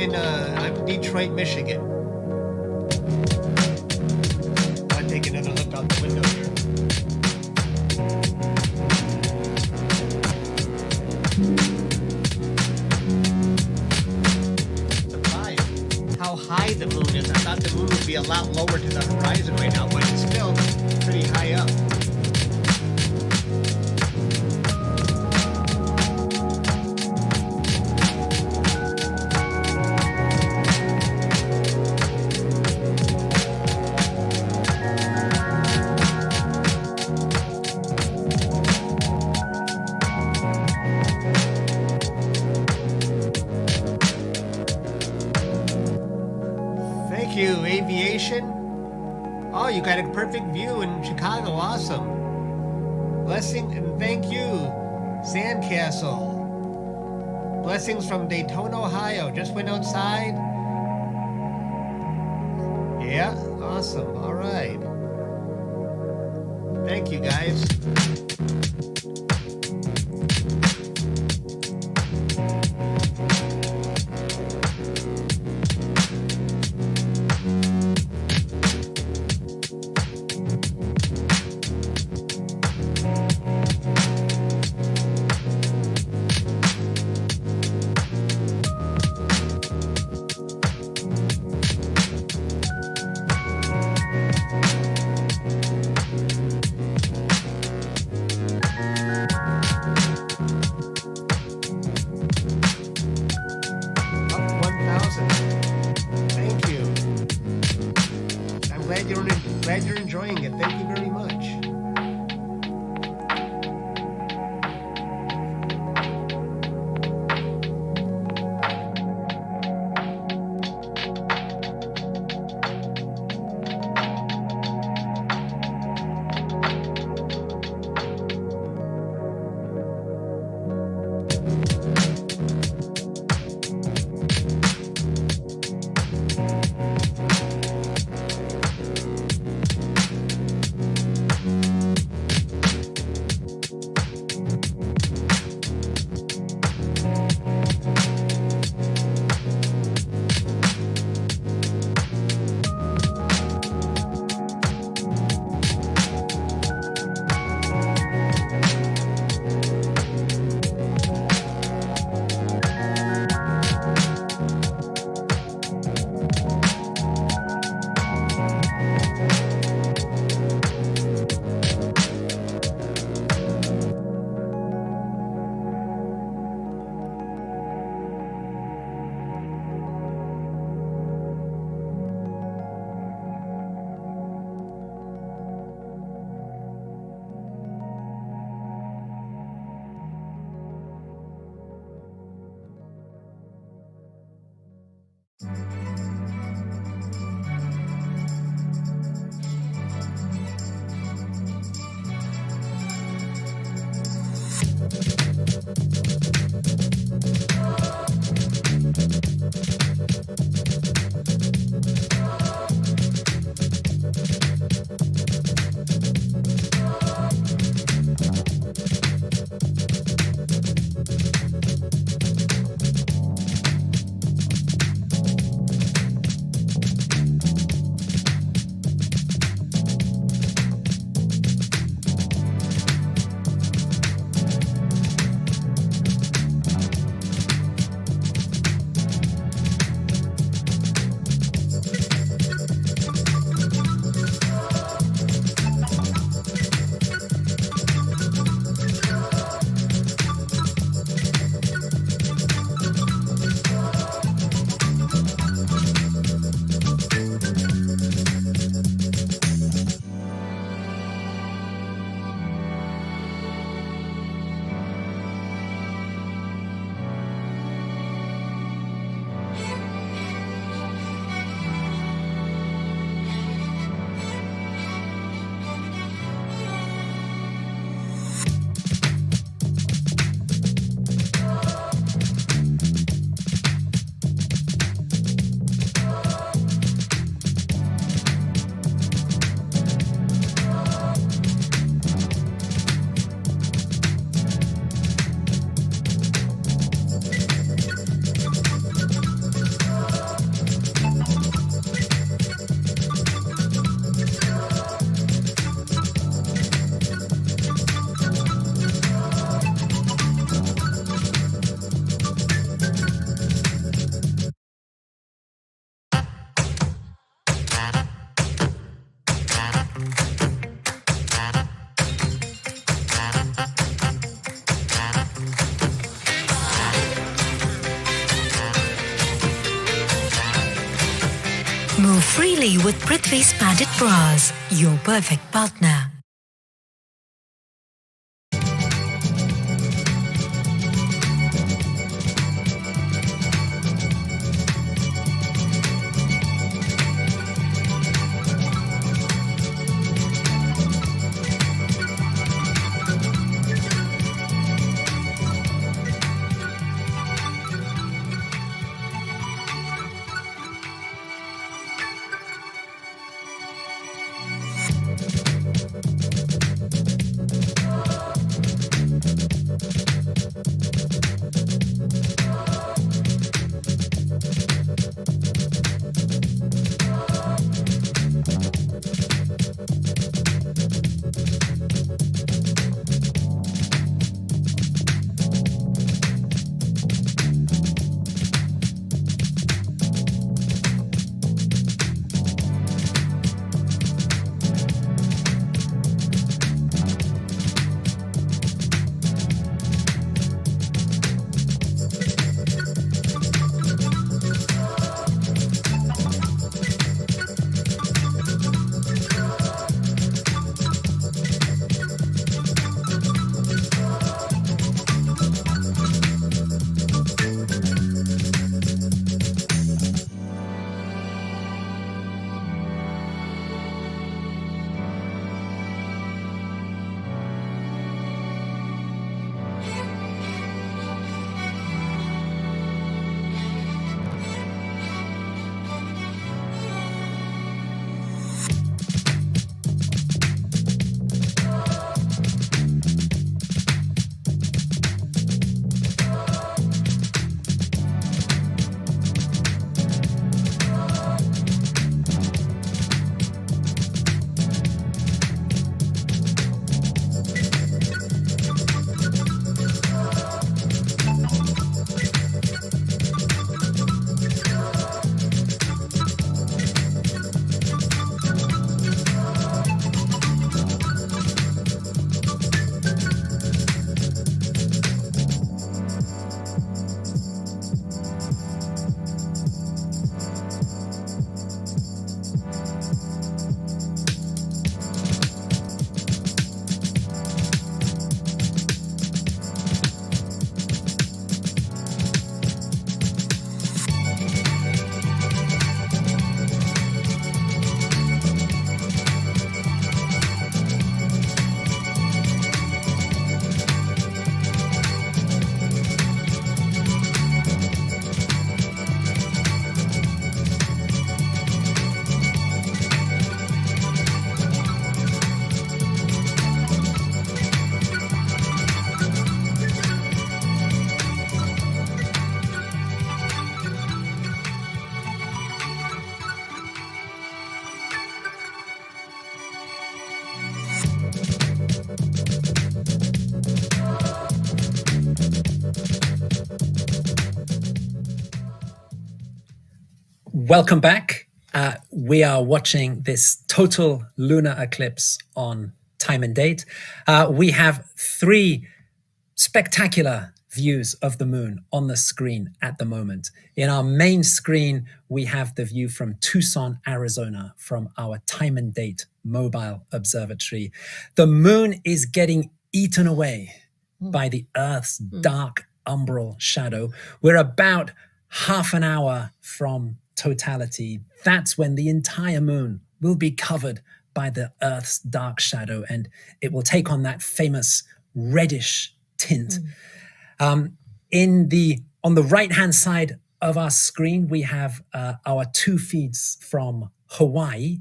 I'm in Detroit, Michigan. I'll take another look out the window here. Surprised how high the moon is. I thought the moon would be a lot lower to the horizon right now, but it's still pretty high up. Aviation. Oh, you got a perfect view in Chicago. Awesome. Blessing and thank you, Sandcastle. Blessings from Daytona, Ohio. Just went outside. Yeah, awesome. All right. Thank you, guys. Glad you're enjoying it. Thank you very much. freely with Prithvi's padded bras, your perfect partner. Welcome back. We are watching this total lunar eclipse on time and date. We have three spectacular views of the moon on the screen at the moment. In our main screen, we have the view from Tucson, Arizona, from our time and date mobile observatory. The moon is getting eaten away by the Earth's dark umbral shadow. We're about half an hour from totality. That's when the entire moon will be covered by the Earth's dark shadow, and it will take on that famous reddish tint. On the right-hand side of our screen, we have our two feeds from Hawaii.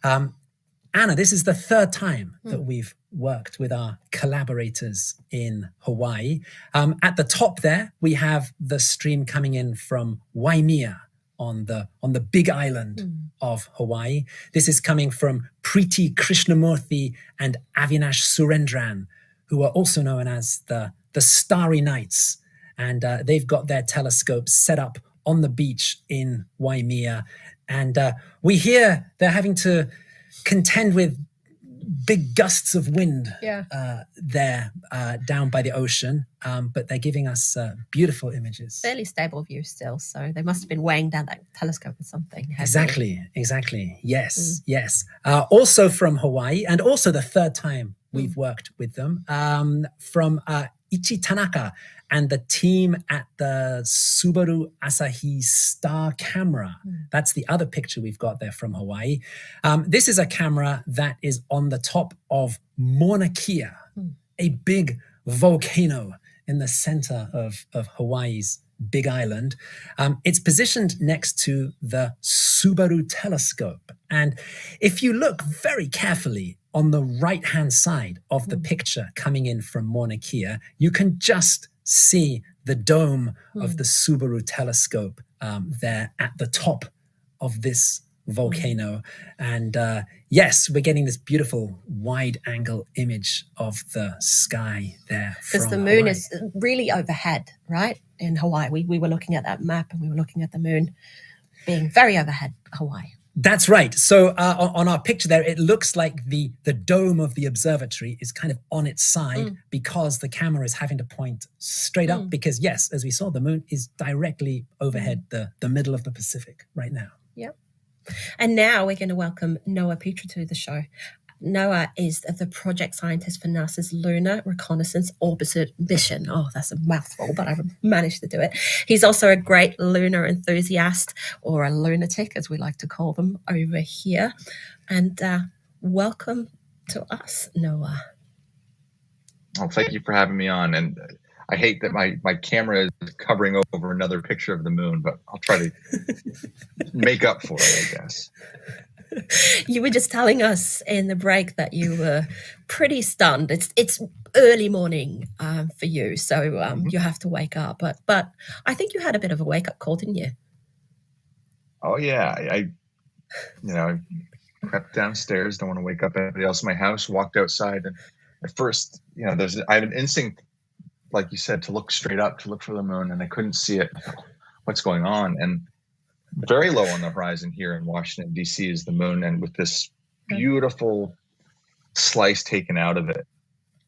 Anna, this is the third time that we've worked with our collaborators in Hawaii. At the top there, we have the stream coming in from Waimea on the big island of Hawaii. This is coming from Preeti Krishnamurthy and Avinash Surendran, who are also known as the Starry Nights. And they've got their telescopes set up on the beach in Waimea. And we hear they're having to contend with big gusts of wind Yeah. there down by the ocean, but they're giving us beautiful images. Fairly stable view still, so they must have been weighing down that telescope with something heavily. Exactly. Yes. Also from Hawaii, and also the third time we've worked with them, from Ichi Tanaka and the team at the Subaru Asahi Star Camera. That's the other picture we've got there from Hawaii. This is a camera that is on the top of Mauna Kea, a big volcano in the center of Hawaii's Big Island. It's positioned next to the Subaru telescope. And if you look very carefully on the right-hand side of the picture coming in from Mauna Kea, you can just see the dome of the Subaru telescope there at the top of this volcano. And yes, we're getting this beautiful wide-angle image of the sky there. Because the moon is really overhead, right? In Hawaii. We were looking at that map and we were looking at the moon being very overhead Hawaii. That's right. So on our picture there, it looks like the dome of the observatory is kind of on its side because the camera is having to point straight up because, yes, as we saw, the moon is directly overhead the middle of the Pacific right now. Yep. And now we're going to welcome Noah Petra to the show. Noah is the project scientist for NASA's Lunar Reconnaissance Orbiter mission. Oh, that's a mouthful, but I managed to do it. He's also a great lunar enthusiast, or a lunatic, as we like to call them over here. And welcome to us, Noah. Oh, thank you for having me on. And I hate that my camera is covering over another picture of the moon, but I'll try to make up for it, I guess. You were just telling us in the break that you were pretty stunned. It's early morning for you, so you have to wake up. But I think you had a bit of a wake up call, didn't you? Oh yeah, I crept downstairs. Don't want to wake up anybody else in my house. Walked outside, and at first, I have an instinct, like you said, to look straight up, to look for the moon, and I couldn't see it. What's going on? And very low on the horizon here in Washington, D.C. is the moon, and with this beautiful slice taken out of it,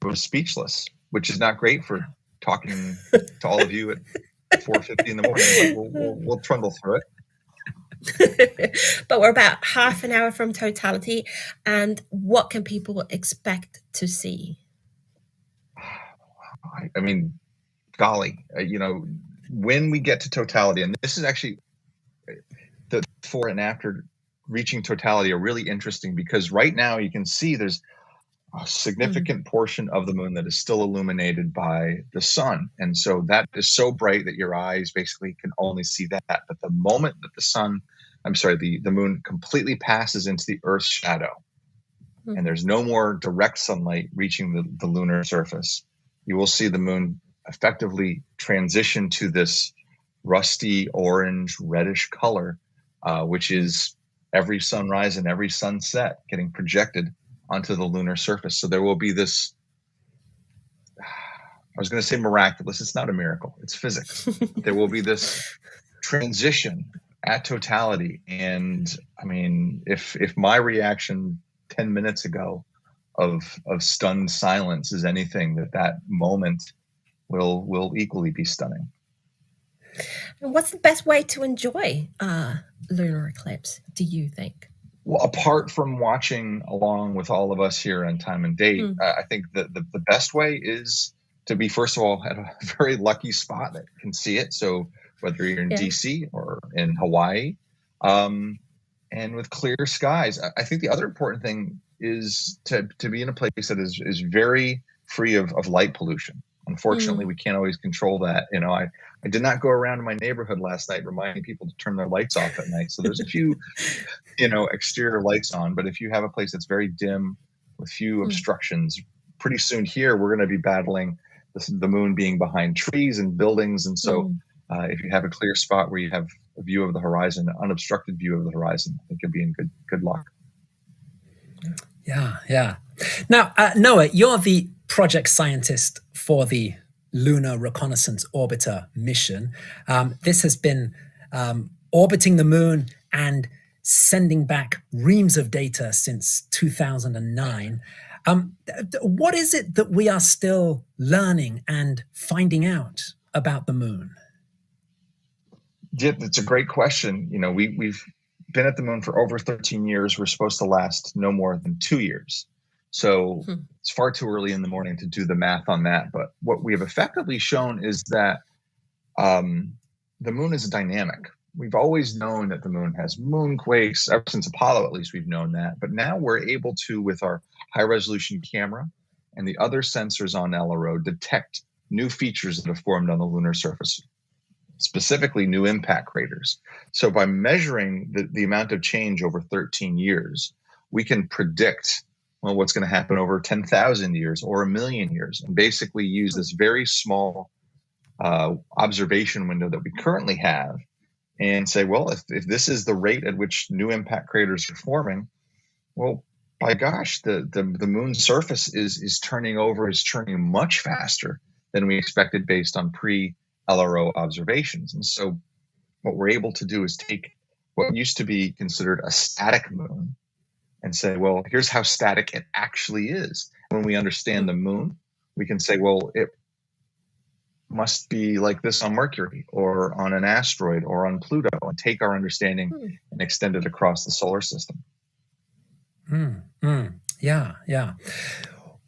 I was speechless, which is not great for talking to all of you at 4:50 in the morning, but we'll trundle through it. But we're about half an hour from totality, and what can people expect to see? I mean, golly, when we get to totality, and this is actually the before and after reaching totality are really interesting, because right now you can see there's a significant portion of the moon that is still illuminated by the sun. And so that is so bright that your eyes basically can only see that. But the moment that the moon completely passes into the Earth's shadow and there's no more direct sunlight reaching the lunar surface, you will see the moon effectively transition to this rusty orange reddish color, which is every sunrise and every sunset getting projected onto the lunar surface. So there will be this, I was going to say miraculous. It's not a miracle. It's physics. There will be this transition at totality. And I mean, if my reaction 10 minutes ago of stunned silence is anything, that moment will equally be stunning. And what's the best way to enjoy lunar eclipse, do you think? Well, apart from watching along with all of us here on Time and Date, I think the best way is to be, first of all, at a very lucky spot that can see it. So whether you're in DC or in Hawaii, and with clear skies. I think the other important thing is to be in a place that is very free of light pollution. Unfortunately, we can't always control that. I did not go around in my neighborhood last night reminding people to turn their lights off at night. So there's a few, exterior lights on. But if you have a place that's very dim with few obstructions, pretty soon here we're going to be battling the moon being behind trees and buildings. And so if you have a clear spot where you have a view of the horizon, an unobstructed view of the horizon, I think you'll be in good luck. Yeah. Now, Noah, you're the project scientist for the Lunar Reconnaissance Orbiter mission. This has been orbiting the moon and sending back reams of data since 2009. What is it that we are still learning and finding out about the moon? Yeah, that's a great question. We've been at the moon for over 13 years. We're supposed to last no more than 2 years. So it's far too early in the morning to do the math on that. But what we have effectively shown is that the moon is dynamic. We've always known that the moon has moonquakes. Ever since Apollo, at least, we've known that. But now we're able to, with our high-resolution camera and the other sensors on LRO, detect new features that have formed on the lunar surface, specifically new impact craters. So by measuring the amount of change over 13 years, we can predict what's going to happen over 10,000 years or 1,000,000 years, and basically use this very small observation window that we currently have and say, well, if this is the rate at which new impact craters are forming, well, by gosh, the moon's surface is turning over, is churning much faster than we expected based on pre-LRO observations. And so what we're able to do is take what used to be considered a static moon and say, well, here's how static it actually is. When we understand the moon, we can say, well, it must be like this on Mercury or on an asteroid or on Pluto, and take our understanding and extend it across the solar system. Yeah.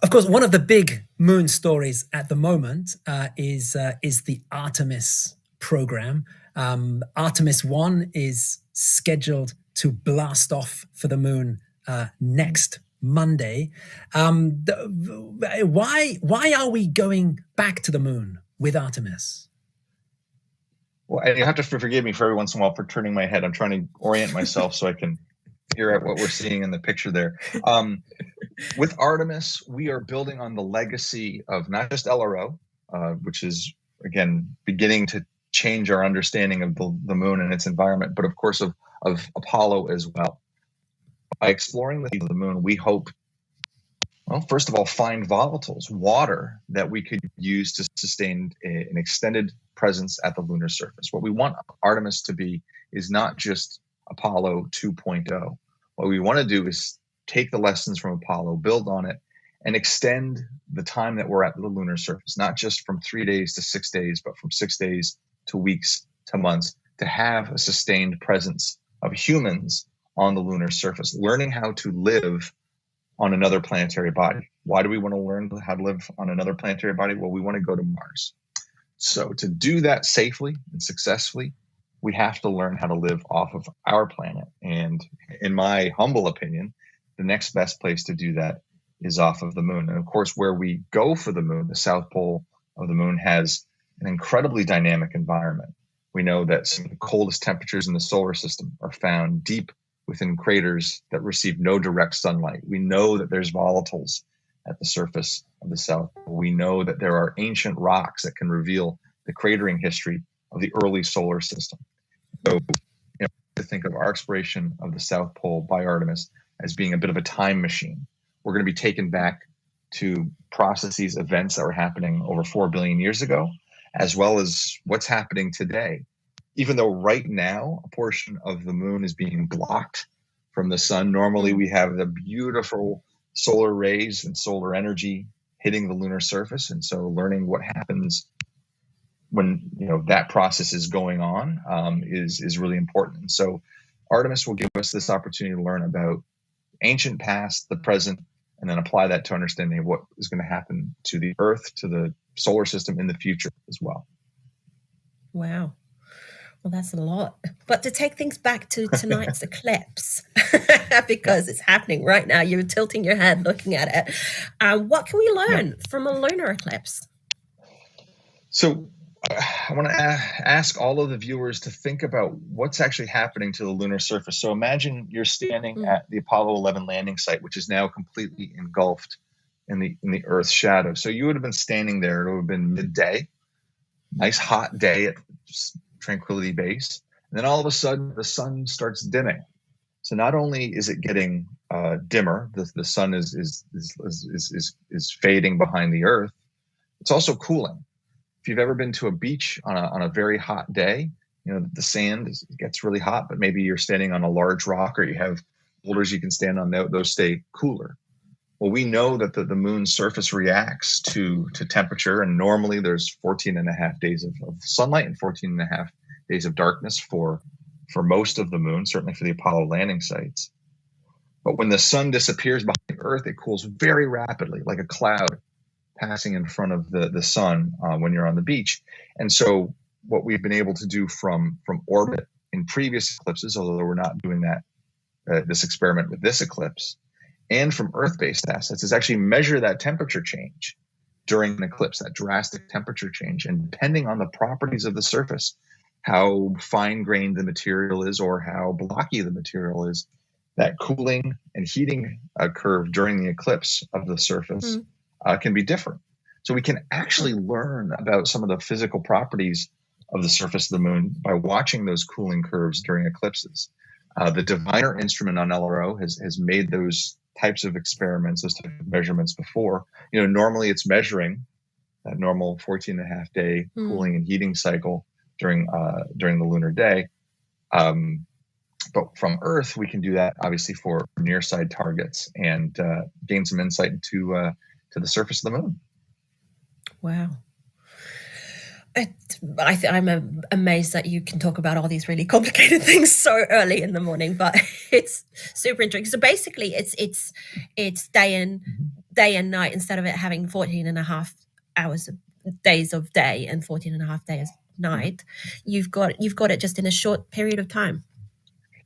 Of course, one of the big moon stories at the moment is the Artemis program. Artemis 1 is scheduled to blast off for the moon next Monday. Why are we going back to the moon with Artemis? Well, and you have to forgive me for every once in a while for turning my head. I'm trying to orient myself so I can figure out what we're seeing in the picture there. With Artemis, we are building on the legacy of not just LRO, which is, again, beginning to change our understanding of the moon and its environment, but of course of Apollo as well. By exploring the moon, we hope, well, first of all, find volatiles, water that we could use to sustain an extended presence at the lunar surface. What we want Artemis to be is not just Apollo 2.0. What we want to do is take the lessons from Apollo, build on it, and extend the time that we're at the lunar surface, not just from 3 days to 6 days, but from 6 days to weeks to months, to have a sustained presence of humans on the lunar surface, learning how to live on another planetary body. Why do we want to learn how to live on another planetary body? Well, we want to go to Mars. So to do that safely and successfully, we have to learn how to live off of our planet. And in my humble opinion, the next best place to do that is off of the moon. And of course, where we go for the moon, the south pole of the moon has an incredibly dynamic environment. We know that some of the coldest temperatures in the solar system are found deep within craters that receive no direct sunlight. We know that there's volatiles at the surface of the south pole. We know that there are ancient rocks that can reveal the cratering history of the early solar system. So, to think of our exploration of the South Pole by Artemis as being a bit of a time machine. We're going to be taken back to processes, events that were happening over 4 billion years ago, as well as what's happening today. Even though right now a portion of the moon is being blocked from the sun, normally we have the beautiful solar rays and solar energy hitting the lunar surface. And so learning what happens when that process is going on is really important. And so Artemis will give us this opportunity to learn about ancient past, the present, and then apply that to understanding of what is going to happen to the Earth, to the solar system in the future as well. Wow. Well, that's a lot. But to take things back to tonight's eclipse, because it's happening right now, you're tilting your head looking at it. What can we learn from a lunar eclipse? So I want to ask all of the viewers to think about what's actually happening to the lunar surface. So imagine you're standing at the Apollo 11 landing site, which is now completely engulfed in the Earth's shadow. So you would have been standing there. It would have been midday, nice hot day at Tranquility Base. And then all of a sudden, the sun starts dimming. So not only is it getting dimmer, the sun is fading behind the Earth, it's also cooling. If you've ever been to a beach on a very hot day, the sand gets really hot, but maybe you're standing on a large rock, or you have boulders you can stand on, those stay cooler. Well, we know that the moon's surface reacts to temperature, and normally there's 14 and a half days of sunlight and 14 and a half days of darkness for most of the moon, certainly for the Apollo landing sites. But when the sun disappears behind Earth, it cools very rapidly, like a cloud passing in front of the sun when you're on the beach. And so what we've been able to do from orbit in previous eclipses, although we're not doing that this experiment with this eclipse, and from Earth-based assets, is actually measure that temperature change during an eclipse, that drastic temperature change. And depending on the properties of the surface, how fine-grained the material is or how blocky the material is, that cooling and heating curve during the eclipse of the surface can be different. So we can actually learn about some of the physical properties of the surface of the moon by watching those cooling curves during eclipses. The Diviner instrument on LRO has made those types of experiments, those types of measurements before. Normally it's measuring that normal 14 and a half day cooling and heating cycle during the lunar day. But from Earth, we can do that obviously for near side targets and gain some insight into to the surface of the moon. Wow. I'm amazed that you can talk about all these really complicated things so early in the morning, but it's super interesting. So basically it's day and night, instead of it having 14 and a half days of day and 14 and a half days of night. You've got it just in a short period of time.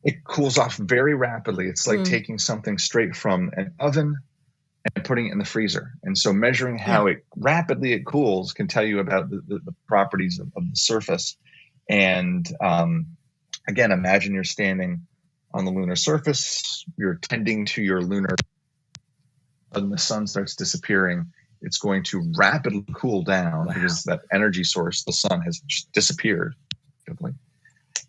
It cools off very rapidly. It's like taking something straight from an oven and putting it in the freezer. And so measuring how rapidly it cools can tell you about the properties of the surface. And again, imagine you're standing on the lunar surface, you're tending to your lunar, when the sun starts disappearing, it's going to rapidly cool down because that energy source, the sun, has just disappeared.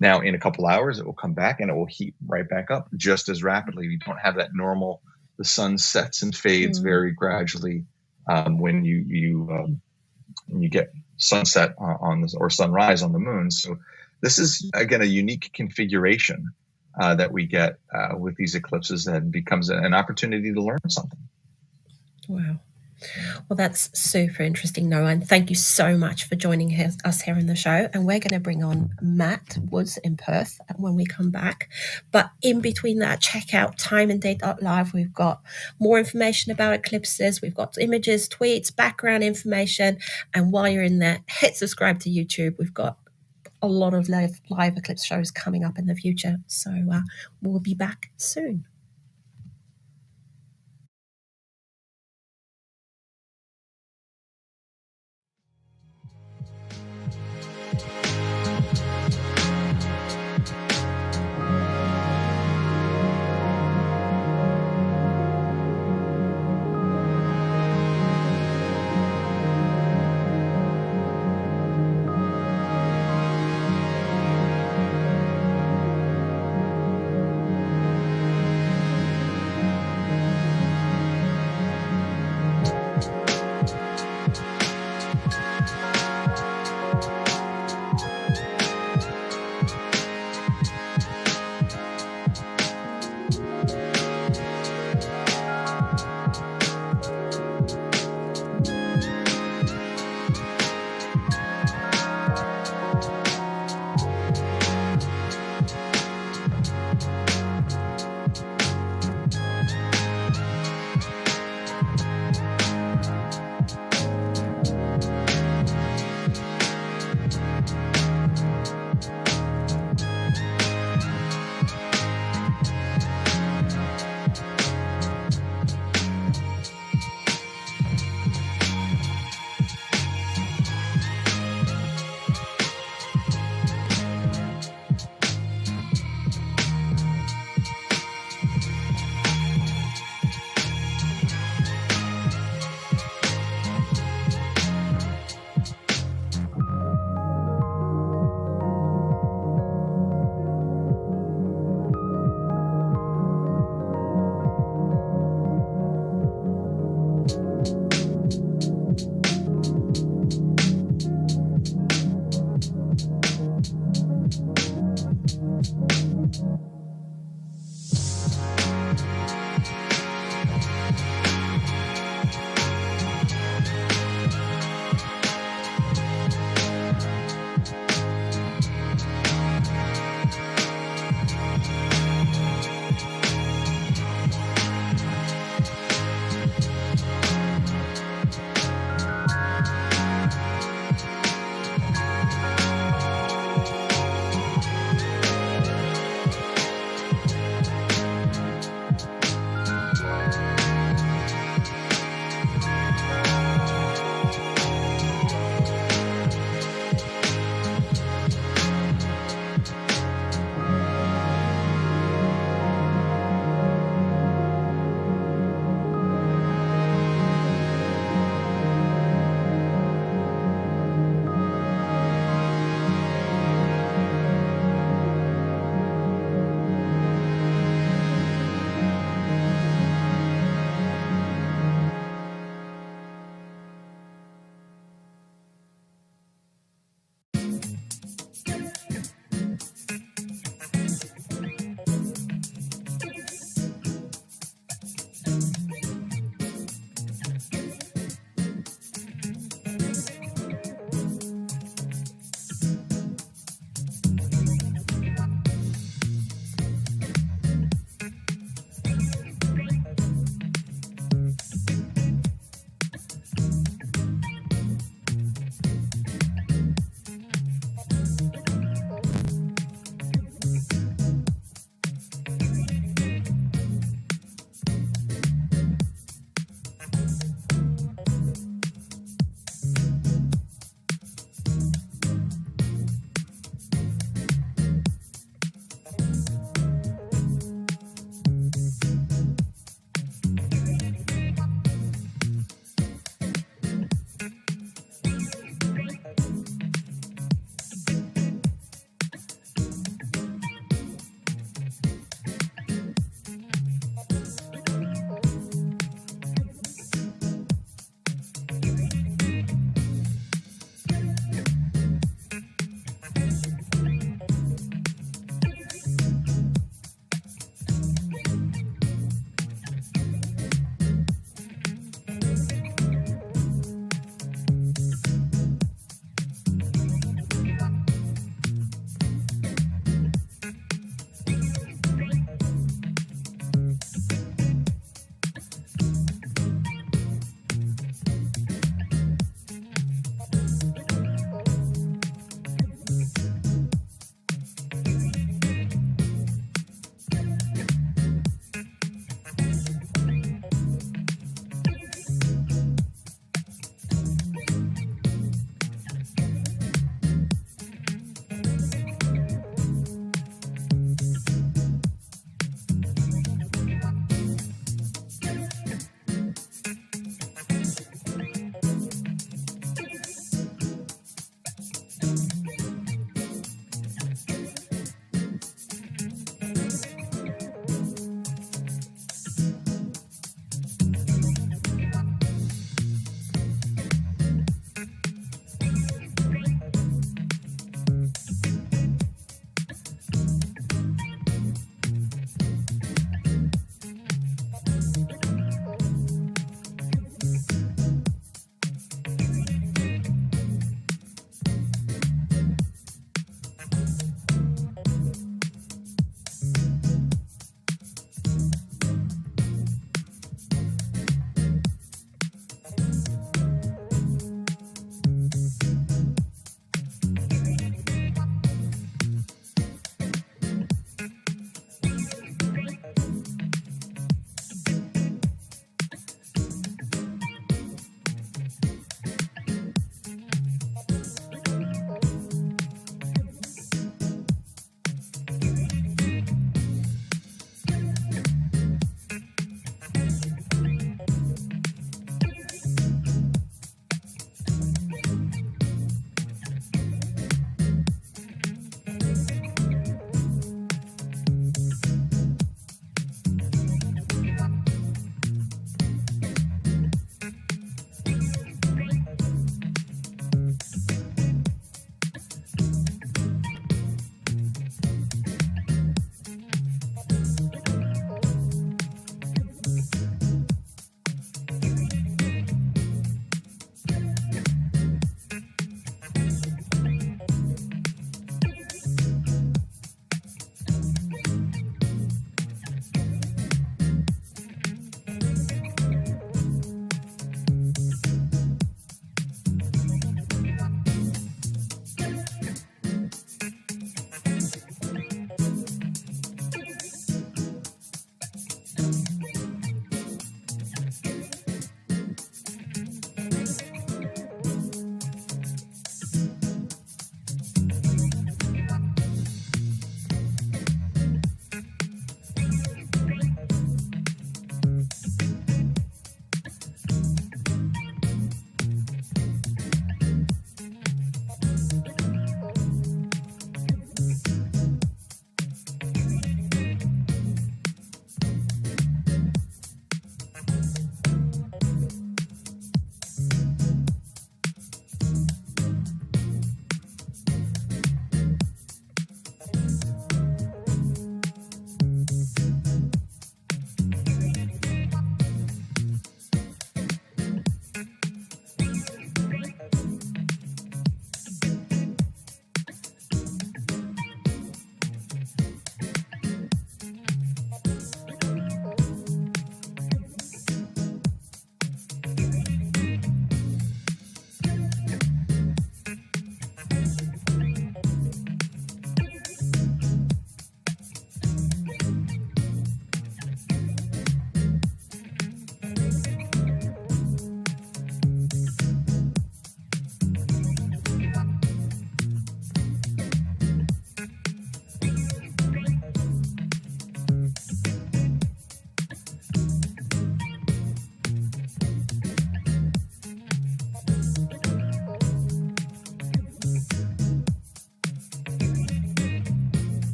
Now, in a couple hours, it will come back and it will heat right back up just as rapidly. You don't have that normal, the sun sets and fades very gradually when you get sunset on this, or sunrise on the moon. So this is, again, a unique configuration that we get with these eclipses, that becomes an opportunity to learn something. Wow. Well, that's super interesting, Noah, and thank you so much for joining us here in the show. And we're going to bring on Matt Woods in Perth when we come back. But in between that, check out timeanddate.live. We've got more information about eclipses. We've got images, tweets, background information. And while you're in there, hit subscribe to YouTube. We've got a lot of live eclipse shows coming up in the future. So we'll be back soon.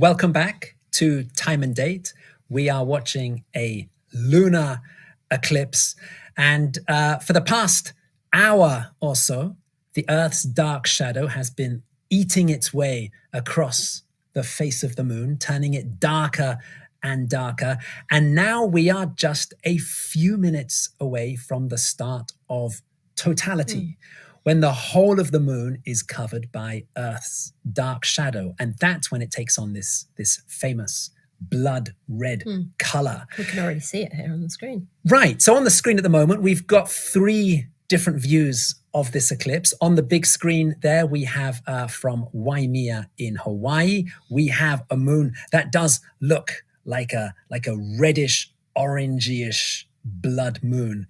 welcome back to Time and Date. We are watching a lunar eclipse. And for the past hour or so, the Earth's dark shadow has been eating its way across the face of the moon, turning it darker and darker. And now we are just a few minutes away from the start of totality, when the whole of the moon is covered by Earth's dark shadow. And that's when it takes on this famous blood red color. We can already see it here on the screen. Right. So on the screen at the moment, we've got 3 different views of this eclipse. On the big screen there, we have from Waimea in Hawaii, we have a moon that does look like a reddish, orangey-ish blood moon.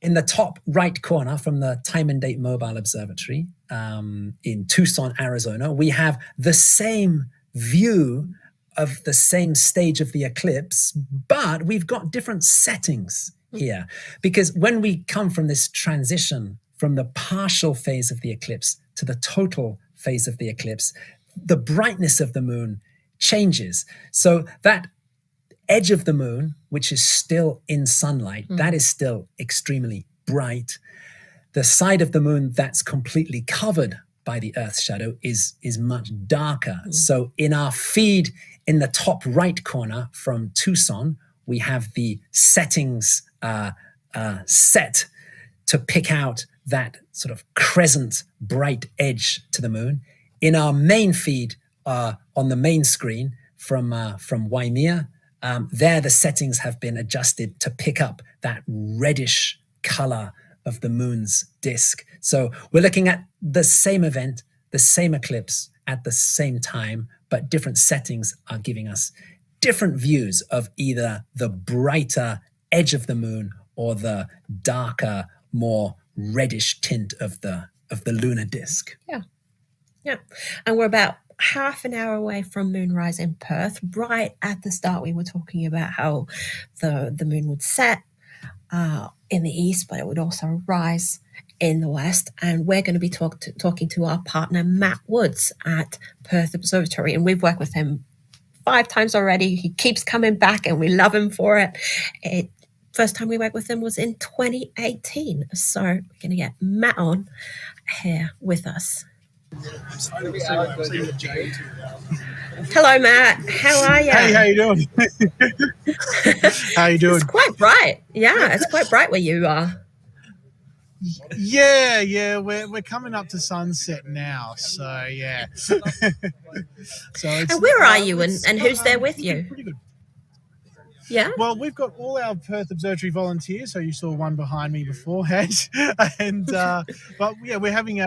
In the top right corner from the Time and Date Mobile Observatory in Tucson, Arizona, we have the same view of the same stage of the eclipse, but we've got different settings here. Because when we come from this transition from the partial phase of the eclipse to the total phase of the eclipse, the brightness of the moon changes. So that edge of the moon, which is still in sunlight, that is still extremely bright. The side of the moon that's completely covered by the Earth's shadow is much darker. So in our feed in the top right corner from Tucson, we have the settings set to pick out that sort of crescent bright edge to the moon. In our main feed on the main screen from Waimea, there the settings have been adjusted to pick up that reddish color of the moon's disk. So we're looking at the same event, the same eclipse at the same time, but different settings are giving us different views of either the brighter edge of the moon or the darker, more reddish tint of the lunar disk. Yeah. And we're about half an hour away from moonrise in Perth. Right at the start, we were talking about how the moon would set in the east, but it would also rise in the west. And we're going to be talking to our partner, Matt Woods at Perth Observatory. And we've worked with him 5 times already. He keeps coming back and we love him for it. First time we worked with him was in 2018. So we're going to get Matt on here with us. Hello, Matt. How are you? Hey, how you doing? How you doing? It's quite bright. Yeah, it's quite bright where you are. Yeah, we're coming up to sunset now, so yeah. So it's, And where are you and who's there with you? Pretty good. Yeah. Well, we've got all our Perth Observatory volunteers, so you saw one behind me beforehand, and but yeah, we're having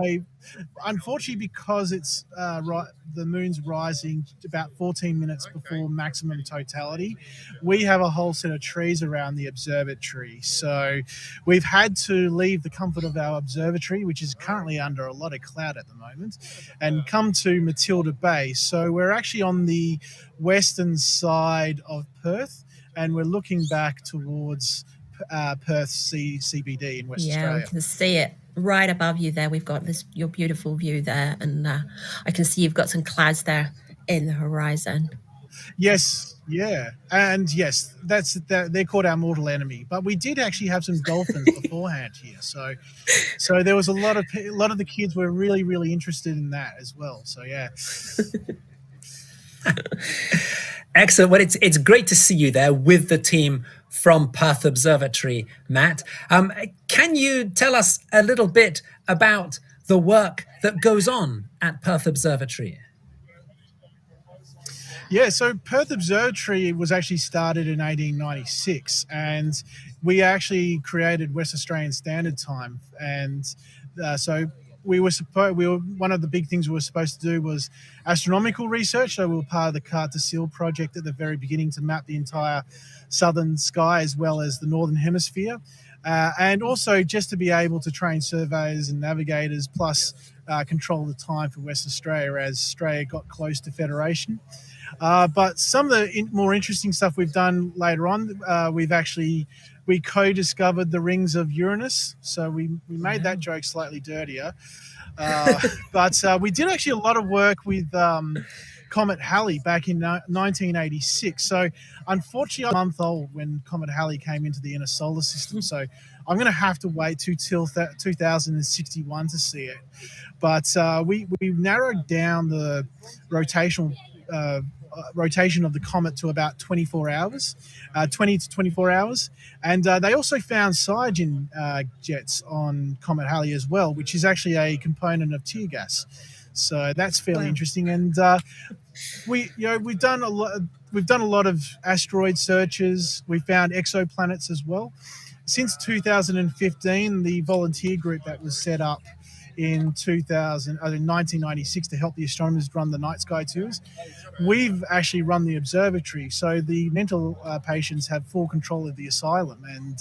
unfortunately because it's the moon's rising about 14 minutes before maximum totality, we have a whole set of trees around the observatory, so we've had to leave the comfort of our observatory, which is currently under a lot of cloud at the moment, and come to Matilda Bay. So we're actually on the western side of Perth, and we're looking back towards Perth CBD in West Australia. Yeah, we can see it right above you there. We've got your beautiful view there, and I can see you've got some clouds there in the horizon. Yes, yeah, and yes, they're called our mortal enemy. But we did actually have some dolphins beforehand here, so there was a lot of the kids were really, really interested in that as well. So yeah. Excellent. Well, it's great to see you there with the team from Perth Observatory, Matt. Can you tell us a little bit about the work that goes on at Perth Observatory? Yeah, so Perth Observatory was actually started in 1896, and we actually created West Australian Standard Time, and so we were one of the big things we were supposed to do was astronomical research. So we were part of the Carte de Ciel project at the very beginning to map the entire southern sky as well as the northern hemisphere, and also just to be able to train surveyors and navigators, plus control the time for West Australia as Australia got close to Federation. But some of the more interesting stuff we've done later on, we co-discovered the rings of Uranus. So we made that joke slightly dirtier. But we did actually a lot of work with Comet Halley back in 1986. So unfortunately, I'm a month old when Comet Halley came into the inner solar system. So I'm going to have to wait till 2061 to see it. But we narrowed down the rotation of the comet to about 24 hours, 20 to 24 hours. And they also found cyanogen jets on Comet Halley as well, which is actually a component of tear gas. So that's fairly interesting. And we've done a lot of asteroid searches. We found exoplanets as well. Since 2015, the volunteer group that was set up in 1996 to help the astronomers run the night sky tours, we've actually run the observatory. So the mental patients have full control of the asylum, and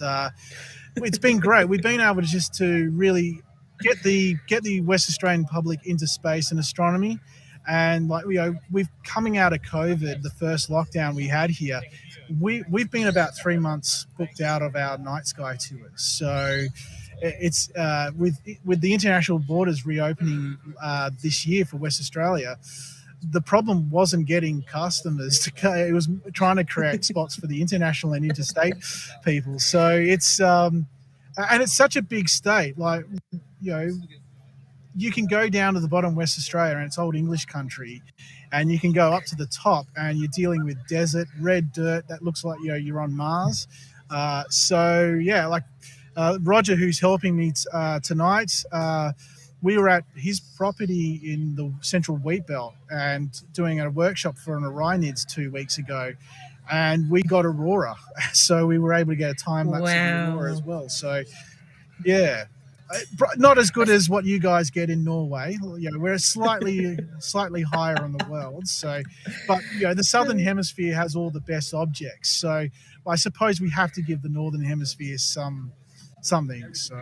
it's been great. We've been able to really get the West Australian public into space and astronomy. And we've coming out of COVID, the first lockdown we had here, we've been about 3 months booked out of our night sky tours. So it's with the international borders reopening this year for West Australia, the problem wasn't getting customers to go. It was trying to create spots for the international and interstate people. So it's and it's such a big state. Like, you can go down to the bottom of West Australia and it's old English country, and you can go up to the top and you're dealing with desert, red dirt that looks like you're on Mars. Roger, who's helping me tonight, we were at his property in the Central Wheat Belt and doing a workshop for an Orionids 2 weeks ago, and we got Aurora. So we were able to get a time lapse of Aurora as well. So, yeah. Not as good as what you guys get in Norway. We're slightly higher in the world. So, but the Southern Hemisphere has all the best objects. So, I suppose we have to give the Northern Hemisphere something. So,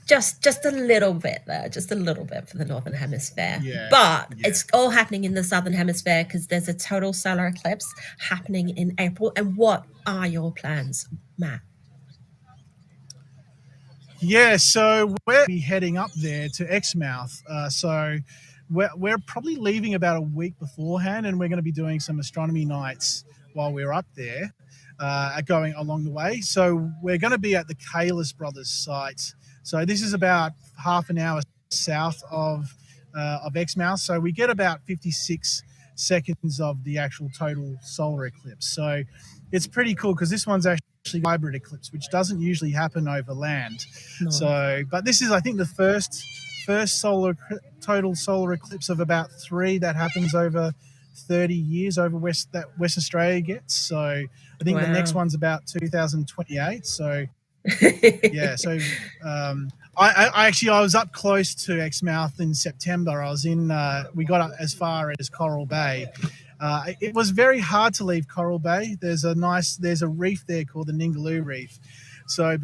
just a little bit there, just a little bit for the Northern Hemisphere. Yeah, but it's all happening in the Southern Hemisphere because there's a total solar eclipse happening in April. And what are your plans, Matt? Yeah, so we'll be heading up there to Exmouth. So we're probably leaving about a week beforehand, and we're going to be doing some astronomy nights while we're up there, going along the way. So we're going to be at the Kalis Brothers site. So this is about half an hour south of Exmouth. So we get about 56 seconds of the actual total solar eclipse. So it's pretty cool because this one's actually hybrid eclipse, which doesn't usually happen over land. No. So, but this is, I think, the first total solar eclipse of about 3 that happens over 30 years over West Australia gets. So I think the next one's about 2028. So yeah. So I was up close to Exmouth in September. I was in. We got up as far as Coral Bay. It was very hard to leave Coral Bay. There's a reef there called the Ningaloo Reef. So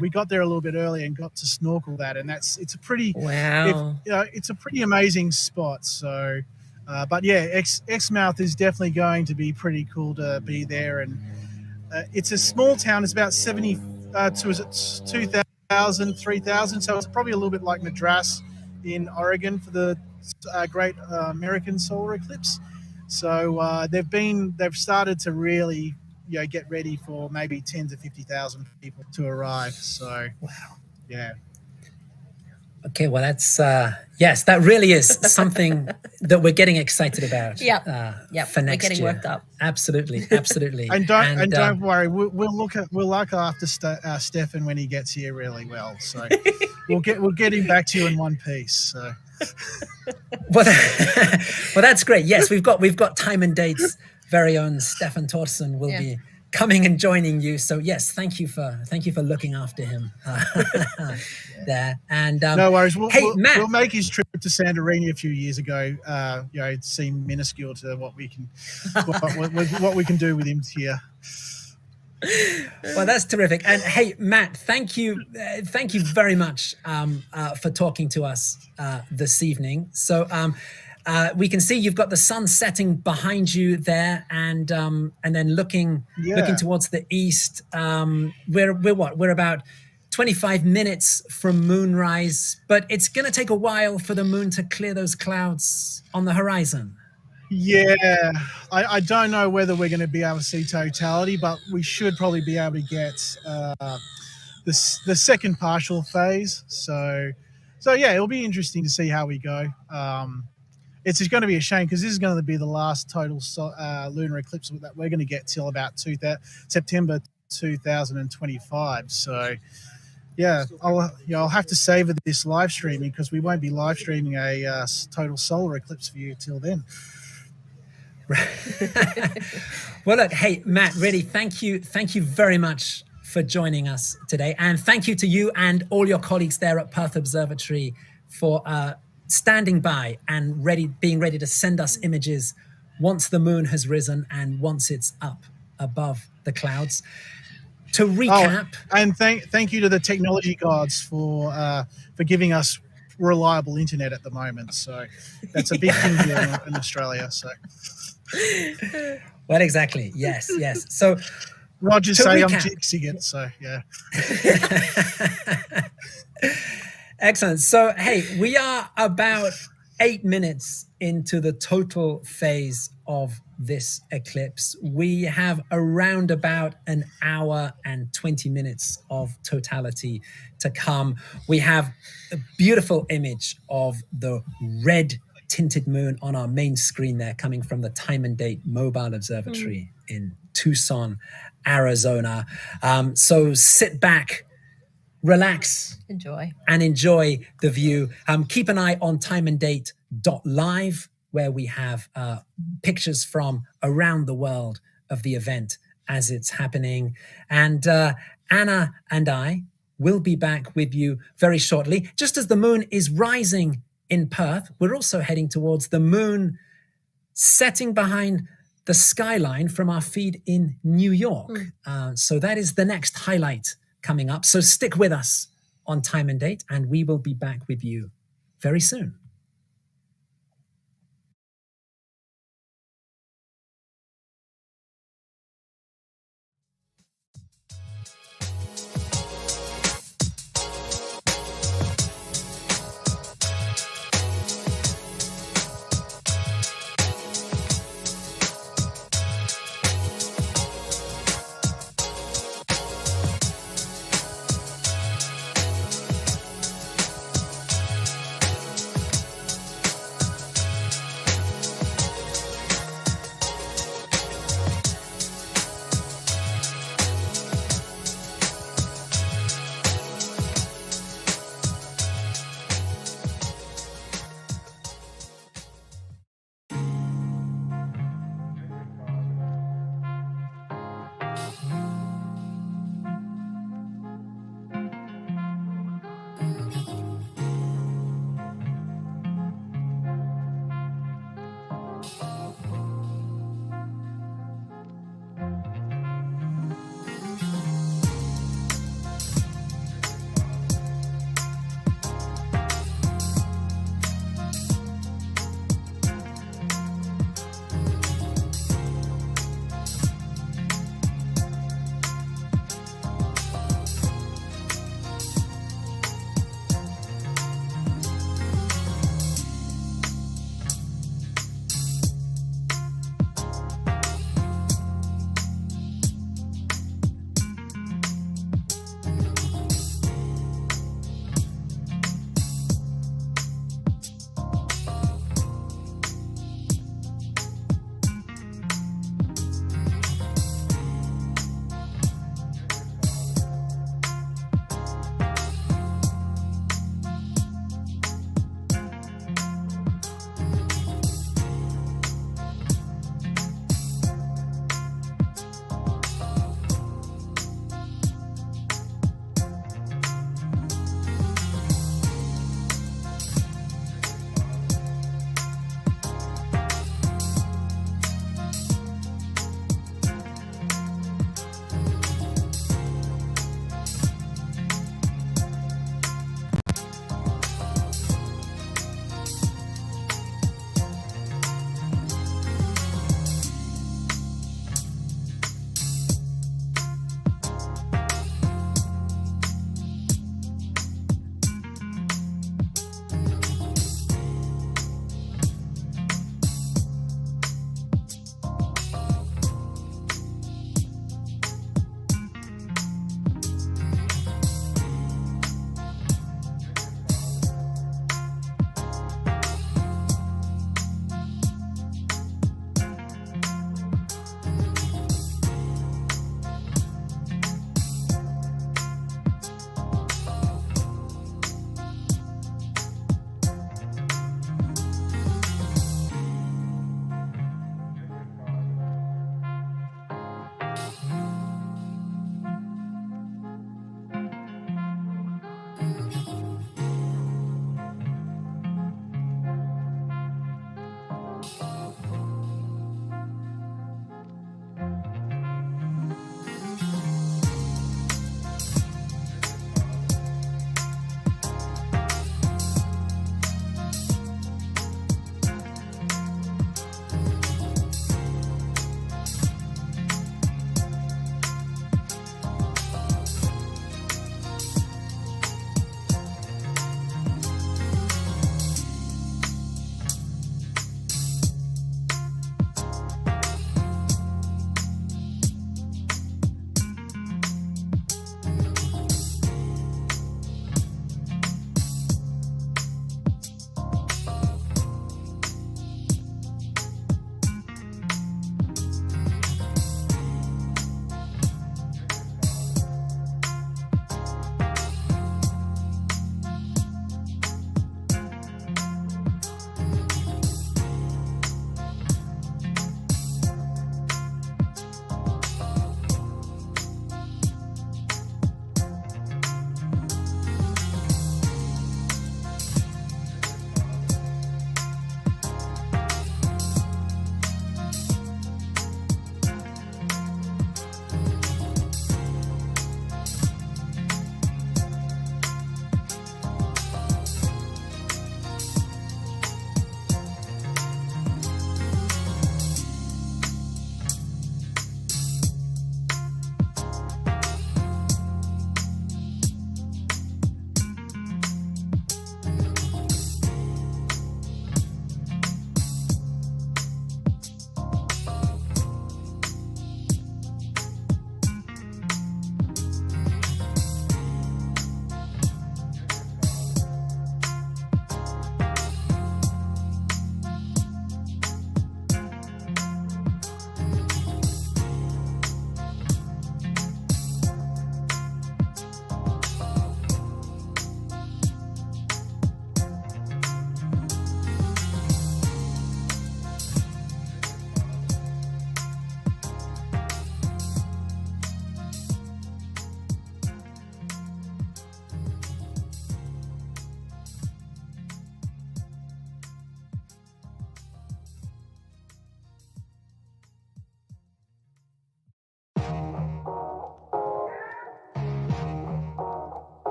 we got there a little bit early and got to snorkel that, and it's a pretty it's a pretty amazing spot. So, but yeah, Exmouth is definitely going to be pretty cool to be there, and it's a small town. It's about 2,000, 3,000. So it's probably a little bit like Madras in Oregon for the Great American Solar Eclipse. So they've started to really get ready for maybe 10 to 50,000 people to arrive. So yeah. Okay, well that's yes, that really is something that we're getting excited about. For next year. We're getting worked up. Absolutely. and don't worry, we'll look after Stefan when he gets here really well. So we'll get him back to you in one piece. So. Well, that's great. Yes, we've got Time and Date's very own Stefan Torsen will be coming and joining you. So yes, thank you for looking after him there. And no worries. Matt, we'll make his trip to Santorini a few years ago. It seemed minuscule to what we can do with him here. Well, that's terrific. And hey, Matt, thank you very much for talking to us this evening. So we can see you've got the sun setting behind you there, and then looking towards the east. We're about 25 minutes from moonrise, but it's going to take a while for the moon to clear those clouds on the horizon. Yeah, I don't know whether we're going to be able to see totality, but we should probably be able to get the second partial phase. So yeah, it'll be interesting to see how we go. It's just going to be a shame because this is going to be the last total lunar eclipse that we're going to get till about September 2025. So yeah, I'll have to savor this live streaming because we won't be live streaming a total solar eclipse for you till then. Well, look, hey, Matt, really, thank you very much for joining us today. And thank you to you and all your colleagues there at Perth Observatory for standing by and being ready to send us images once the moon has risen and once it's up above the clouds. To recap... and thank you to the technology gods for giving us reliable internet at the moment. So that's a big thing here in Australia. So... Well, exactly. Yes. So Roger say I'm jinxing it. So yeah. Excellent. So hey, we are about 8 minutes into the total phase of this eclipse. We have around about an hour and 20 minutes of totality to come. We have a beautiful image of the red tinted moon on our main screen there, coming from the Time and Date Mobile Observatory in Tucson, Arizona. So sit back, relax, enjoy the view. Keep an eye on timeanddate.live, where we have pictures from around the world of the event as it's happening. And Anna and I will be back with you very shortly. Just as the moon is rising in Perth, we're also heading towards the moon setting behind the skyline from our feed in New York. So that is the next highlight coming up. So stick with us on Time and Date, and we will be back with you very soon.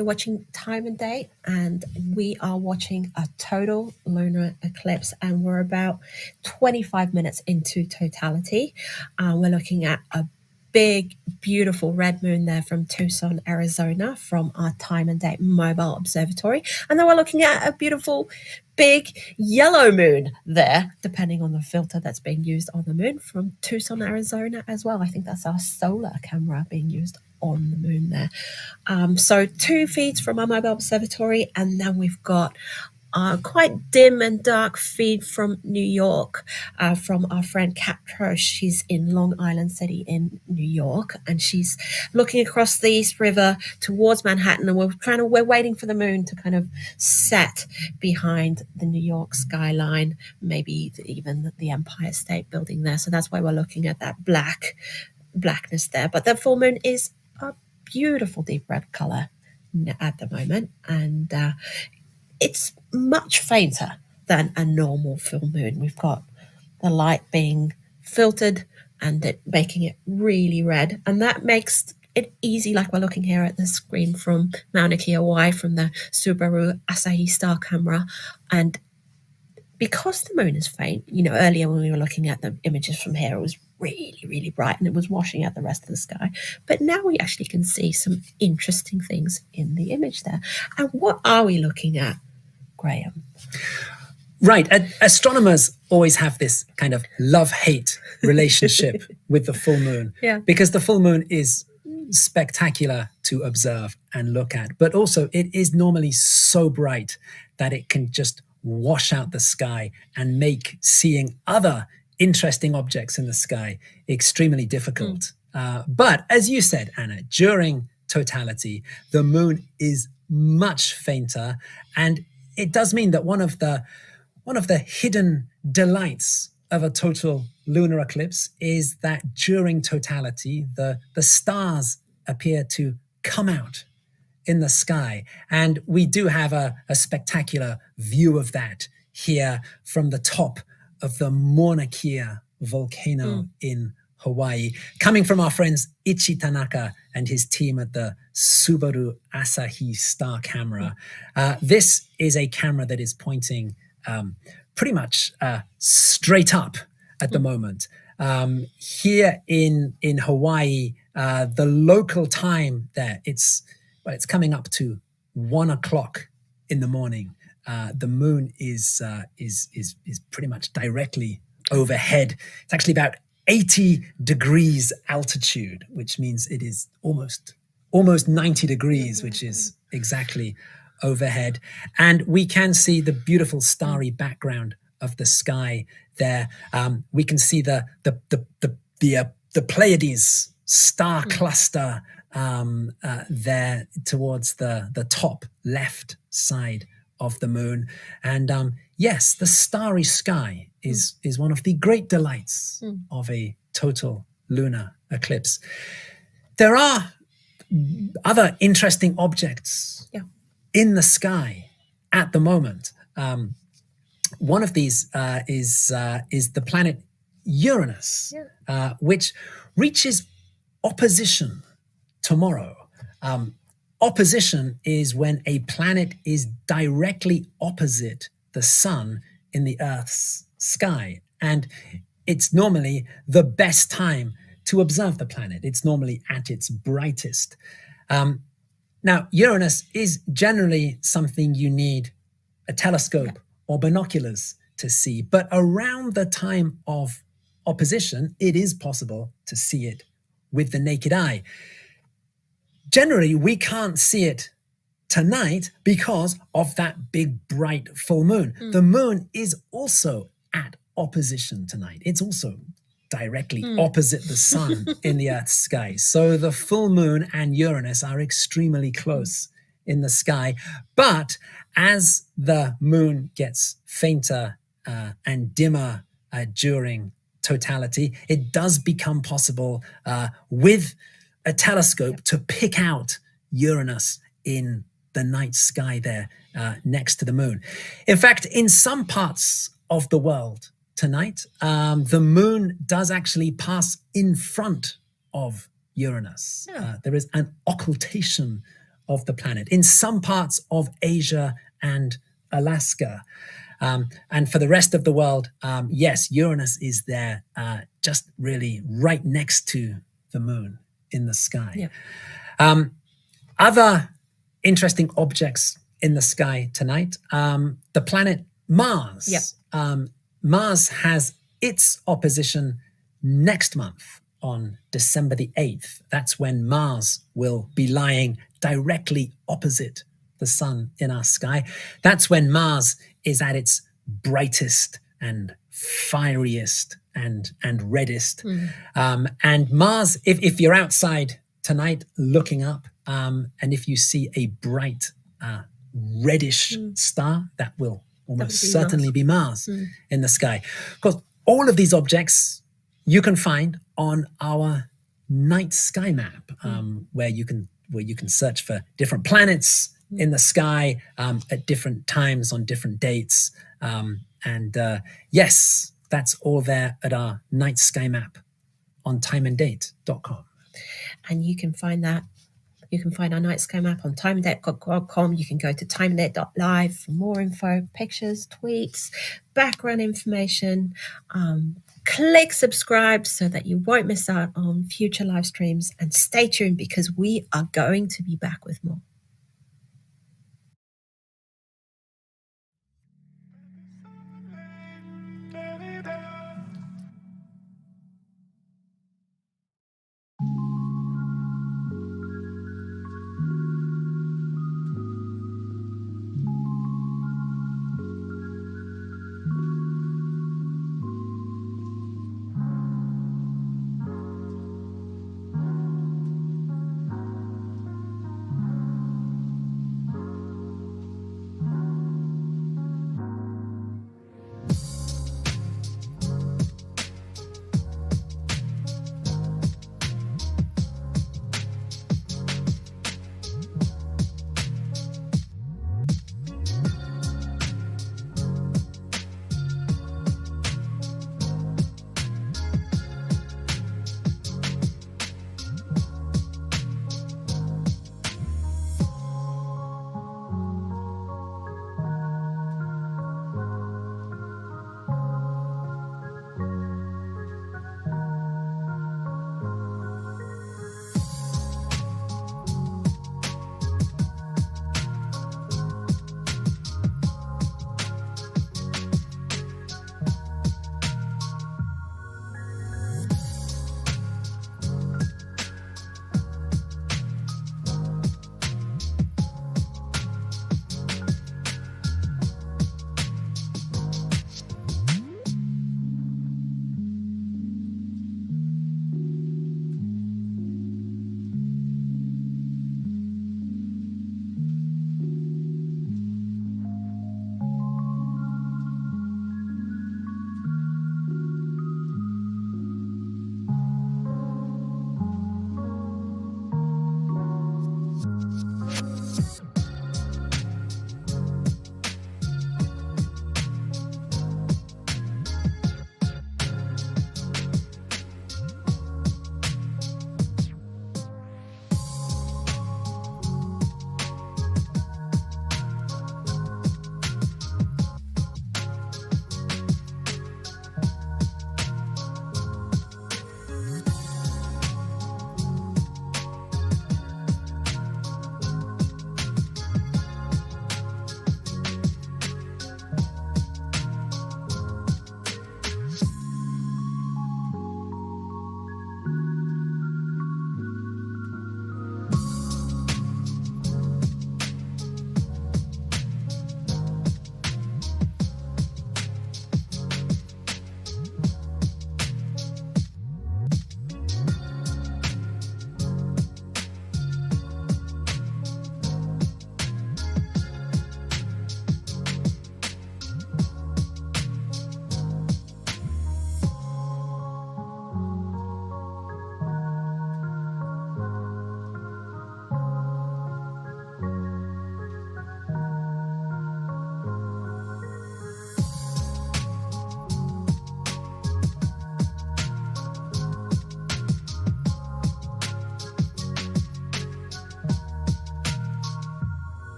You're watching Time and Date, and we are watching a total lunar eclipse, and we're about 25 minutes into totality. We're looking at a big, beautiful red moon there from Tucson, Arizona, from our Time and Date mobile observatory. And then we're looking at a beautiful, big yellow moon there, depending on the filter that's being used on the moon, from Tucson, Arizona as well. I think that's our solar camera being used on the moon there. So 2 feeds from our mobile observatory, and then we've got quite dim and dark feed from New York, from our friend Kat Trosh. She's in Long Island City in New York, and she's looking across the East River towards Manhattan, and we're waiting for the moon to kind of set behind the New York skyline, maybe even the Empire State Building there. So that's why we're looking at that blackness there. But the full moon is a beautiful deep red color at the moment, and it's much fainter than a normal full moon. We've got the light being filtered and it making it really red, and that makes it easy, like we're looking here at the screen from Mauna Kea, Hawaii, from the Subaru Asahi Star camera. And because the moon is faint, earlier when we were looking at the images from here, it was really, really bright and it was washing out the rest of the sky. But now we actually can see some interesting things in the image there. And what are we looking at, Graham? Right. Astronomers always have this kind of love-hate relationship with the full moon. Yeah. Because the full moon is spectacular to observe and look at, but also it is normally so bright that it can just wash out the sky and make seeing other interesting objects in the sky extremely difficult. But as you said, Anna, during totality, the moon is much fainter, and it does mean that one of the hidden delights of a total lunar eclipse is that during totality, the stars appear to come out in the sky. And we do have a spectacular view of that here from the top of the Mauna Kea volcano in Hawaii, coming from our friends Ichi Tanaka and his team at the Subaru Asahi Star camera. This is a camera that is pointing pretty much straight up at the moment. Here in Hawaii, the local time there, it's coming up to 1 o'clock in the morning. The moon is pretty much directly overhead. It's actually about 80 degrees altitude, which means it is almost 90 degrees, which is exactly overhead. And we can see the beautiful starry background of the sky there. We can see the Pleiades star cluster there towards the top left side of the moon. And yes, the starry sky is one of the great delights of a total lunar eclipse. There are other interesting objects in the sky at the moment. One of these is the planet Uranus, which reaches opposition tomorrow. Opposition is when a planet is directly opposite the sun in the Earth's sky. And it's normally the best time to observe the planet. It's normally at its brightest. Now, Uranus is generally something you need a telescope or binoculars to see. But around the time of opposition, it is possible to see it with the naked eye. Generally, we can't see it tonight because of that big, bright full moon. The moon is also at opposition tonight. It's also directly opposite the sun in the Earth's sky. So the full moon and Uranus are extremely close in the sky. But as the moon gets fainter and dimmer during totality, it does become possible with a telescope to pick out Uranus in the night sky there next to the moon. In fact, in some parts of the world tonight, the moon does actually pass in front of Uranus. There is an occultation of the planet, in some parts of Asia and Alaska. And for the rest of the world, yes, Uranus is there, just really right next to the moon in the sky. Yeah. Other interesting objects in the sky tonight, the planet Mars. Yep. Mars has its opposition next month on December the 8th. That's when Mars will be lying directly opposite the sun in our sky. That's when Mars is at its brightest and fieriest and reddest. And Mars, if you're outside tonight looking up, and if you see a bright reddish star, that will almost certainly be Mars in the sky. Of course, all of these objects you can find on our night sky map, where you can search for different planets in the sky at different times on different dates. Yes, that's all there at our night sky map on timeanddate.com. And you can find that. You can find our night sky map on timeanddate.com. You can go to timeanddate.live for more info, pictures, tweets, background information. Click subscribe so that you won't miss out on future live streams. And stay tuned because we are going to be back with more.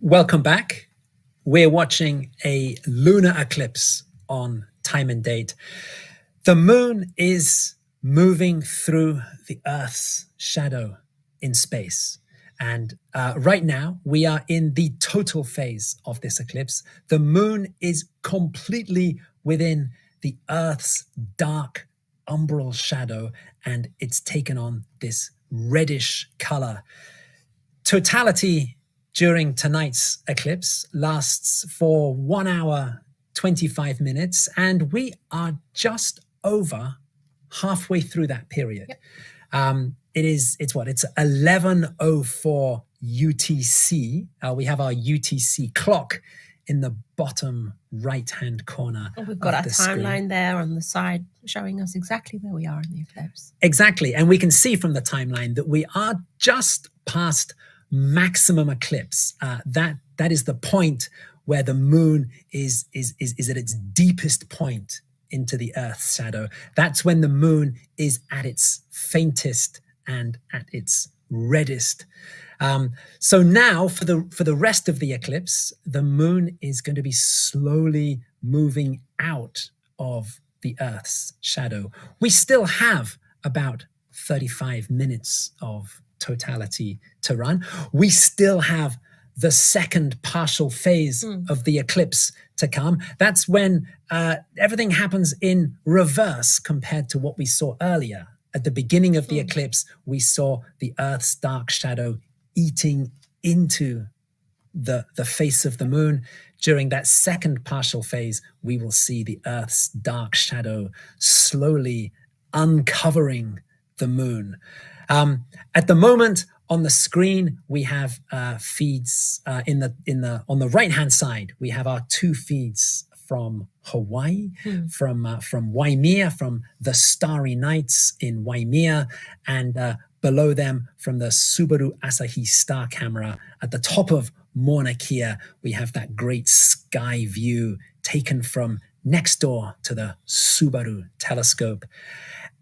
Welcome back. We're watching a lunar eclipse on Time and Date. The moon is moving through the Earth's shadow in space. And right now, we are in the total phase of this eclipse. The moon is completely within the Earth's dark umbral shadow, and it's taken on this reddish color. Totality during tonight's eclipse lasts for 1 hour, 25 minutes, and we are just over halfway through that period. Yep. It's 11:04 UTC. We have our UTC clock in the bottom right-hand corner. We've got our timeline there on the side showing us exactly where we are in the eclipse. Exactly. And we can see from the timeline that we are just past maximum eclipse. That is the point where the moon is at its deepest point into the Earth's shadow. That's when the moon is at its faintest and at its reddest. So now for the rest of the eclipse, the moon is going to be slowly moving out of the Earth's shadow. We still have about 35 minutes of totality to run. We still have the second partial phase of the eclipse to come. That's when everything happens in reverse compared to what we saw earlier. At the beginning of the eclipse, we saw the Earth's dark shadow eating into the face of the moon. During that second partial phase, we will see the Earth's dark shadow slowly uncovering the moon. At the moment on the screen, we have feeds on the right-hand side. We have our two feeds from Hawaii, from Waimea, from the Starry Nights in Waimea, and below them from the Subaru Asahi Star Camera. At the top of Mauna Kea, we have that great sky view taken from next door to the Subaru telescope.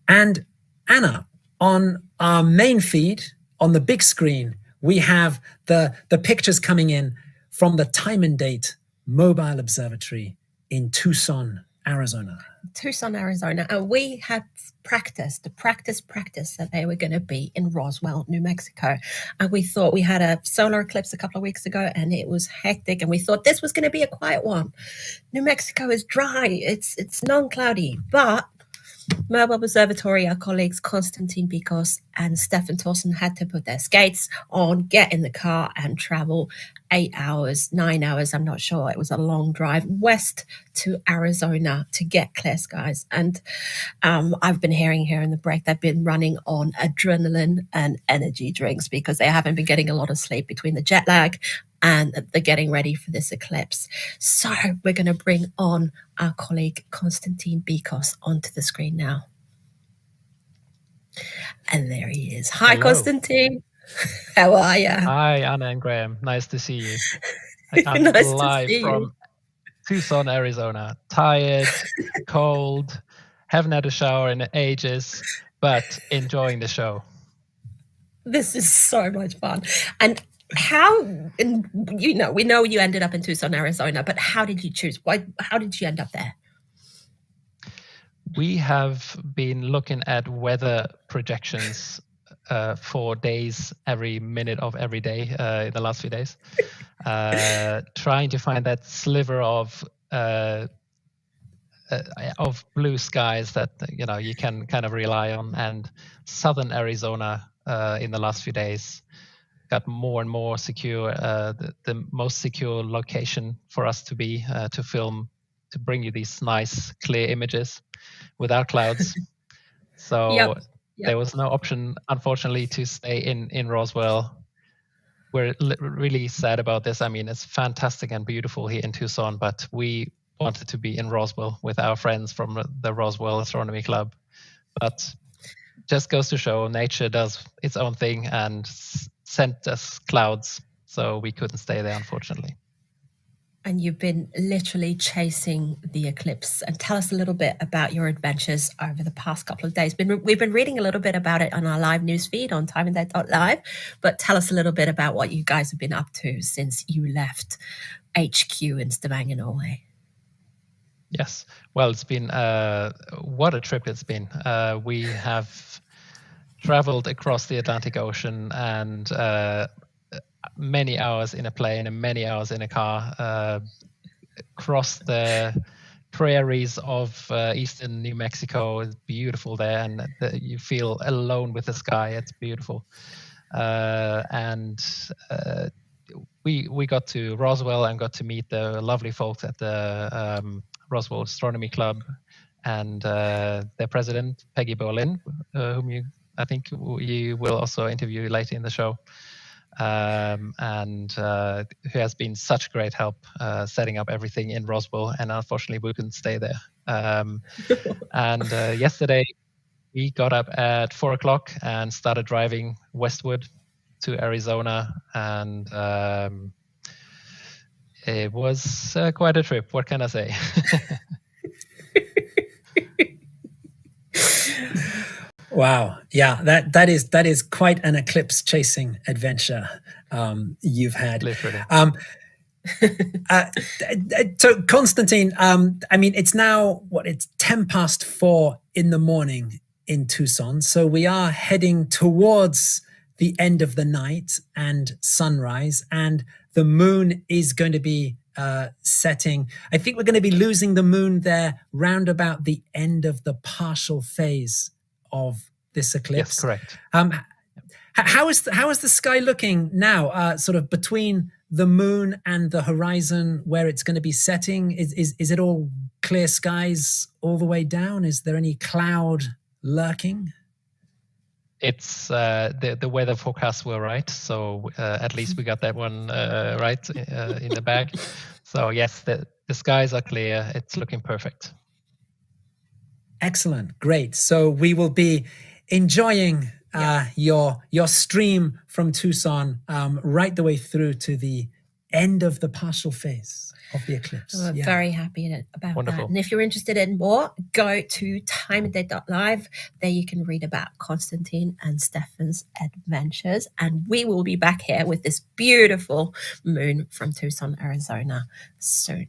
And Anna, on our main feed, on the big screen, we have the pictures coming in from the Time and Date Mobile Observatory in Tucson, Arizona. Tucson, Arizona. And we had practice that they were going to be in Roswell, New Mexico. And we thought we had a solar eclipse a couple of weeks ago and it was hectic. And we thought this was going to be a quiet one. New Mexico is dry. It's non-cloudy, but Mobile Observatory, our colleagues Konstantin Bikos and Stefan Thorsen had to put their skates on, get in the car and travel 8 hours, 9 hours, I'm not sure. It was a long drive west to Arizona to get clear skies. And I've been hearing here in the break, they've been running on adrenaline and energy drinks because they haven't been getting a lot of sleep between the jet lag and they're getting ready for this eclipse. So we're going to bring on our colleague Konstantin Bikos onto the screen now. And there he is. Hi, Hello. Konstantin. How are you? Hi, Anna and Graham. Nice to see you. I'm Nice to live see you. from Tucson, Arizona. Tired, cold, haven't had a shower in ages, but enjoying the show. This is so much fun. And we know you ended up in Tucson, Arizona, but how did you choose? How did you end up there? We have been looking at weather projections for days, every minute of every day in the last few days, trying to find that sliver of blue skies that you can kind of rely on. And southern Arizona in the last few days got more and more secure, the most secure location for us to be, to film, to bring you these nice clear images without clouds. So Yep. there was no option, unfortunately, to stay in Roswell. We're really sad about this. I mean, it's fantastic and beautiful here in Tucson, but we wanted to be in Roswell with our friends from the Roswell Astronomy Club. But just goes to show nature does its own thing and sent us clouds, so we couldn't stay there, unfortunately. And you've been literally chasing the eclipse. And tell us a little bit about your adventures over the past couple of days. We've been reading a little bit about it on our live news feed on timeanddate.live, but tell us a little bit about what you guys have been up to since you left HQ in Stavanger, Norway. Yes. Well, it's been what a trip it's been. We have traveled across the Atlantic Ocean and many hours in a plane and many hours in a car, across the prairies of eastern New Mexico. It's beautiful there, and you feel alone with the sky. It's beautiful. And we got to Roswell and got to meet the lovely folks at the Roswell Astronomy Club and their president, Peggy Berlin, whom I think you will also interview later in the show. And who has been such great help setting up everything in Roswell, and unfortunately we couldn't stay there. And yesterday we got up at 4 o'clock and started driving westward to Arizona, and it was quite a trip. What can I say? Wow, yeah, that is quite an eclipse chasing adventure you've had. Literally. So Constantine, I mean, it's now it's 4:10 in the morning in Tucson, so we are heading towards the end of the night and sunrise, and the moon is going to be setting. I think we're going to be losing the moon there round about the end of the partial phase of this eclipse. Yes, correct. How is the sky looking now? Sort of between the moon and the horizon, where it's going to be setting. Is it all clear skies all the way down? Is there any cloud lurking? It's the weather forecasts were right, so at least we got that one right in the bag. So yes, the skies are clear. It's looking perfect. Excellent, great. So we will be enjoying your stream from Tucson right the way through to the end of the partial phase of the eclipse. We're very happy about Wonderful. that. And if you're interested in more, go to timeanddate.live. There you can read about Constantine and Stefan's adventures. And we will be back here with this beautiful moon from Tucson, Arizona soon.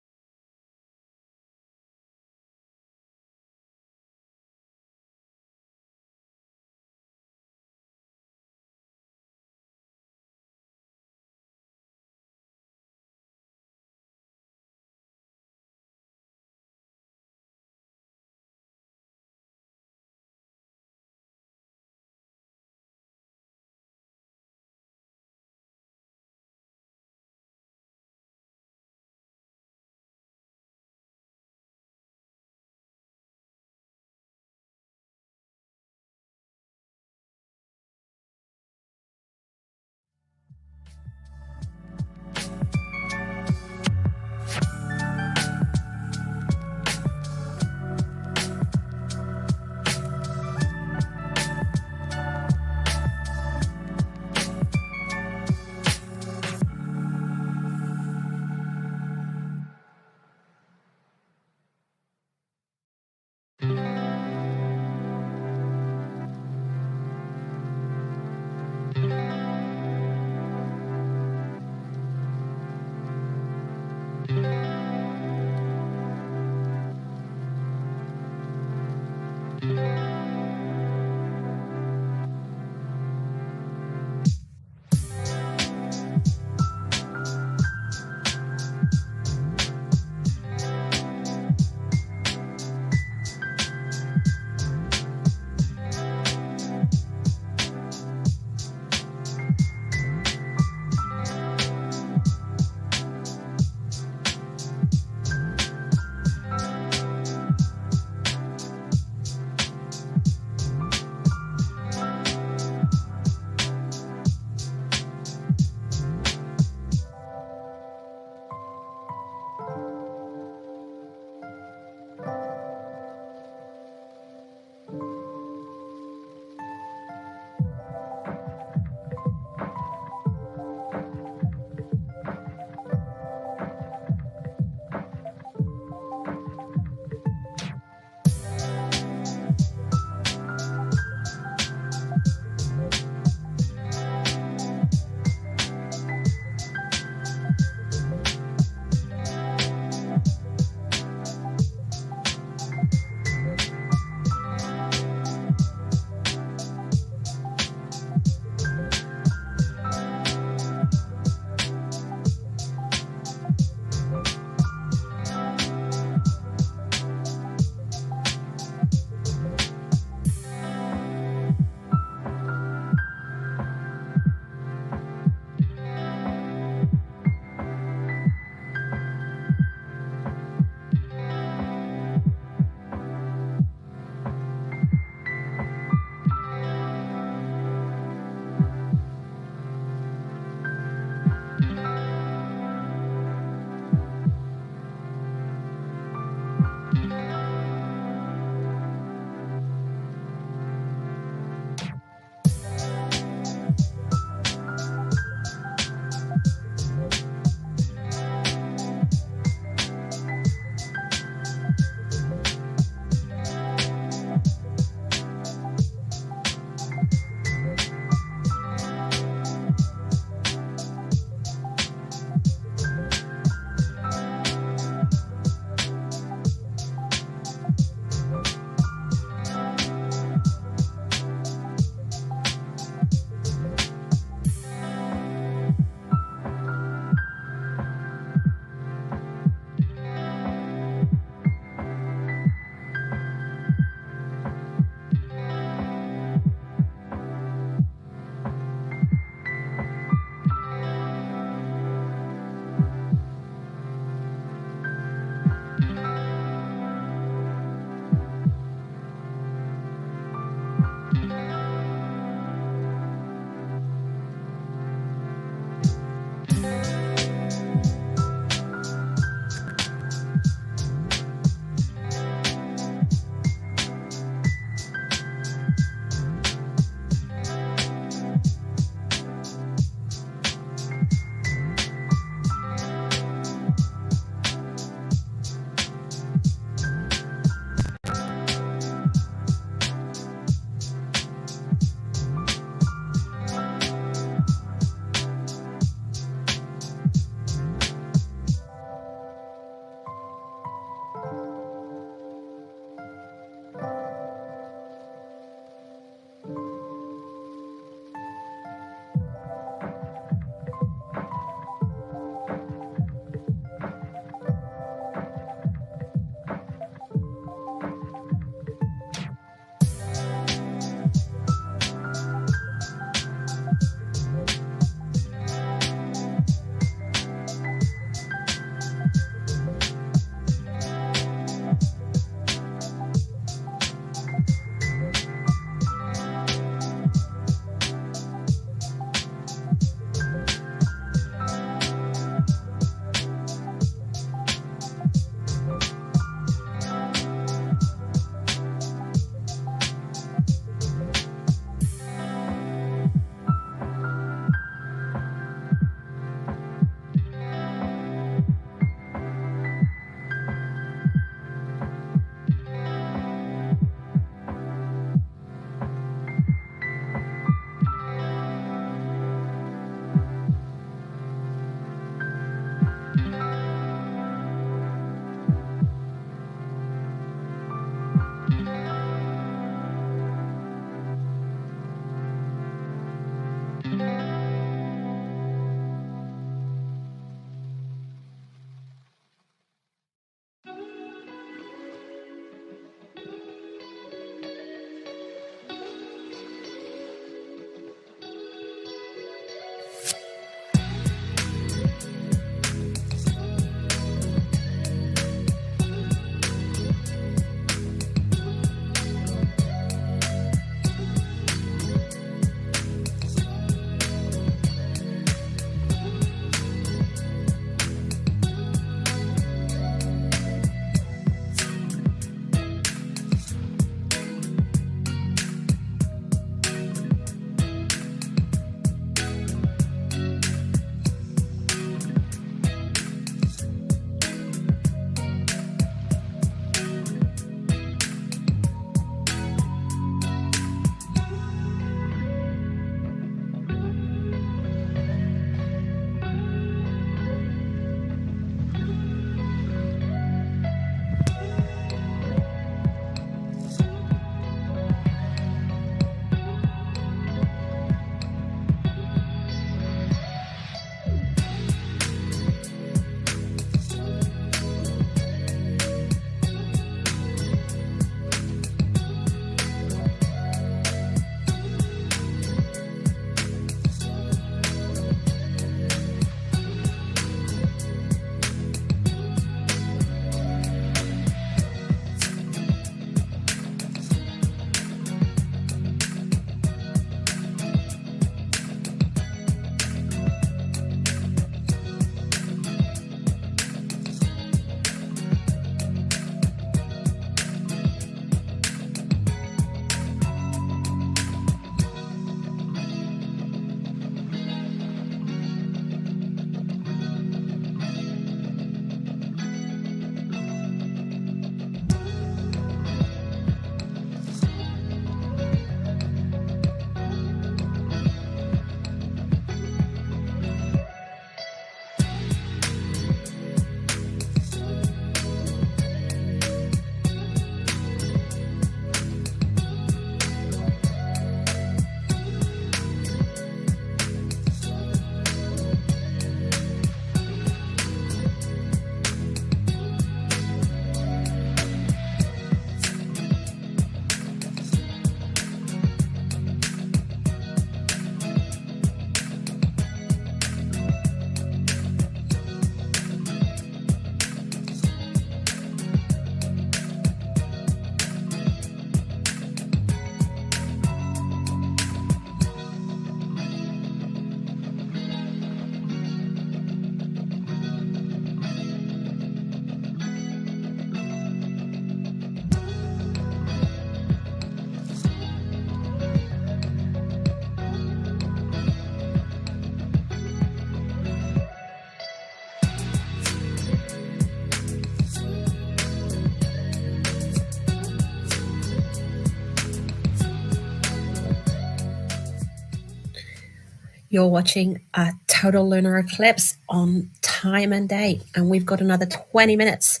You're watching a total lunar eclipse on time and date, and we've got another 20 minutes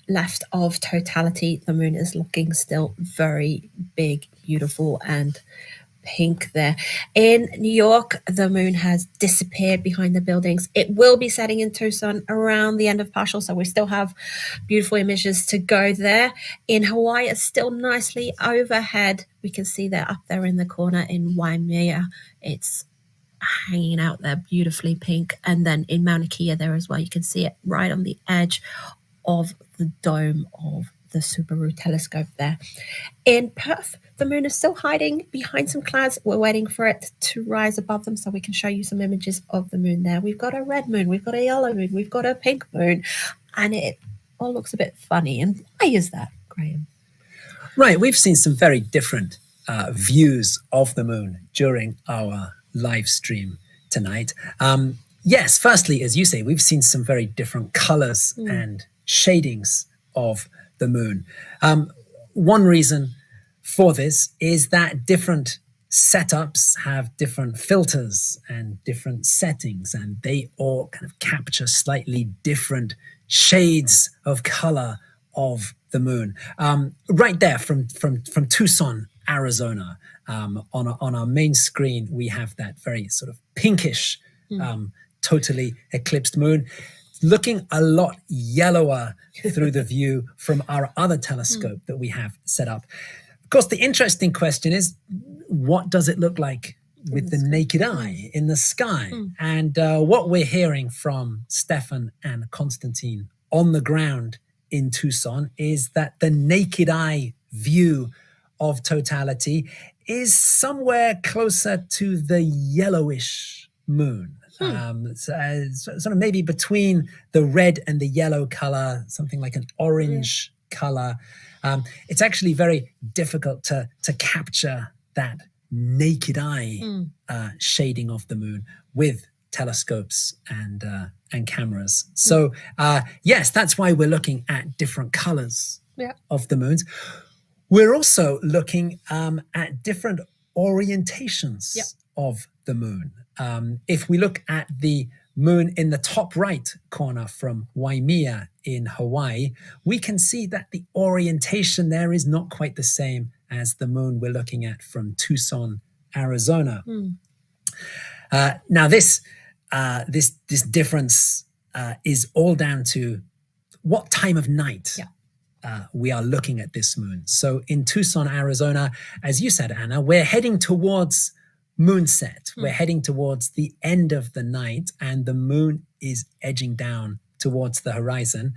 left of totality. The moon is looking still very big, beautiful, and pink there. In New York, the moon has disappeared behind the buildings. It will be setting in Tucson around the end of partial, so we still have beautiful images to go there. In Hawaii, it's still nicely overhead. We can see that up there in the corner in Waimea. It's hanging out there beautifully pink. And then in Mauna Kea there as well, you can see it right on the edge of the dome of the Subaru telescope there. In Perth, the moon is still hiding behind some clouds. We're waiting for it to rise above them so we can show you some images of the moon there. We've got a red moon, we've got a yellow moon, we've got a pink moon, and it all looks a bit funny. And why is that, Graham? Right, we've seen some very different views of the moon during our live stream tonight. Yes, firstly, as you say, we've seen some very different colors and shadings of the moon. One reason for this is that different setups have different filters and different settings, and they all kind of capture slightly different shades of color of the moon. Right there from Tucson, Arizona, on our main screen, we have that very sort of pinkish, totally eclipsed moon, looking a lot yellower through the view from our other telescope that we have set up. Of course, the interesting question is, what does it look like with the naked eye in the sky? And what we're hearing from Stefan and Konstantin on the ground in Tucson is that the naked eye view of totality is somewhere closer to the yellowish moon. Sort of maybe between the red and the yellow color, something like an orange color. It's actually very difficult to capture that naked eye shading of the moon with telescopes and cameras. So yes, that's why we're looking at different colors of the moons. We're also looking at different orientations of the moon. If we look at the moon in the top right corner from Waimea in Hawaii, we can see that the orientation there is not quite the same as the moon we're looking at from Tucson, Arizona. Now this difference is all down to what time of night we are looking at this moon. So in Tucson, Arizona, as you said, Anna, we're heading towards moonset. We're heading towards the end of the night, and the moon is edging down towards the horizon.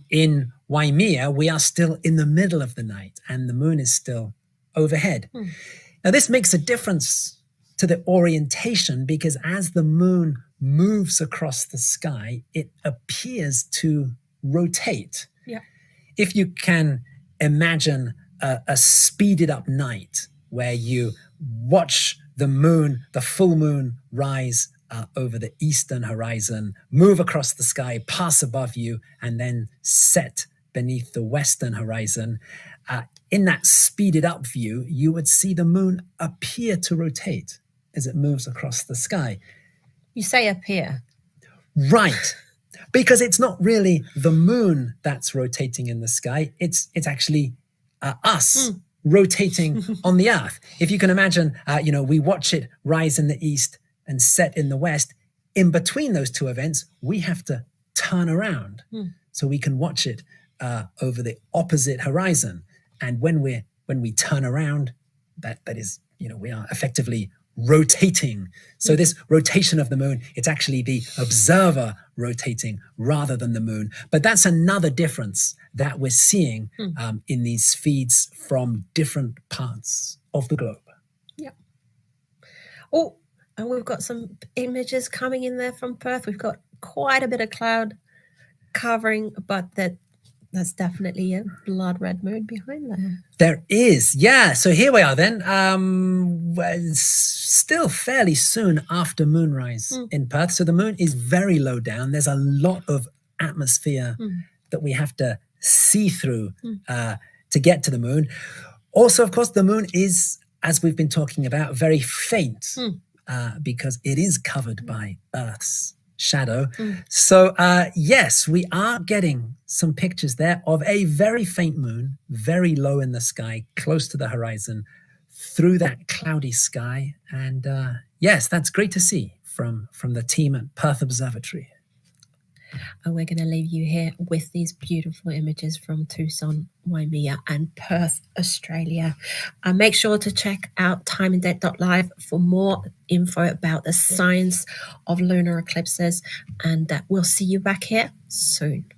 In Waimea, we are still in the middle of the night, and the moon is still overhead. Now, this makes a difference to the orientation because as the moon moves across the sky, it appears to rotate. If you can imagine a speeded up night where you watch the moon, the full moon, rise over the eastern horizon, move across the sky, pass above you, and then set beneath the western horizon. In that speeded up view, you would see the moon appear to rotate as it moves across the sky. You say appear. Right. Because it's not really the moon that's rotating in the sky. It's actually us rotating on the earth. If you can imagine, we watch it rise in the east and set in the west. In between those two events, we have to turn around so we can watch it over the opposite horizon. And when we turn around, that is, we are effectively rotating. So this rotation of the moon, it's actually the observer rotating rather than the moon. But that's another difference that we're seeing in these feeds from different parts of the globe. Oh, and we've got some images coming in there from Perth. We've got quite a bit of cloud covering, but that's definitely a blood red moon behind there. There is, yeah. So here we are then. Still fairly soon after moonrise in Perth. So the moon is very low down. There's a lot of atmosphere that we have to see through to get to the moon. Also, of course, the moon is, as we've been talking about, very faint because it is covered by Earth's shadow. So yes, we are getting some pictures there of a very faint moon, very low in the sky, close to the horizon, through that cloudy sky. And yes, that's great to see from the team at Perth Observatory. And we're going to leave you here with these beautiful images from Tucson, Waimea, and Perth, Australia. And make sure to check out timeanddate.live for more info about the science of lunar eclipses. And we'll see you back here soon.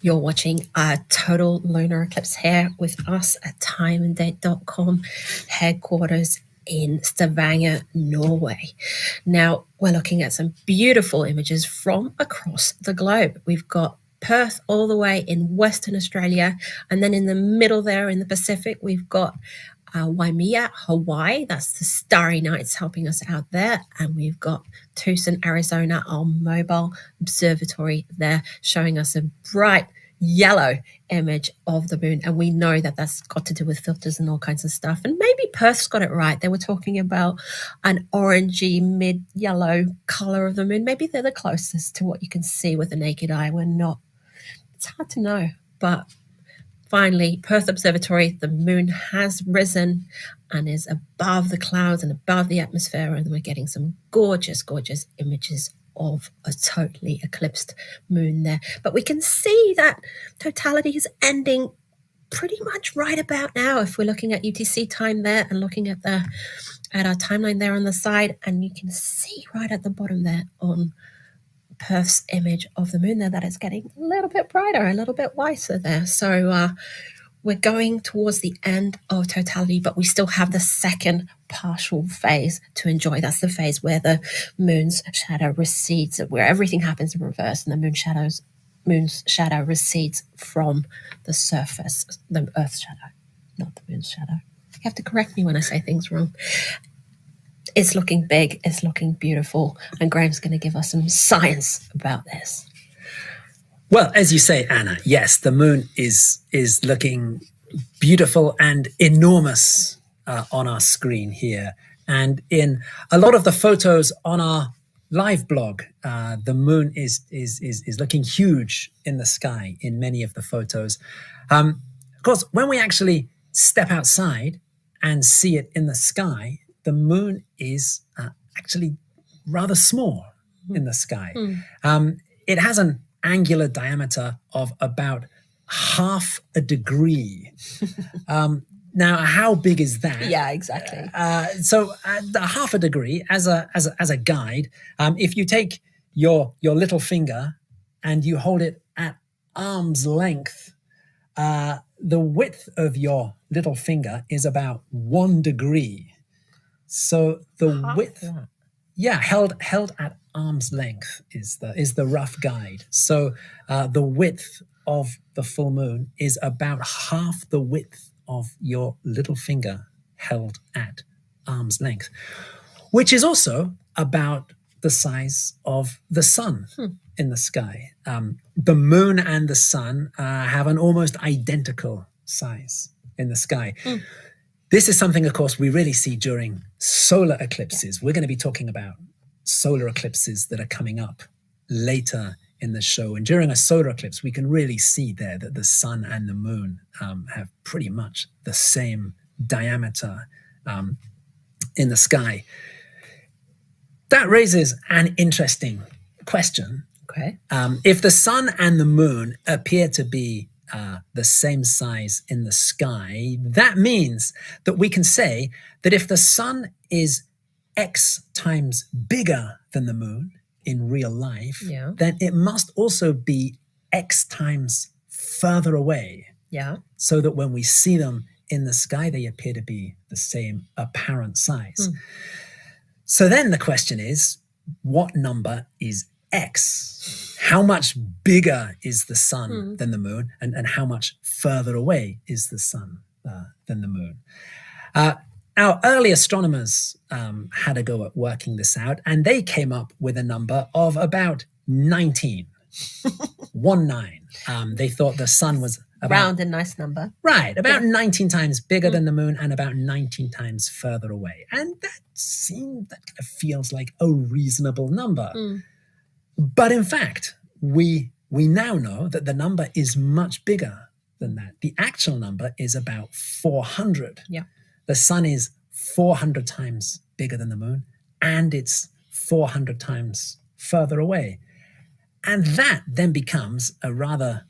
You're watching a total lunar eclipse here with us at timeanddate.com headquarters in Stavanger, Norway. Now, we're looking at some beautiful images from across the globe. We've got Perth all the way in Western Australia, and then in the middle there in the Pacific, we've got Waimea, Hawaii. That's the Starry Nights helping us out there. And we've got Tucson, Arizona, our mobile observatory there, showing us a bright yellow image of the moon. And we know that that's got to do with filters and all kinds of stuff. And maybe Perth's got it right. They were talking about an orangey mid-yellow color of the moon. Maybe they're the closest to what you can see with the naked eye. We're not. It's hard to know, but finally, Perth Observatory, the moon has risen and is above the clouds and above the atmosphere, and we're getting some gorgeous, gorgeous images of a totally eclipsed moon there. But we can see that totality is ending pretty much right about now if we're looking at UTC time there and looking at our timeline there on the side, and you can see right at the bottom there on Perth's image of the moon there that it's getting a little bit brighter, a little bit whiter there. So we're going towards the end of totality, but we still have the second partial phase to enjoy. That's the phase where the moon's shadow recedes, where everything happens in reverse and the moon's shadow recedes from the surface, the Earth's shadow, not the moon's shadow. You have to correct me when I say things wrong. It's looking big, it's looking beautiful, and Graham's going to give us some science about this. Well, as you say, Anna, yes, the moon is looking beautiful and enormous on our screen here. And in a lot of the photos on our live blog, the moon is looking huge in the sky in many of the photos. Of course, when we actually step outside and see it in the sky, the moon is actually rather small in the sky. It has an angular diameter of about half a degree. Now, how big is that? Yeah, exactly. So half a degree as a guide. If you take your little finger and you hold it at arm's length, the width of your little finger is about 1 degree. So the width, held at arm's length is the rough guide. So the width of the full moon is about half the width of your little finger held at arm's length, which is also about the size of the sun in the sky. The moon and the sun have an almost identical size in the sky. This is something, of course, we really see during solar eclipses. We're going to be talking about solar eclipses that are coming up later in the show. And during a solar eclipse, we can really see there that the sun and the moon have pretty much the same diameter in the sky. That raises an interesting question. Okay. If the sun and the moon appear to be the same size in the sky, that means that we can say that if the sun is X times bigger than the moon in real life, then it must also be X times further away. Yeah. So that when we see them in the sky, they appear to be the same apparent size. So then the question is, what number is X? How much bigger is the sun than the moon, and how much further away is the sun than the moon? Our early astronomers had a go at working this out, and they came up with a number of about 19. 19. They thought the sun was about, round and nice number. Right, about 19 times bigger than the moon and about 19 times further away. And that kind of feels like a reasonable number. But in fact, we now know that the number is much bigger than that. The actual number is about 400. Yeah. The sun is 400 times bigger than the moon, and it's 400 times further away. And that then becomes a rather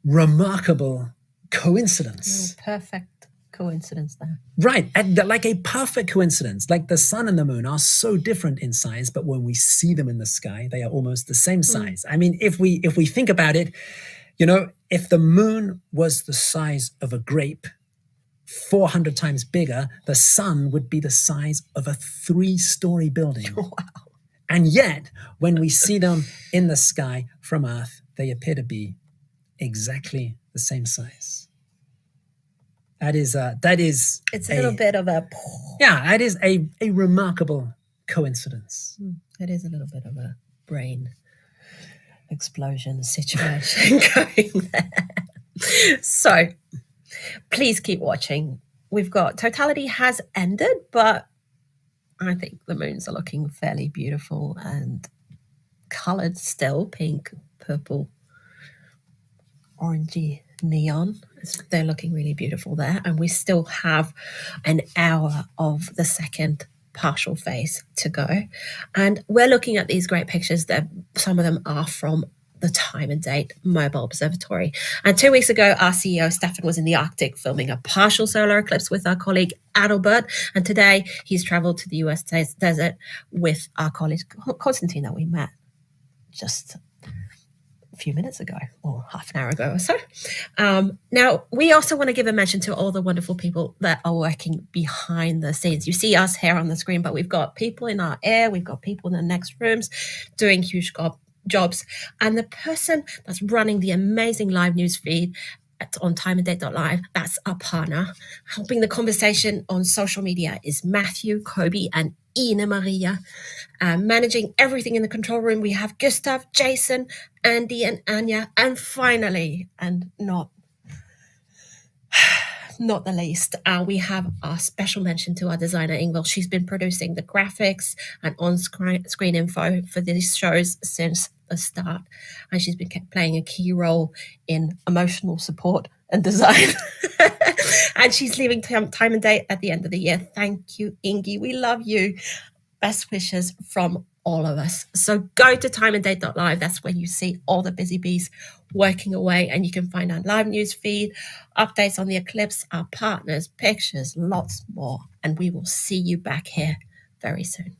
remarkable coincidence. Perfect coincidence there. Right, like a perfect coincidence. Like the sun and the moon are so different in size, but when we see them in the sky, they are almost the same size. I mean, if we think about it, you know, if the moon was the size of a grape, 400 times bigger, the sun would be the size of a 3-story building. Wow. And yet, when we see them in the sky from Earth, they appear to be exactly the same size. That is It's a little bit of a. that is a remarkable coincidence. It is a little bit of a brain explosion situation going there. So please keep watching. We've got totality has ended, but I think the moons are looking fairly beautiful and colored still, pink, purple, orangey, neon. They're looking really beautiful there. And we still have an hour of the second partial phase to go. And we're looking at these great pictures that some of them are from the Time and Date Mobile Observatory. And 2 weeks ago, our CEO, Stefan, was in the Arctic filming a partial solar eclipse with our colleague Adalbert. And today he's traveled to the US desert with our colleague Konstantin that we met just a few minutes ago or half an hour ago or so. Now, we also want to give a mention to all the wonderful people that are working behind the scenes. You see us here on the screen, but we've got people in our air, we've got people in the next rooms doing huge jobs. And the person that's running the amazing live news feed on timeanddate.live, that's our partner. Helping the conversation on social media is Matthew, Kobe, and Ina Maria. Managing everything in the control room, we have Gustav, Jason, Andy, and Anya. And finally, and not the least, we have our special mention to our designer, Ingvild. She's been producing the graphics and on-screen info for these shows since the start. And she's been playing a key role in emotional support and design. And she's leaving Time and Date at the end of the year. Thank you, Ingi. We love you. Best wishes from all of us. So go to timeanddate.live. That's where you see all the busy bees working away, and you can find our live news feed, updates on the eclipse, our partners, pictures, lots more. And we will see you back here very soon.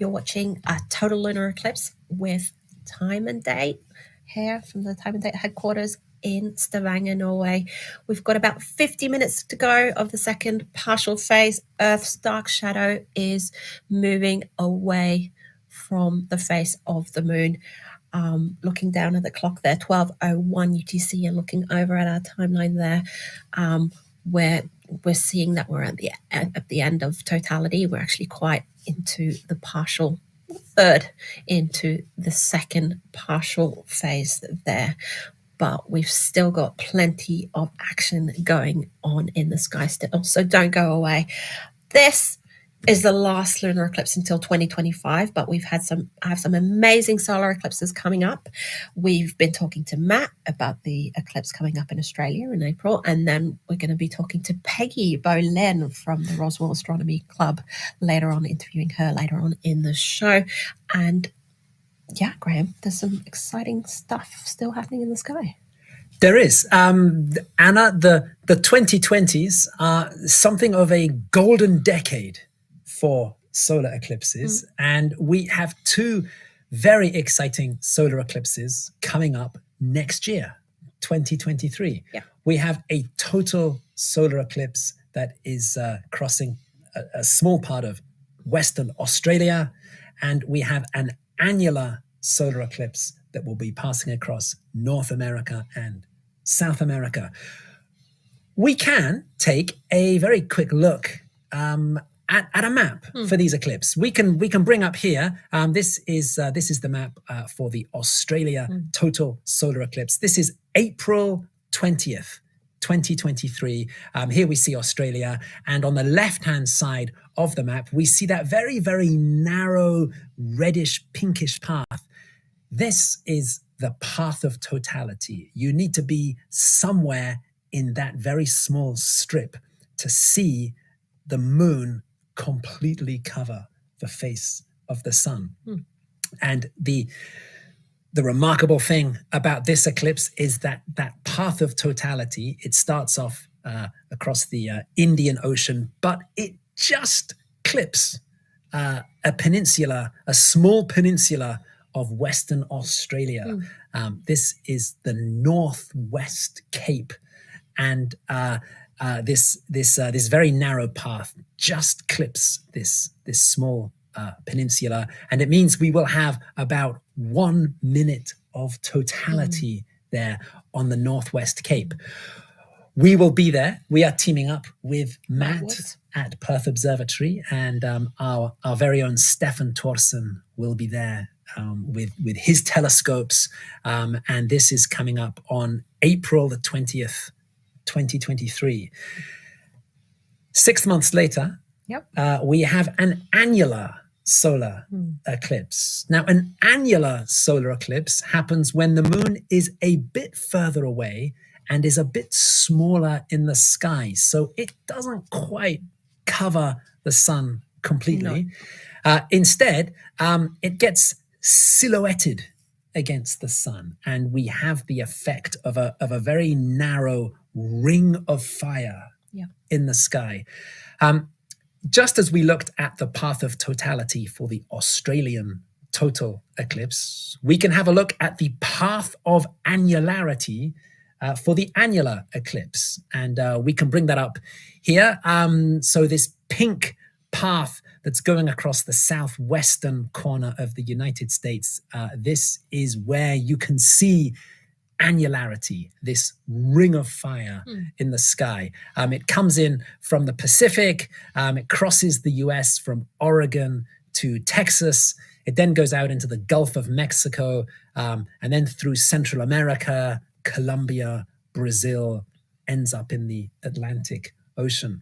You're watching a total lunar eclipse with time and date here from the time and date headquarters in Stavanger, Norway. We've got about 50 minutes to go of the second partial phase. Earth's dark shadow is moving away from the face of the moon. Looking down at the clock there, 12:01 UTC, and looking over at our timeline there, where we're seeing that we're at the end of totality. We're actually quite into the partial third, into the second partial phase there. But we've still got plenty of action going on in the sky still, so don't go away. This is the last lunar eclipse until 2025, but I have some amazing solar eclipses coming up. We've been talking to Matt about the eclipse coming up in Australia in April, and then we're going to be talking to Peggy Bolen from the Roswell Astronomy Club later on, interviewing her later on in the show. And yeah, Graham, there's some exciting stuff still happening in the sky. There is. Anna, the 2020s are something of a golden decade for solar eclipses. And we have two very exciting solar eclipses coming up next year, 2023. Yeah. We have a total solar eclipse that is crossing a small part of Western Australia. And we have an annular solar eclipse that will be passing across North America and South America. We can take a very quick look at a map for these eclipses. We can bring up here. This is the map for the Australia total solar eclipse. This is April 20th, 2023. Here we see Australia, and on the left-hand side of the map, we see that very, very narrow reddish pinkish path. This is the path of totality. You need to be somewhere in that very small strip to see the moon completely cover the face of the sun. And the remarkable thing about this eclipse is that path of totality, it starts off across the Indian Ocean, but it just clips a small peninsula of Western Australia. This is the Northwest Cape, and this very narrow path just clips this small peninsula, and it means we will have about 1 minute of totality there on the Northwest Cape. We will be there. We are teaming up with Matt at Perth Observatory, and our very own Stefan Thorsen will be there with his telescopes, and this is coming up on April the 20th, 2023. 6 months later, we have an annular solar eclipse. Now, an annular solar eclipse happens when the moon is a bit further away and is a bit smaller in the sky, so it doesn't quite cover the sun completely. Instead, it gets silhouetted against the sun, and we have the effect of a very narrow ring of fire in the sky. Just as we looked at the path of totality for the Australian total eclipse, we can have a look at the path of annularity for the annular eclipse, and we can bring that up here. So this pink path that's going across the southwestern corner of the United States, this is where you can see annularity, this ring of fire in the sky. It comes in from the Pacific, it crosses the US from Oregon to Texas, it then goes out into the Gulf of Mexico, and then through Central America, Colombia, Brazil, ends up in the Atlantic Ocean.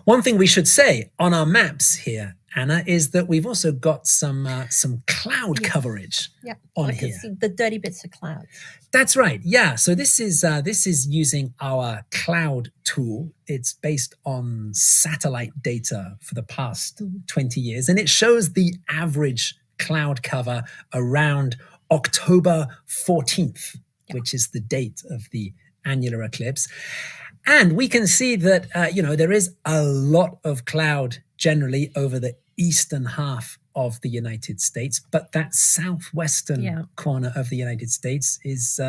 One thing we should say on our maps here, Anna, is that we've also got some cloud coverage on here. See the dirty bits of clouds. That's right. Yeah. So this is using our cloud tool. It's based on satellite data for the past 20 years, and it shows the average cloud cover around October 14th, which is the date of the annular eclipse. And we can see that, there is a lot of cloud generally over the eastern half of the United States, but that southwestern corner of the United States is,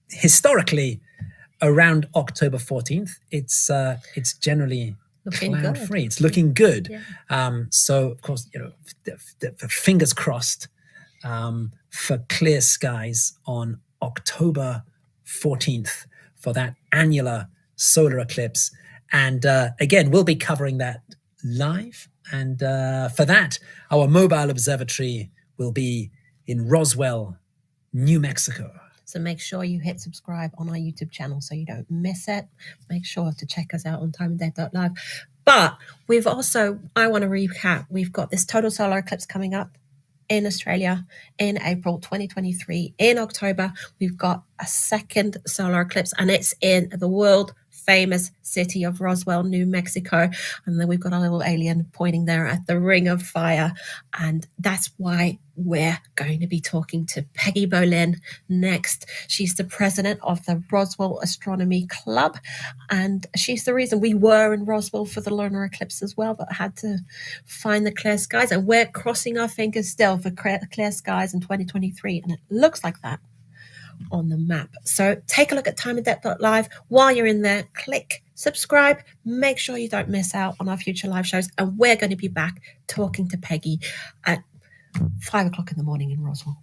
historically around October 14th. It's generally cloud free. It's looking good. Yeah. So of course, the fingers crossed for clear skies on October 14th for that annular solar eclipse. And again, we'll be covering that live. And for that, our mobile observatory will be in Roswell, New Mexico. So make sure you hit subscribe on our YouTube channel so you don't miss it. Make sure to check us out on timeanddate.live. But we've also, I want to recap, we've got this total solar eclipse coming up in Australia in April 2023. In October, we've got a second solar eclipse, and it's in the world famous city of Roswell, New Mexico. And then we've got a little alien pointing there at the Ring of Fire. And that's why we're going to be talking to Peggy Bolin next. She's the president of the Roswell Astronomy Club. And she's the reason we were in Roswell for the lunar eclipse as well, but had to find the clear skies. And we're crossing our fingers still for clear skies in 2023. And it looks like that on the map. So take a look at timeanddate.live. While you're in there, click subscribe. Make sure you don't miss out on our future live shows. And we're going to be back talking to Peggy at 5 o'clock in the morning in Roswell.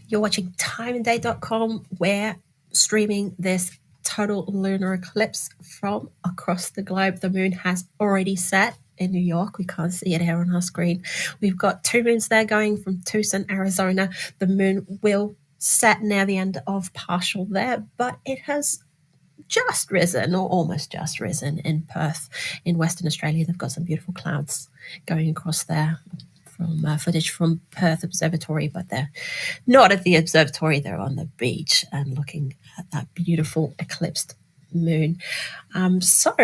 You're watching timeanddate.com. We're streaming this total lunar eclipse from across the globe. The moon has already set in New York. We can't see it here on our screen. We've got two moons there going from Tucson, Arizona. The moon will set near the end of partial there, but it has just risen, or almost just risen, in Perth in Western Australia. They've got some beautiful clouds going across there from footage from Perth Observatory, but they're not at the observatory. They're on the beach and looking at that beautiful eclipsed moon. So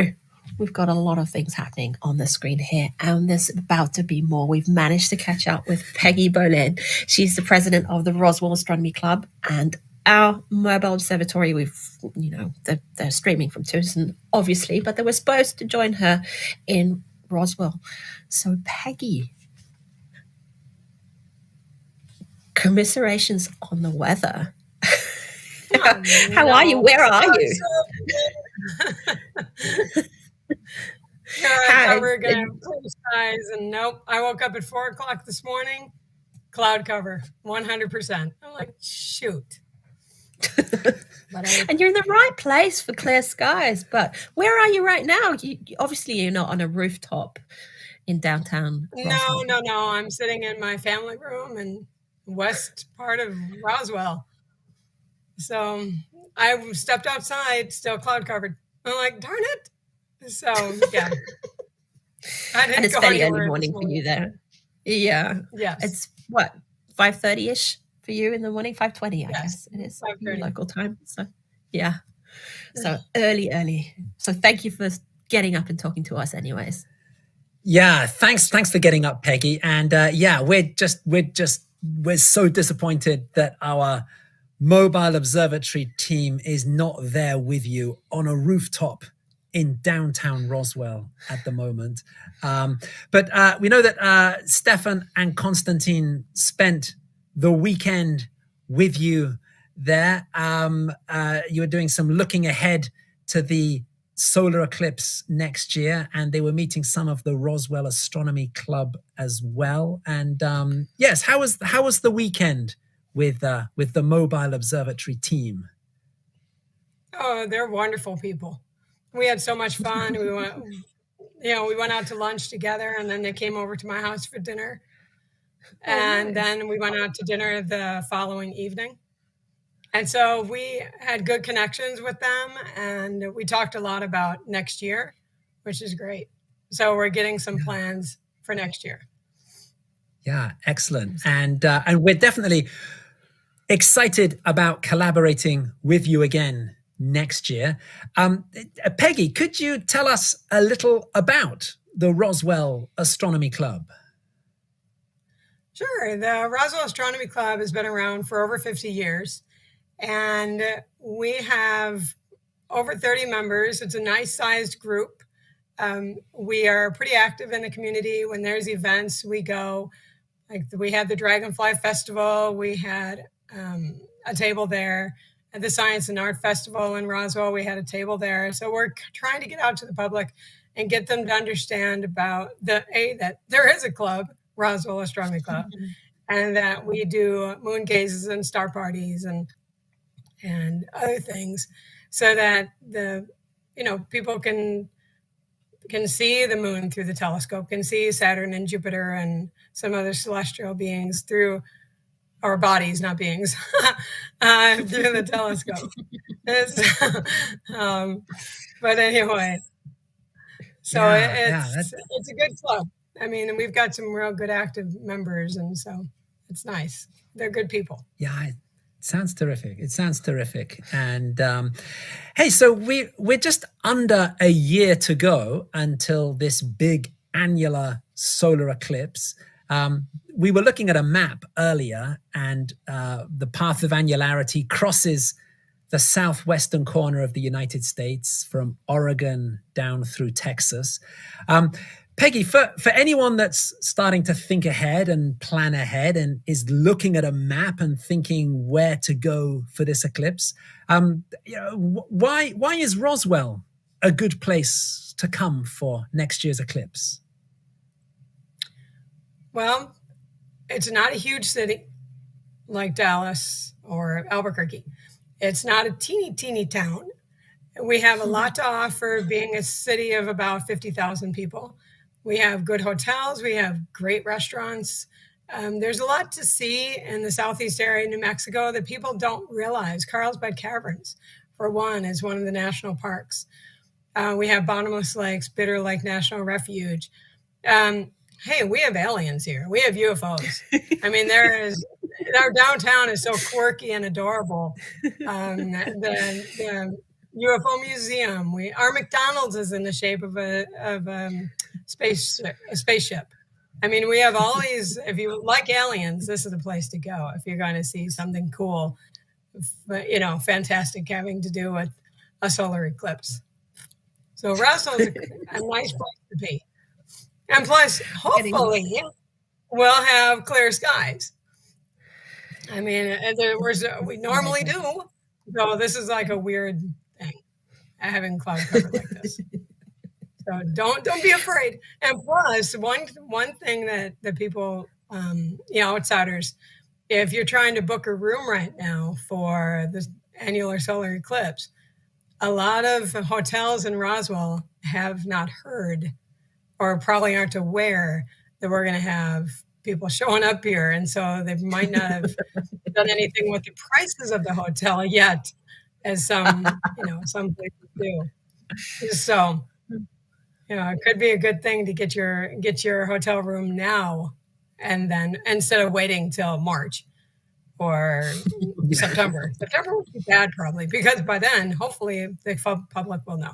we've got a lot of things happening on the screen here, and there's about to be more. We've managed to catch up with Peggy Bolen. She's the president of the Roswell Astronomy Club, and our mobile observatory, they're streaming from Tucson, obviously, but they were supposed to join her in Roswell. So Peggy, commiserations on the weather. How are you? Where are you? I thought we were going to have clear skies, and nope. I woke up at 4 o'clock this morning, cloud cover, 100%. I'm like, shoot. And you're in the right place for clear skies, but where are you right now? Obviously, you're not on a rooftop in downtown Roswell. No. I'm sitting in my family room in west part of Roswell. So I stepped outside, still cloud covered. I'm like, darn it. So, yeah. And it's very early morning for you there. Yeah. Yes. It's what, 5:30-ish for you in the morning? 5:20, I guess it is. 5:30. Local time. So, yeah. So early. So thank you for getting up and talking to us anyways. Yeah, thanks for getting up, Peggy. And we're so disappointed that our mobile observatory team is not there with you on a rooftop in downtown Roswell at the moment. But we know that Stefan and Konstantin spent the weekend with you there. You were doing some looking ahead to the solar eclipse next year, and they were meeting some of the Roswell Astronomy Club as well. And yes, how was the weekend with the mobile observatory team? Oh, they're wonderful people. We had so much fun. We went out to lunch together, and then they came over to my house for dinner. And then we went out to dinner the following evening. And so we had good connections with them, and we talked a lot about next year, which is great. So we're getting some plans for next year. Yeah, excellent. And we're definitely excited about collaborating with you again next year. Peggy, could you tell us a little about the Roswell Astronomy Club? Sure. The Roswell Astronomy Club has been around for over 50 years. And we have over 30 members. It's a nice sized group. We are pretty active in the community. When there's events, we go. Like we had the Dragonfly Festival. We had a table there. At the Science and Art Festival in Roswell, we had a table there. So we're trying to get out to the public and get them to understand about that there is a club, Roswell Astronomy Club, and that we do moon gazes and star parties and other things, so that people can see the moon through the telescope, can see Saturn and Jupiter and some other celestial beings through, or bodies, not beings, through the telescope. But anyway, so it's a good club. I mean, and we've got some real good active members, and so it's nice. They're good people. Yeah, it sounds terrific. And hey, so we're just under a year to go until this big annular solar eclipse. We were looking at a map earlier, and the path of annularity crosses the southwestern corner of the United States from Oregon down through Texas. Peggy, for anyone that's starting to think ahead and plan ahead and is looking at a map and thinking where to go for this eclipse, why is Roswell a good place to come for next year's eclipse? Well, it's not a huge city. like Dallas or Albuquerque. It's not a teeny town. We have a lot to offer, being a city of about 50,000 people. We have good hotels. We have great restaurants. There's a lot to see in the southeast area of New Mexico that people don't realize. Carlsbad Caverns, for one, is one of the national parks. We have Bottomless Lakes, Bitter Lake National Refuge. Hey, we have aliens here. We have UFOs. I mean, our downtown is so quirky and adorable. The UFO museum. Our McDonald's is in the shape of a spaceship. I mean, we have all these. If you like aliens, this is the place to go if you're going to see something cool, fantastic, having to do with a solar eclipse. So Roswell's a nice place to be, and plus, hopefully, we'll have clear skies. I mean, we normally do. So this is like a weird thing, having cloud cover like this. So don't be afraid. And plus, one thing that people, outsiders, if you're trying to book a room right now for the annular solar eclipse, a lot of hotels in Roswell have not heard, or probably aren't aware, that we're going to have people showing up here, and so they might not have done anything with the prices of the hotel yet, as some places do. So, it could be a good thing to get your hotel room now, and then instead of waiting till March or September. September would be bad probably, because by then, hopefully, the public will know.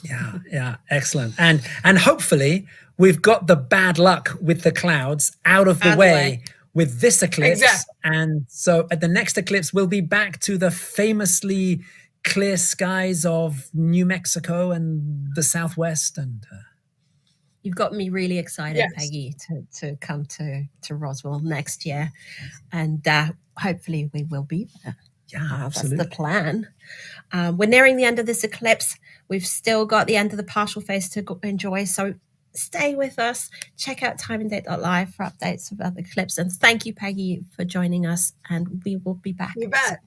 Yeah, excellent. And hopefully we've got the bad luck with the clouds out of the way with this eclipse. Exactly. And so at the next eclipse, we'll be back to the famously clear skies of New Mexico and the Southwest. And you've got me really excited, Yes. Peggy, to come to Roswell next year. And hopefully we will be there. yeah, That's absolutely. the plan. We're nearing the end of this eclipse. We've still got the end of the partial phase to enjoy. So stay with us. Check out timeanddate.live for updates about the eclipse. And thank you, Peggy, for joining us. And we will be back. You bet.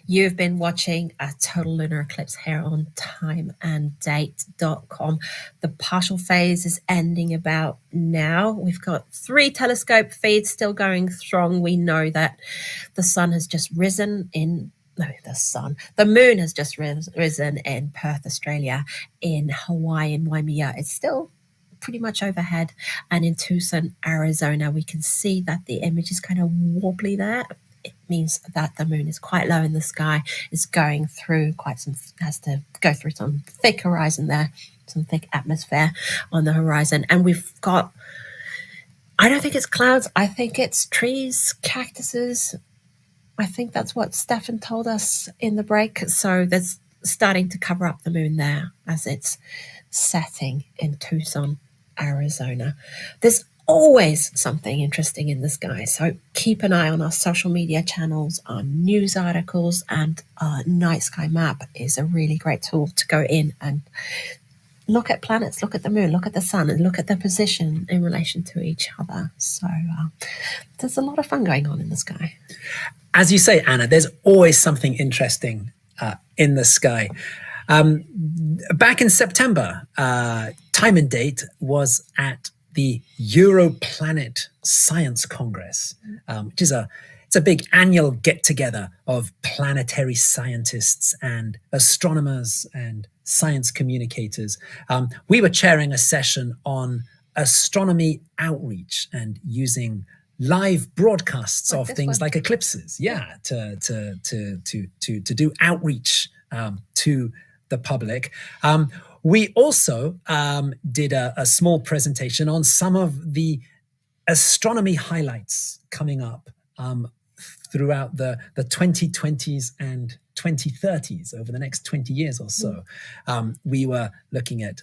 You've been watching a total lunar eclipse here on timeanddate.com. The partial phase is ending about now. We've got 3 telescope feeds still going strong. We know that the sun has just risen in the moon has just risen in Perth, Australia, in Hawaii, in Waimea. It's still pretty much overhead, and in Tucson, Arizona, we can see that the image is kind of wobbly there. It means that the moon is quite low in the sky. It's going through has to go through some thick horizon there, some thick atmosphere on the horizon. And we've got, I don't think it's clouds. I think it's trees, cactuses. I think that's what Stefan told us in the break. So that's starting to cover up the moon there as it's setting in Tucson, Arizona. There's always something interesting in the sky. So keep an eye on our social media channels, our news articles, and our night sky map is a really great tool to go in and look at planets, look at the moon, look at the sun, and look at their position in relation to each other. So there's a lot of fun going on in the sky. As you say, Anna, there's always something interesting in the sky. Back in September, Time and Date was at the Europlanet Science Congress, which is it's a big annual get-together of planetary scientists and astronomers and science communicators. We were chairing a session on astronomy outreach and using live broadcasts of things like eclipses, to do outreach to the public. We also did a small presentation on some of the astronomy highlights coming up throughout the 2020s and 2030s, over the next 20 years or so. We were looking at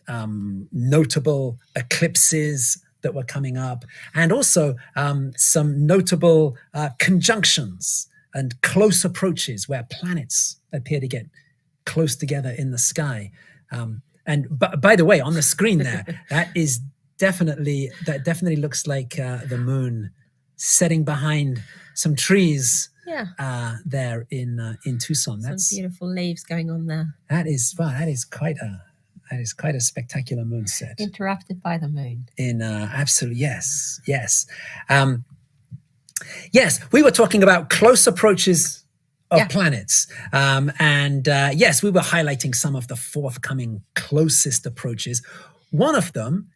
notable eclipses that were coming up, and also some notable conjunctions and close approaches where planets appear to get close together in the sky. And by the way, on the screen there, that definitely looks like the moon setting behind some trees. There in Tucson. That's some beautiful leaves going on there. That is quite a spectacular moon set. Interrupted by the moon. Absolutely, yes. Yes, we were talking about close approaches of planets. Yes, we were highlighting some of the forthcoming closest approaches. One of them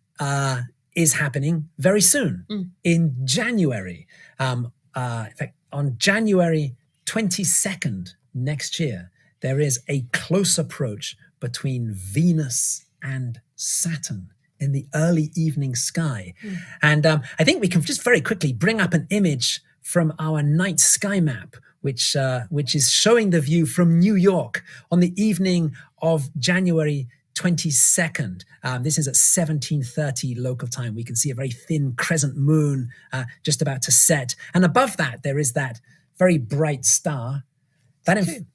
is happening very soon, in January. In fact, on January 22nd next year, there is a close approach between Venus and Saturn in the early evening sky. And I think we can just very quickly bring up an image from our night sky map, which is showing the view from New York on the evening of January 22nd. This is at 17:30 local time. We can see a very thin crescent moon just about to set. And above that, there is that very bright star. That in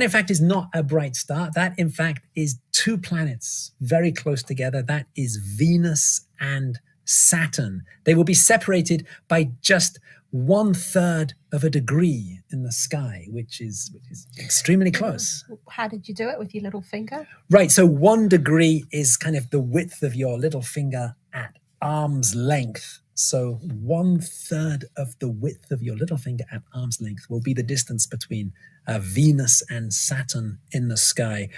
fact is not a bright star. That in fact is 2 planets very close together. That is Venus and Saturn. They will be separated by just 1/3 of a degree in the sky, which is extremely close. How did you do it with your little finger? Right, so 1 degree is kind of the width of your little finger at arm's length. So 1/3 of the width of your little finger at arm's length will be the distance between Venus and Saturn in the sky.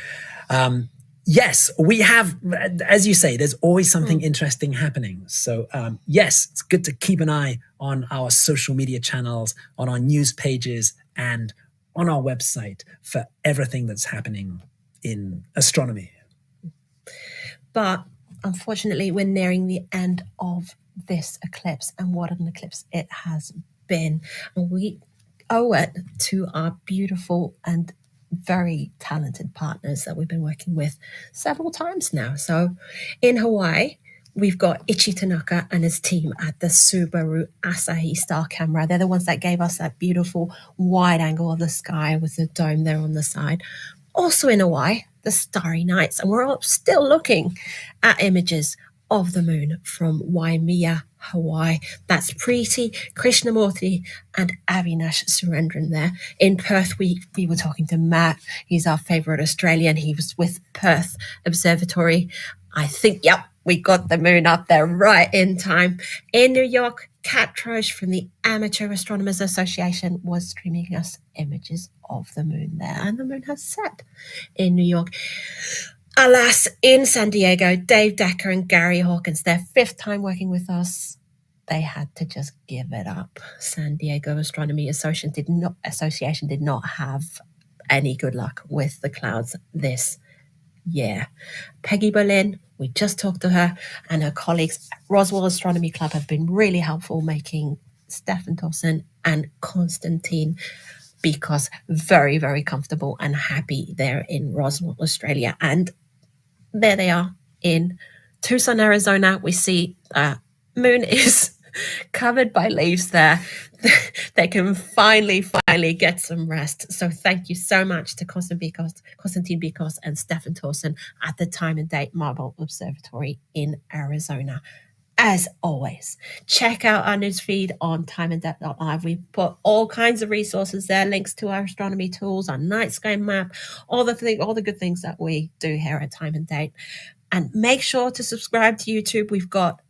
Yes, we have, as you say, there's always something interesting happening. So yes, it's good to keep an eye on our social media channels, on our news pages, and on our website for everything that's happening in astronomy. But unfortunately, we're nearing the end of this eclipse, and what an eclipse it has been. And we owe it to our beautiful and very talented partners that we've been working with several times now. So in Hawaii, we've got Ichi Tanaka and his team at the Subaru Asahi Star Camera. They're the ones that gave us that beautiful wide angle of the sky with the dome there on the side. Also in Hawaii, the Starry Nights. And we're all still looking at images of the moon from Waimea, Hawaii. That's Preeti, Krishnamurti, and Avinash Surendran there. In Perth, we were talking to Matt. He's our favourite Australian. He was with Perth Observatory. I think, yep, we got the moon up there right in time. In New York, Kat Troche from the Amateur Astronomers Association was streaming us images of the moon there, and the moon has set in New York. Alas, in San Diego, Dave Decker and Gary Hawkins, their 5th time working with us, they had to just give it up. San Diego Astronomy Association did not have any good luck with the clouds this year. Peggy Boleyn, we just talked to her, and her colleagues at Roswell Astronomy Club have been really helpful, making Stefan Thorsen and Konstantin Bikos very, very comfortable and happy there in Roswell, Australia. And there they are in Tucson, Arizona. We see moon is covered by leaves there. They can finally get some rest. So thank you so much to Konstantin Bikos and Stefan Thorsen at the Time and Date Marble Observatory in Arizona. As always, check out our newsfeed on timeanddate.live. We put all kinds of resources there, links to our astronomy tools, our night sky map, all the good things that we do here at Time and Date. And make sure to subscribe to YouTube. We've got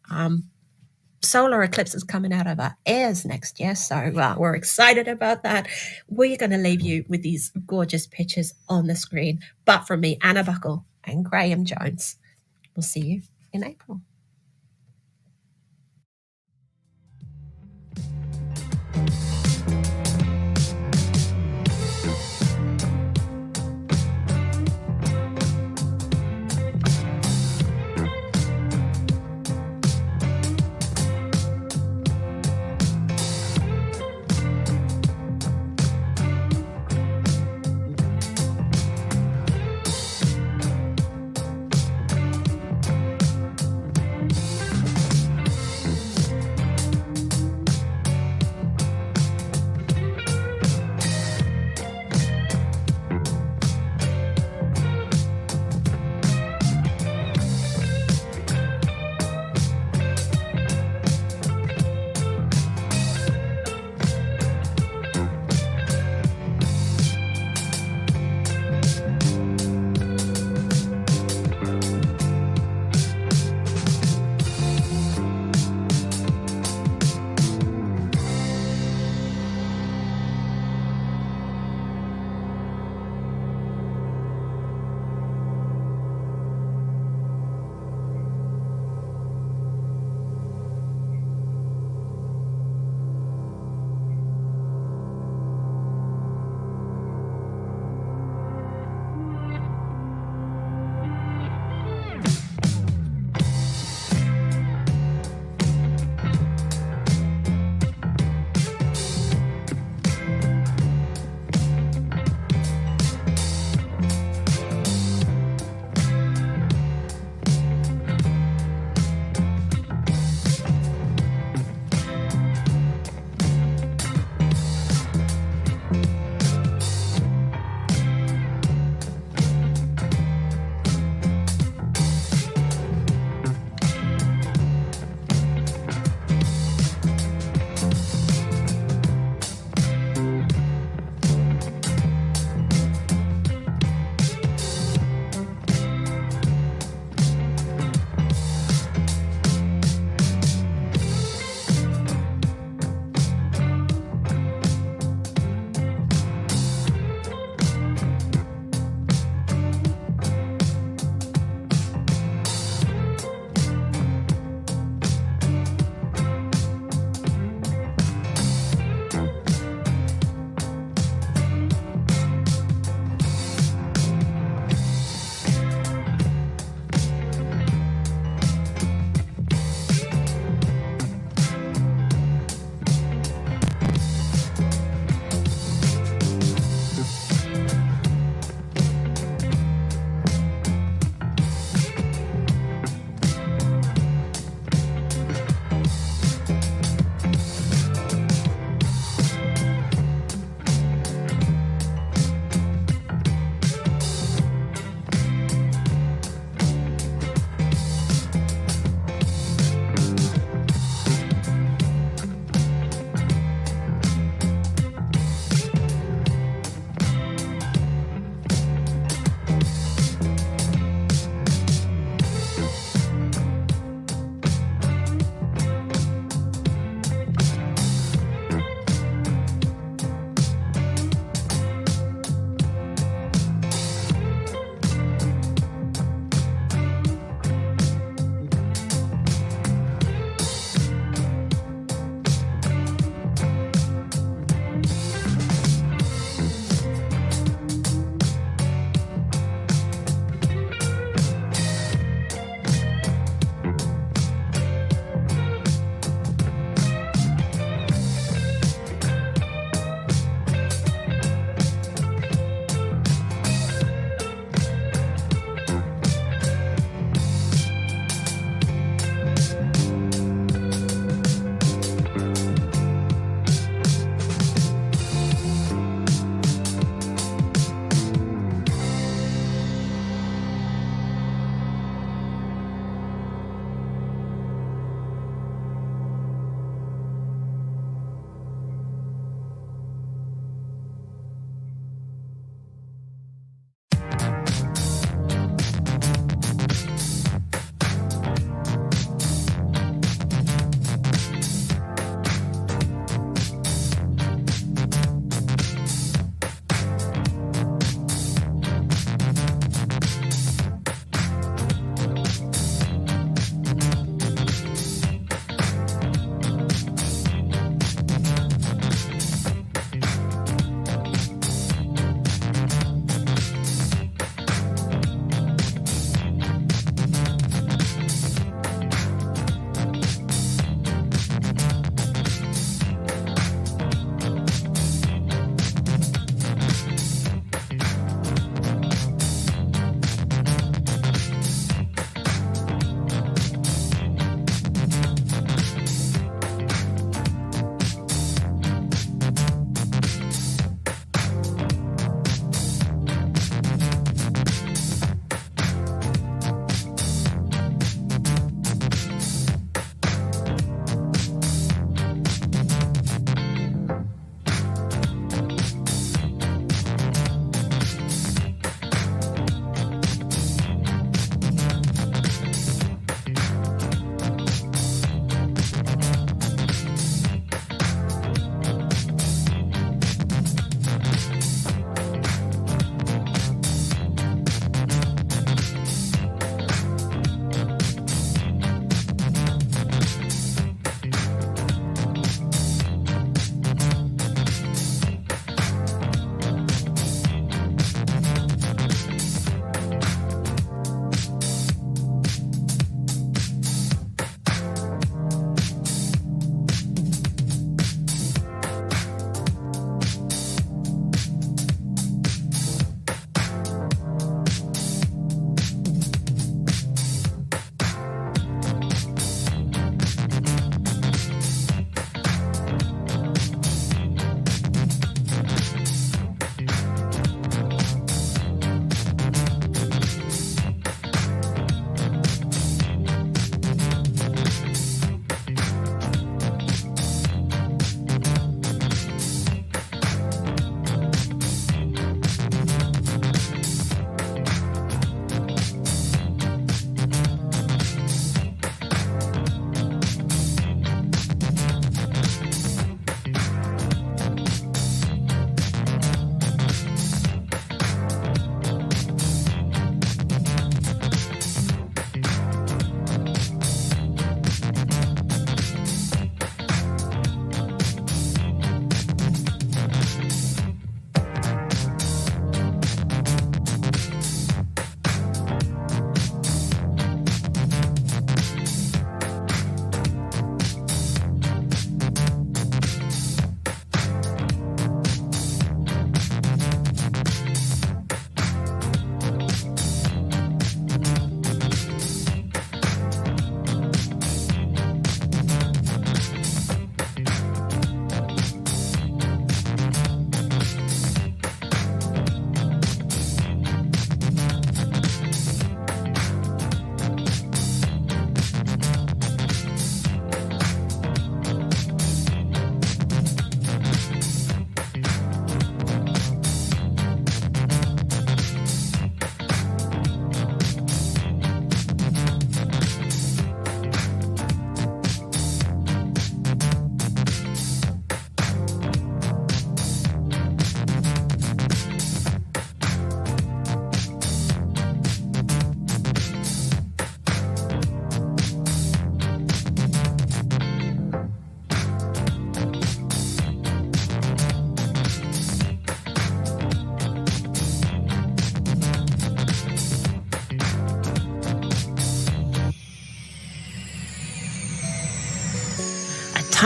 solar eclipses coming out of our ears next year, so we're excited about that. We're going to leave you with these gorgeous pictures on the screen. But from me, Anna Buckle and Graham Jones, we'll see you in April.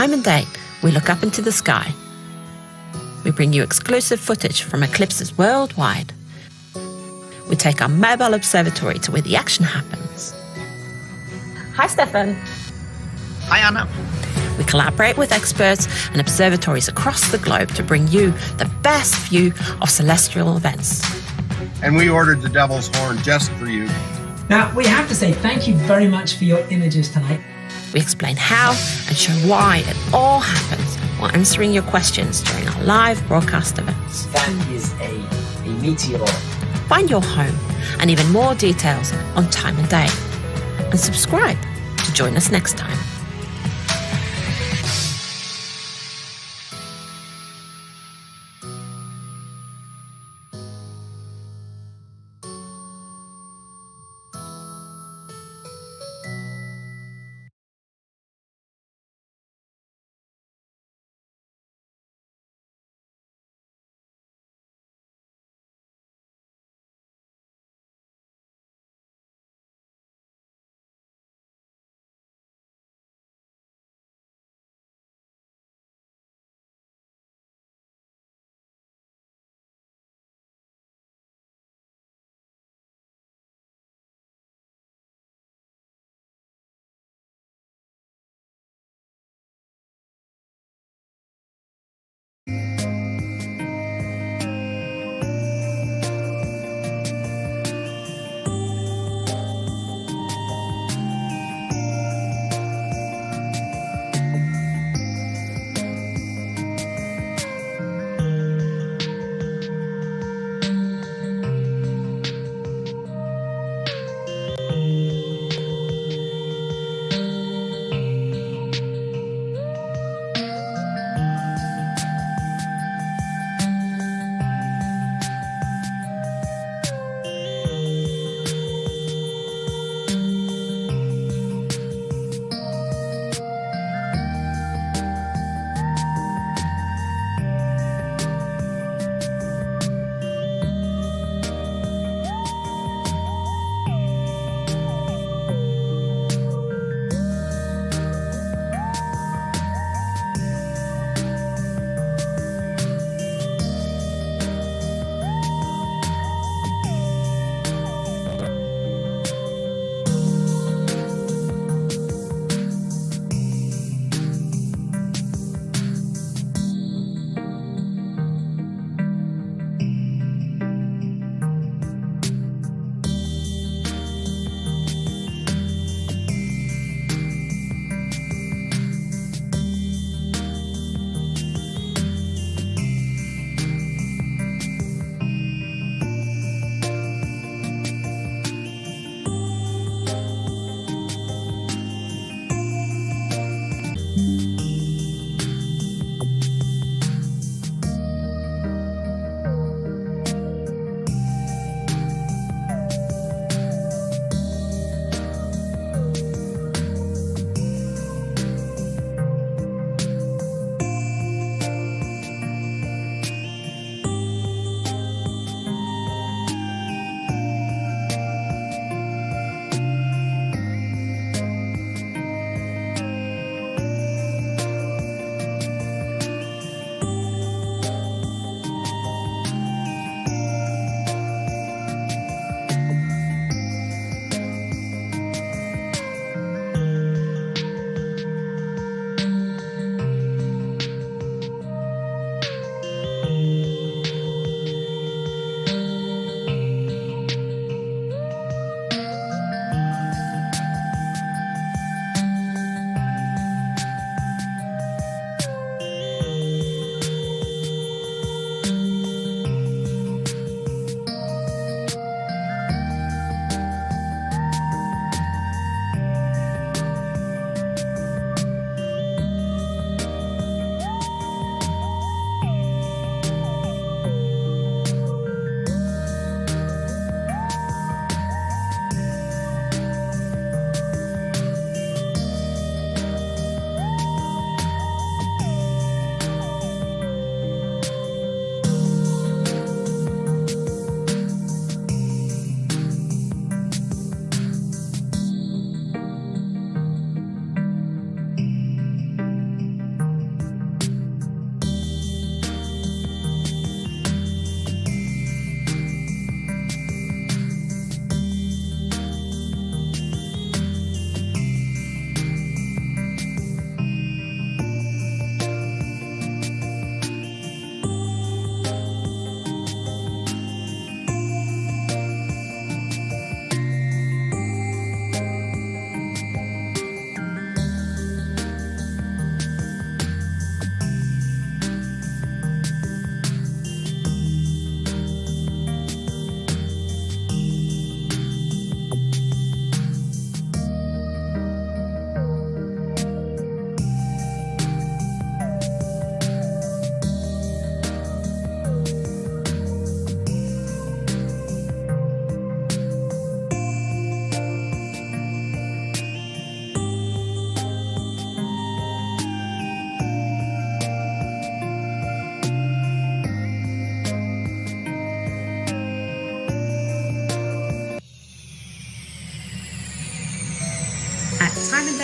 Time and Date, we look up into the sky. We bring you exclusive footage from eclipses worldwide. We take our mobile observatory to where the action happens. Hi, Stefan. Hi, Anna. We collaborate with experts and observatories across the globe to bring you the best view of celestial events. And we ordered the Devil's Horn just for you. Now, we have to say thank you very much for your images tonight. We explain how and show why it all happens while answering your questions during our live broadcast events. That is a meteor. Find your home and even more details on Time and Date. And subscribe to join us next time.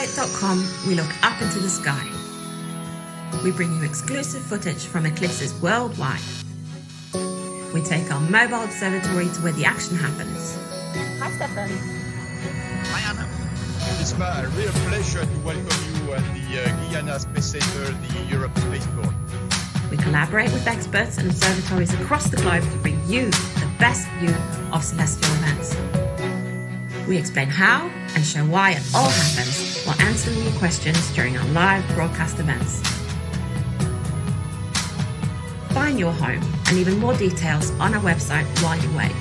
timandate.com, we look up into the sky. We bring you exclusive footage from eclipses worldwide. We take our mobile observatory to where the action happens. Hi, Stefan. Hi, Anna. It's a real pleasure to welcome you at the Guyana Space Center, the Europe Spaceport. We collaborate with experts and observatories across the globe to bring you the best view of celestial events. We explain how and show why it all happens while answering your questions during our live broadcast events. Find your home and even more details on our website while you wait.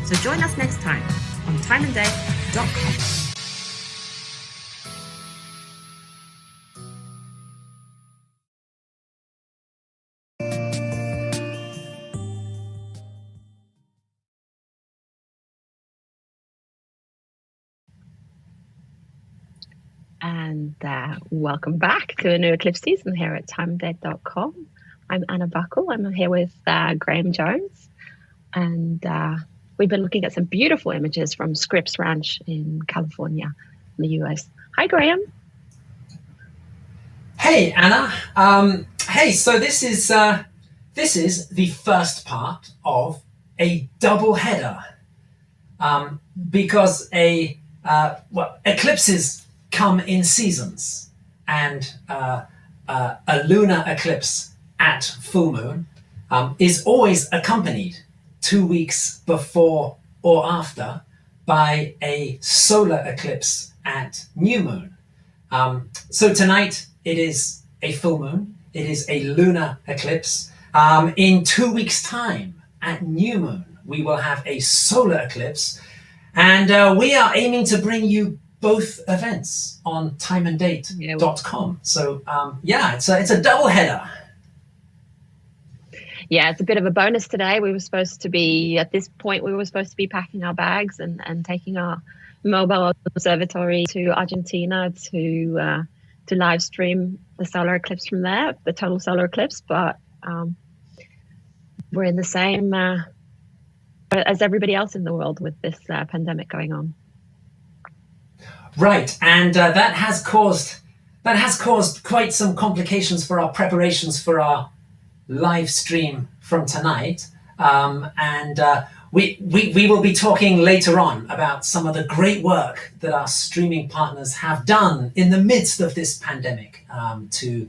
So join us next time on timandate.com. And welcome back to a new eclipse season here at timandate.com. I'm Anna Buckle. I'm here with Graham Jones. And we've been looking at some beautiful images from Scripps Ranch in California, in the US. Hi, Graham. Hey, Anna. Hey, so this is the first part of a double header, because eclipses come in seasons, and a lunar eclipse at full moon is always accompanied 2 weeks before or after by a solar eclipse at new moon. So tonight it is a full moon, it is a lunar eclipse. In 2 weeks' time at new moon we will have a solar eclipse, and we are aiming to bring you both events on timandate.com. So it's a double header. Yeah, it's a bit of a bonus today. We were supposed to be, at this point, packing our bags and taking our mobile observatory to Argentina to live stream the solar eclipse from there, the total solar eclipse. But we're in the same as everybody else in the world with this pandemic going on. Right, and that has caused quite some complications for our preparations for our live stream from tonight, and we will be talking later on about some of the great work that our streaming partners have done in the midst of this pandemic, to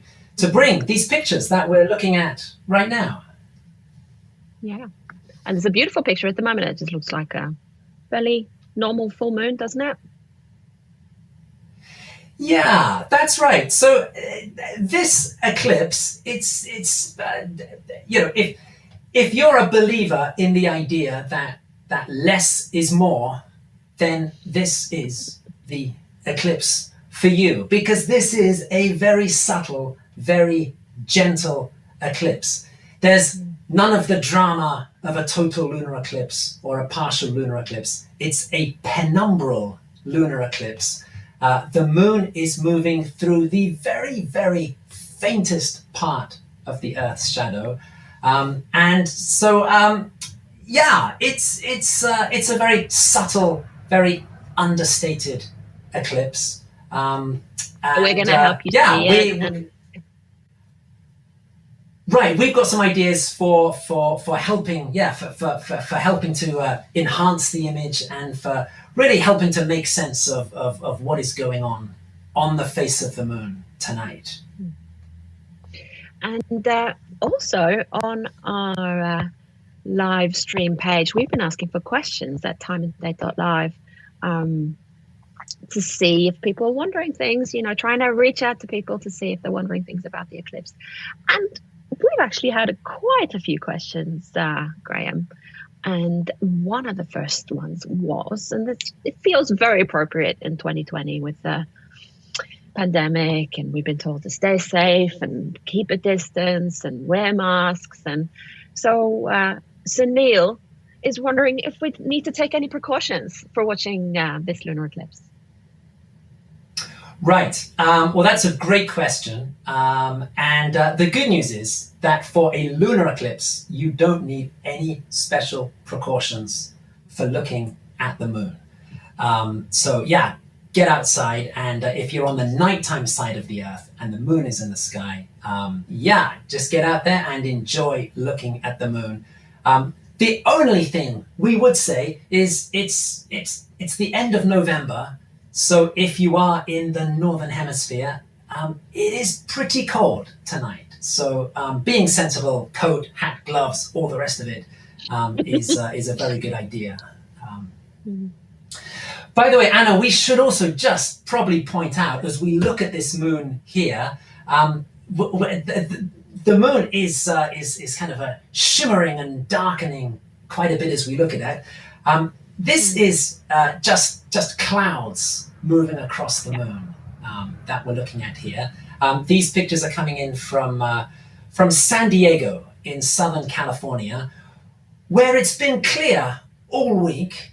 bring these pictures that we're looking at right now. Yeah, and there's a beautiful picture at the moment. It just looks like a fairly normal full moon, doesn't it? Yeah, that's right. So this eclipse, it's if you're a believer in the idea that less is more, then this is the eclipse for you, because this is a very subtle, very gentle eclipse. There's none of the drama of a total lunar eclipse or a partial lunar eclipse. It's a penumbral lunar eclipse. The moon is moving through the very, very faintest part of the Earth's shadow, and so it's a very subtle, very understated eclipse. We're going to help you see it. Right, we've got some ideas for helping, for helping to enhance the image and for really helping to make sense of what is going on the face of the moon tonight. And also on our live stream page, we've been asking for questions at timandate.live to see if people are wondering things, trying to reach out to people to see if they're wondering things about the eclipse. And we've actually had quite a few questions, Graham. And one of the first ones was, and it feels very appropriate in 2020 with the pandemic, and we've been told to stay safe and keep a distance and wear masks. And so Neil is wondering if we need to take any precautions for watching this lunar eclipse. Right. Well, that's a great question. And the good news is that for a lunar eclipse, you don't need any special precautions for looking at the moon. So yeah, get outside, and if you're on the nighttime side of the Earth and the moon is in the sky, just get out there and enjoy looking at the moon. The only thing we would say is it's the end of November, so if you are in the northern hemisphere, it is pretty cold tonight. So being sensible, coat, hat, gloves, all the rest of it is a very good idea. By the way, Anna, we should also just probably point out, as we look at this moon here, the moon is kind of shimmering and darkening quite a bit as we look at it. This is just clouds moving across the moon that we're looking at here. These pictures are coming in from San Diego in Southern California, where it's been clear all week.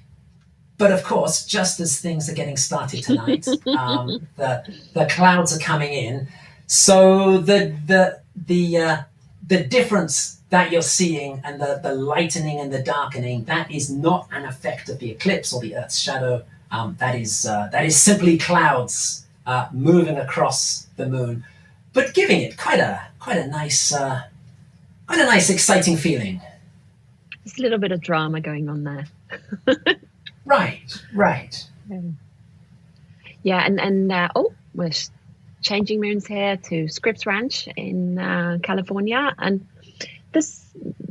But of course, just as things are getting started tonight, the clouds are coming in. So the difference that you're seeing and the lightening and the darkening, that is not an effect of the eclipse or the Earth's shadow. That is simply clouds moving across the moon, but giving it quite a nice, exciting feeling. There's a little bit of drama going on there. Right. Yeah, and we're changing moons here to Scripps Ranch in California, and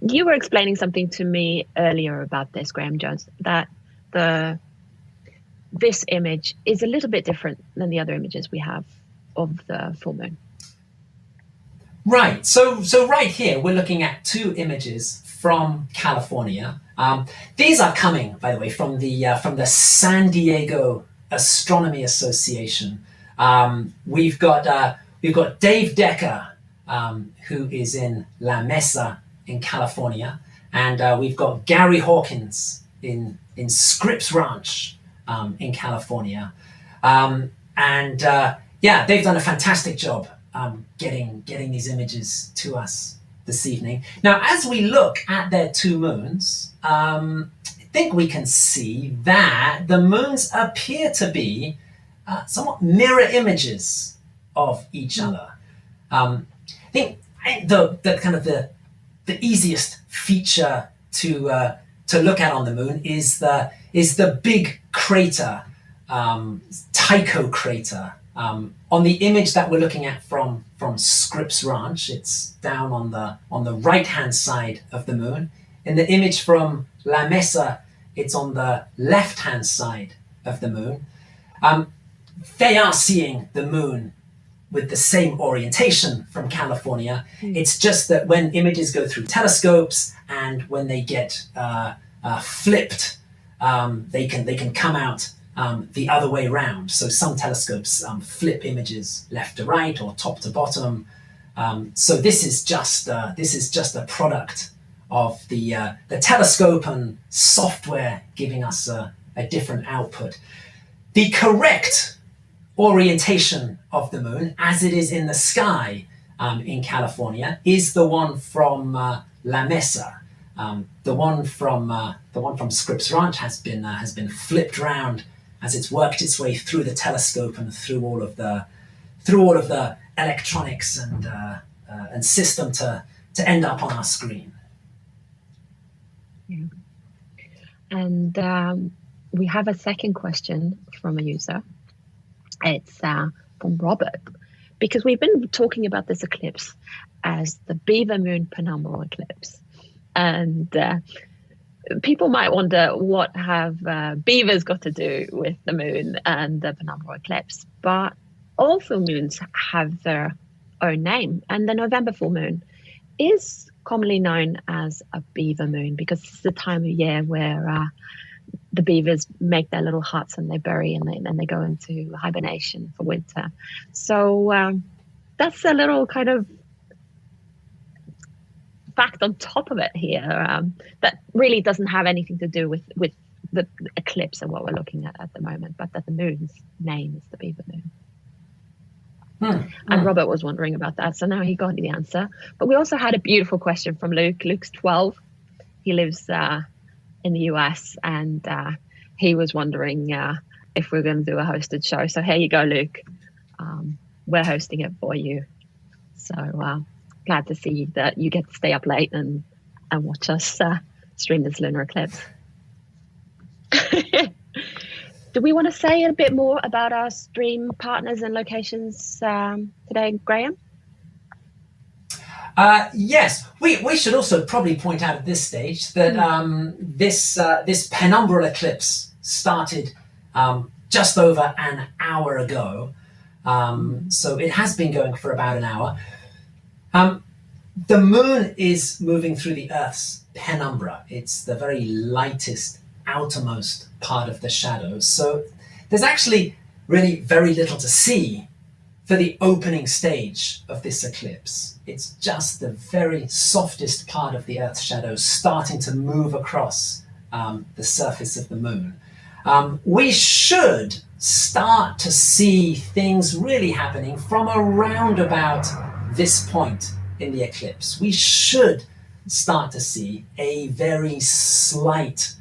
you were explaining something to me earlier about this, Graham Jones, that this image is a little bit different than the other images we have of the full moon. Right. So right here we're looking at two images from California. These are coming, by the way, from the San Diego Astronomy Association. We've got Dave Decker, who is in La Mesa in California, and we've got Gary Hawkins in Scripps Ranch in California, and they've done a fantastic job getting these images to us this evening. Now, as we look at their two moons, I think we can see that the moons appear to be somewhat mirror images of each other. I think the kind of the easiest feature to look at on the moon is the big crater, Tycho crater. On the image that we're looking at from Scripps Ranch, it's down on the right-hand side of the moon. In the image from La Mesa, it's on the left-hand side of the moon. They are seeing the moon with the same orientation from California. It's just that when images go through telescopes and when they get flipped, they can come out the other way round. So some telescopes flip images left to right or top to bottom. So this is just a product of the telescope and software giving us a different output. The correct orientation of the moon, as it is in the sky in California, is the one from La Mesa. The one from Scripps Ranch has been flipped round as it's worked its way through the telescope and through all of the electronics and system to end up on our screen. Yeah. And we have a second question from a user. It's from Robert, because we've been talking about this eclipse as the Beaver Moon penumbral eclipse, and people might wonder, what have beavers got to do with the moon and the penumbral eclipse? But all full moons have their own name, and the November full moon is commonly known as a beaver moon because it's the time of year where the beavers make their little huts and they bury and then they go into hibernation for winter. So that's a little kind of fact on top of it here that really doesn't have anything to do with the eclipse and what we're looking at the moment, but that the moon's name is the beaver moon. And Robert was wondering about that, so now he got the answer. But we also had a beautiful question from Luke. Luke's 12. He lives in the US, and he was wondering if we're going to do a hosted show. So here you go, Luke. We're hosting it for you. So glad to see that you get to stay up late and watch us stream this lunar eclipse. Do we want to say a bit more about our stream partners and locations today, Graham? Yes, we should also probably point out at this stage that this penumbral eclipse started just over an hour ago. So it has been going for about an hour. The moon is moving through the Earth's penumbra. It's the very lightest, outermost part of the shadows. So there's actually really very little to see for the opening stage of this eclipse. It's just the very softest part of the Earth's shadows starting to move across the surface of the moon. We should start to see things really happening from around about this point in the eclipse. We should start to see a very slight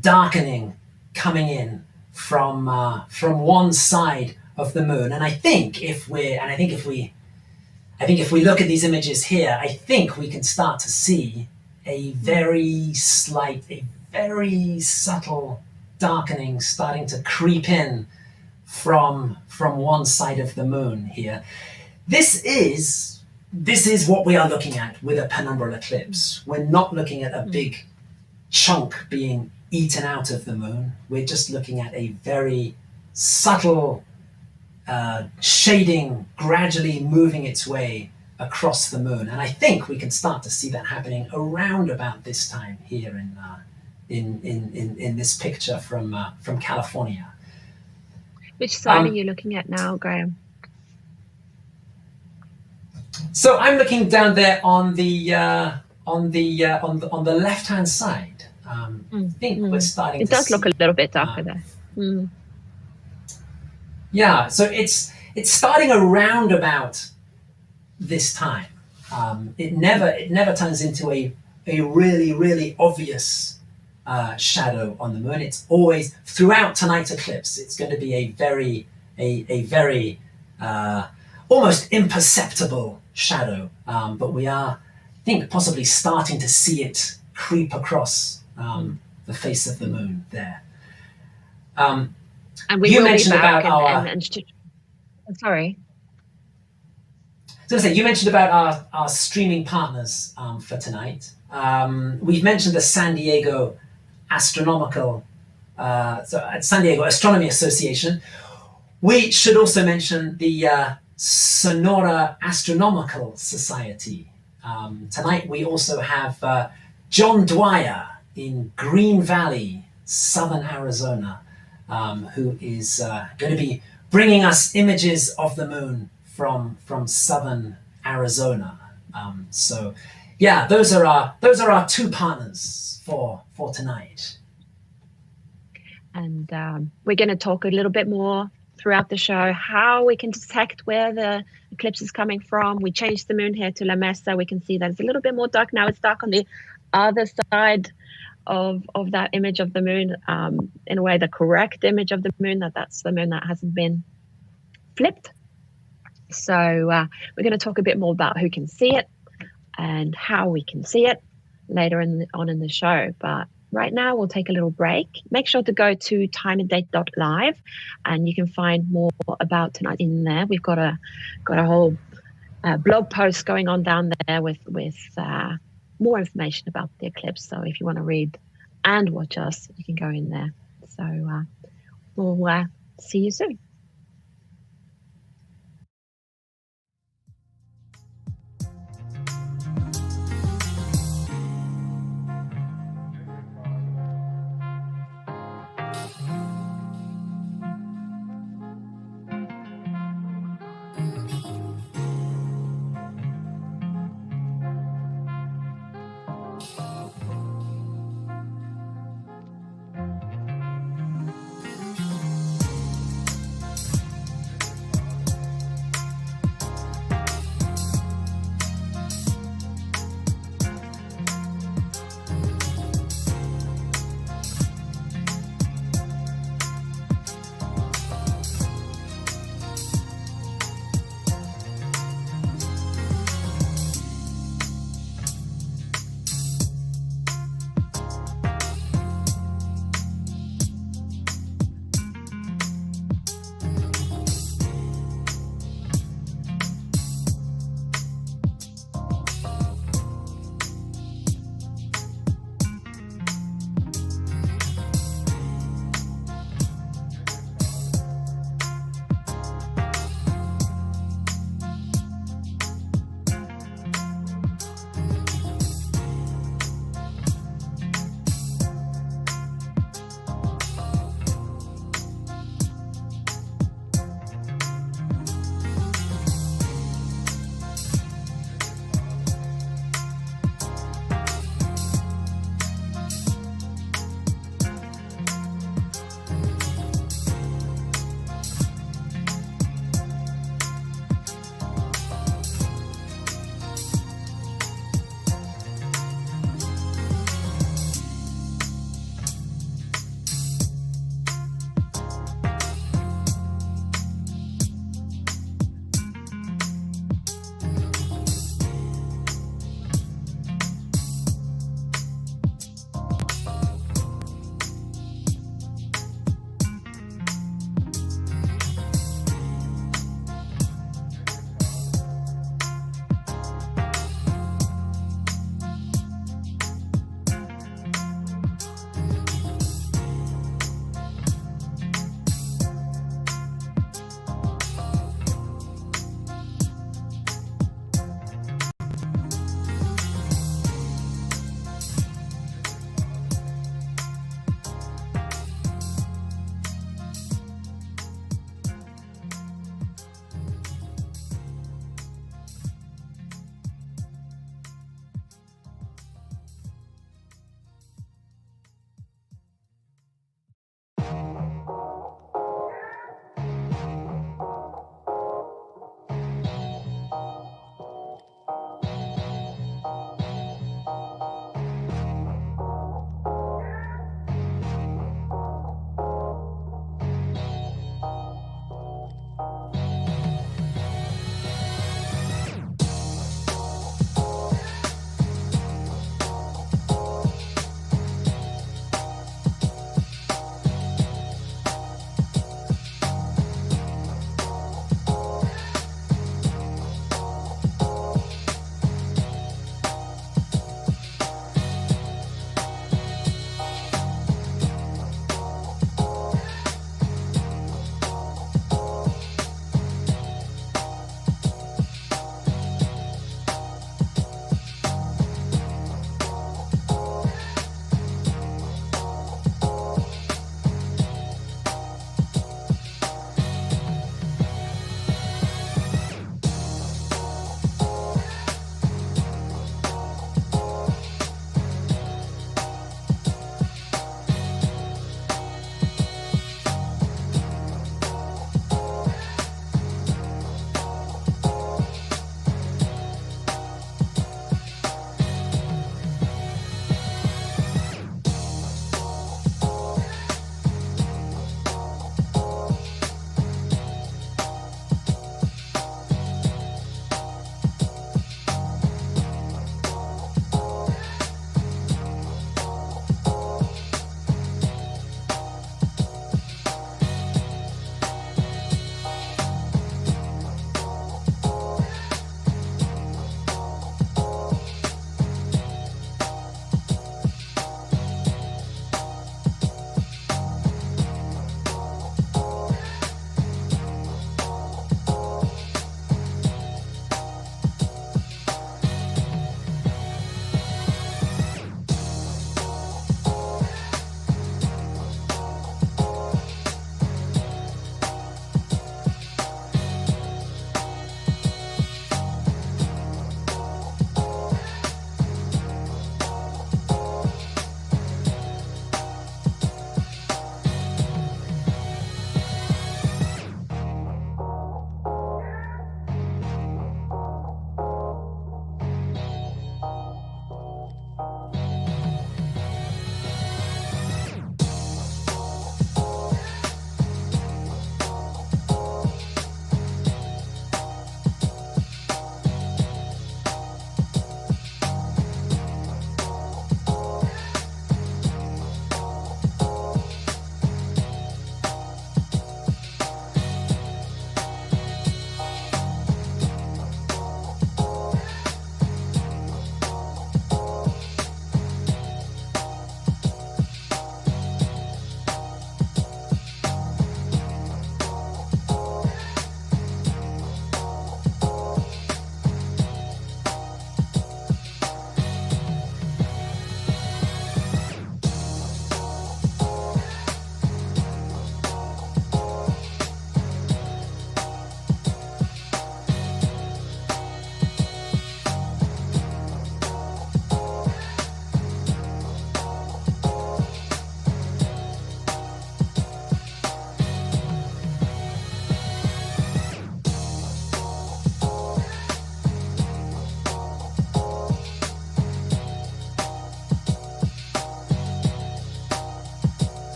darkening coming in from one side of the moon. And I think if we look at these images here, I think we can start to see a very slight, a very subtle darkening starting to creep in from one side of the moon here. This is what we are looking at with a penumbral eclipse. We're not looking at a big chunk being eaten out of the moon. We're just looking at a very subtle shading gradually moving its way across the moon. And I think we can start to see that happening around about this time here in this picture from California. Which side are you looking at now, Graham? So I'm looking down there on the left-hand side. I think we're starting. It does look a little bit darker there. Yeah, so it's starting around about this time. It never turns into a really obvious shadow on the moon. It's always throughout tonight's eclipse. It's going to be a very almost imperceptible shadow, but we are, I think, possibly starting to see it creep across the face of the moon there. And we you will mentioned be back about sorry. So you mentioned about our streaming partners for tonight. We've mentioned the San Diego Astronomical, San Diego Astronomy Association. We should also mention the Sonora Astronomical Society. Tonight we also have John Dwyer in Green Valley, Southern Arizona, who is going to be bringing us images of the moon from Southern Arizona. So yeah, those are our two partners for tonight. And we're going to talk a little bit more throughout the show how we can detect where the eclipse is coming from. We changed the moon here to La Mesa. We can see that it's a little bit more dark now. It's dark on the other side of that image of the moon, in a way the correct image of the moon, that's the moon that hasn't been flipped. So we're going to talk a bit more about who can see it and how we can see it later on in the show. But right now we'll take a little break. Make sure to go to timeanddate.live and you can find more about tonight in there. We've got a whole blog post going on down there with more information about the eclipse. So if you want to read and watch us, you can go in there. So we'll see you soon.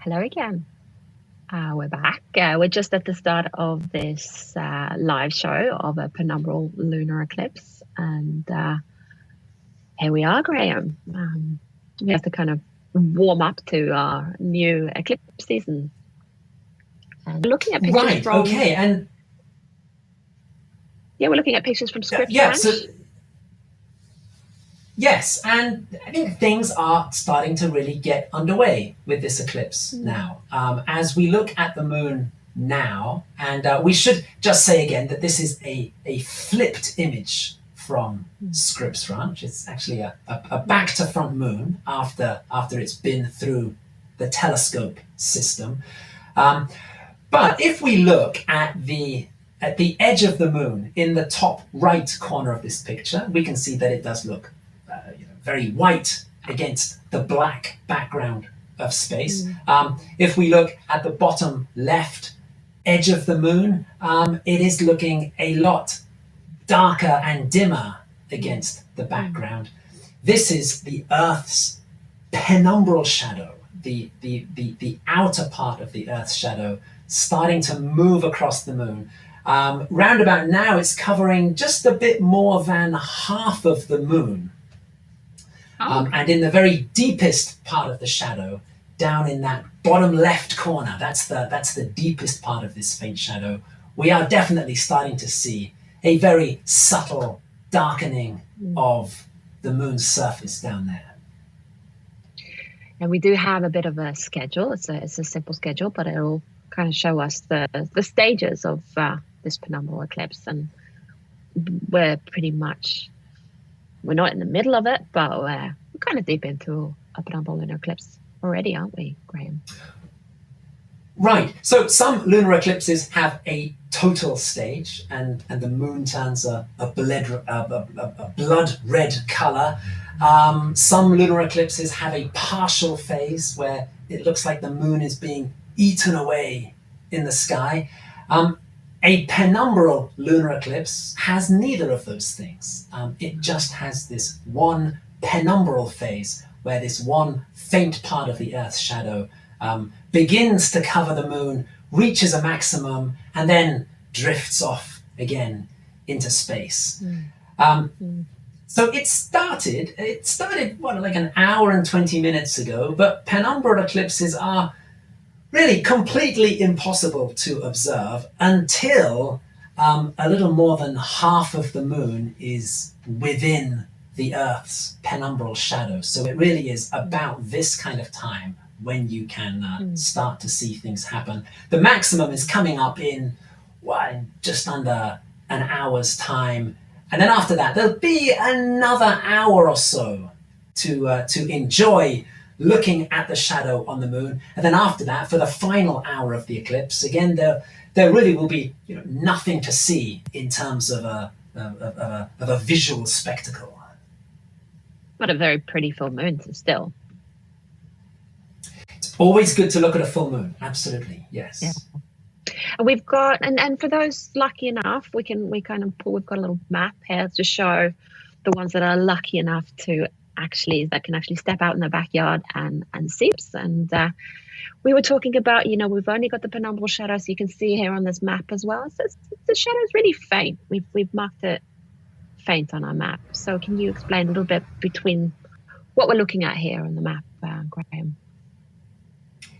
Hello again. We're back. We're just at the start of this live show of a penumbral lunar eclipse. And here we are, Graham. We have to kind of warm up to our new eclipse season. And we're looking at pictures from... Okay, and... Yeah, we're looking at pictures from Scripps Yes, and I think things are starting to really get underway with this eclipse now. As we look at the moon now, and we should just say again that this is a flipped image from Scripps Ranch. It's actually a back-to-front moon after it's been through the telescope system. But if we look at the edge of the moon in the top right corner of this picture, we can see that it does look very white against the black background of space. If we look at the bottom left edge of the moon, it is looking a lot darker and dimmer against the background. This is the Earth's penumbral shadow, the outer part of the Earth's shadow starting to move across the moon. Round about now, it's covering just a bit more than half of the moon. And in the very deepest part of the shadow, down in that bottom left corner, that's the deepest part of this faint shadow, we are definitely starting to see a very subtle darkening of the moon's surface down there. And we do have a bit of a schedule. It's a simple schedule, but it'll kind of show us the stages of this penumbral eclipse. And we're not in the middle of it, but we're kind of deep into a penumbral lunar eclipse already, aren't we, Graham? Right. So some lunar eclipses have a total stage, and the moon turns a blood red color. Some lunar eclipses have a partial phase where it looks like the moon is being eaten away in the sky. A penumbral lunar eclipse has neither of those things. It just has this one penumbral phase where this one faint part of the Earth's shadow begins to cover the moon, reaches a maximum, and then drifts off again into space. So it started like an hour and 20 minutes ago, but penumbral eclipses are really completely impossible to observe until a little more than half of the moon is within the Earth's penumbral shadow. So it really is about this kind of time when you can start to see things happen. The maximum is coming up in just under an hour's time. And then after that, there'll be another hour or so to enjoy looking at the shadow on the moon. And then after that, for the final hour of the eclipse, again, there really will be nothing to see in terms of a visual spectacle. But a very pretty full moon still. It's always good to look at a full moon. Absolutely, yes. Yeah. And we've got, and for those lucky enough, we've got a little map here to show the ones that are lucky enough that can actually step out in the backyard and see us. And we were talking about, we've only got the penumbral shadow, so you can see here on this map as well. So the shadow is really faint. We've marked it faint on our map. So can you explain a little bit between what we're looking at here on the map, Graham?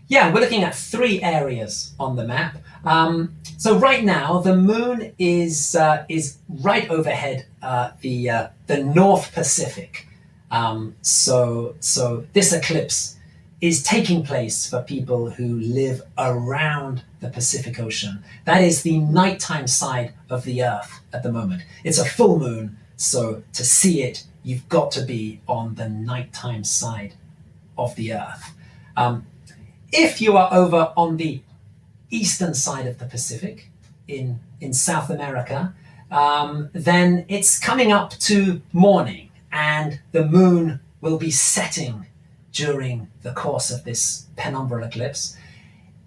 Yeah, we're looking at 3 areas on the map. So right now, the moon is right overhead the North Pacific. So this eclipse is taking place for people who live around the Pacific Ocean. That is the nighttime side of the Earth at the moment. It's a full moon, so to see it, you've got to be on the nighttime side of the Earth. If you are over on the eastern side of the Pacific, in South America, then it's coming up to morning, and the moon will be setting during the course of this penumbral eclipse.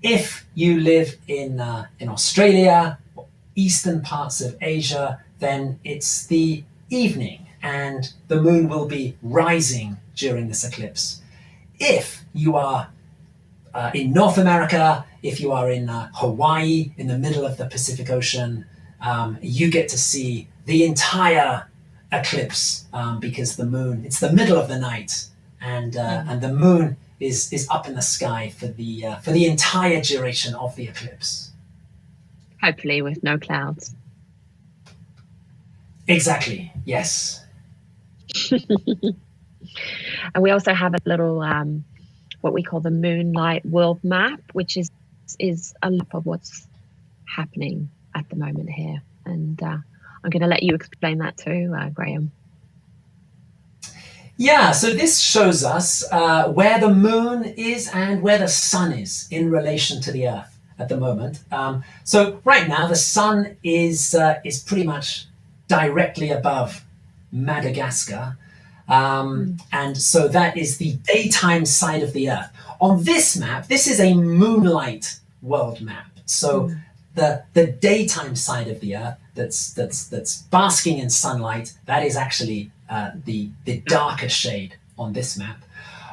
If you live in Australia, or eastern parts of Asia, then it's the evening, and the moon will be rising during this eclipse. If you are in North America, if you are in Hawaii, in the middle of the Pacific Ocean, you get to see the entire eclipse because the moon, it's the middle of the night, and the moon is up in the sky for the entire duration of the eclipse. Hopefully with no clouds. Exactly, yes. And we also have a little what we call the Moonlight World Map, which is a map of what's happening at the moment here. And I'm going to let you explain that too, Graham. Yeah, so this shows us where the moon is and where the sun is in relation to the Earth at the moment. So right now the sun is pretty much directly above Madagascar. And so that is the daytime side of the Earth. On this map, this is a moonlight world map. So the daytime side of the Earth that's basking in sunlight, that is actually the darker shade on this map.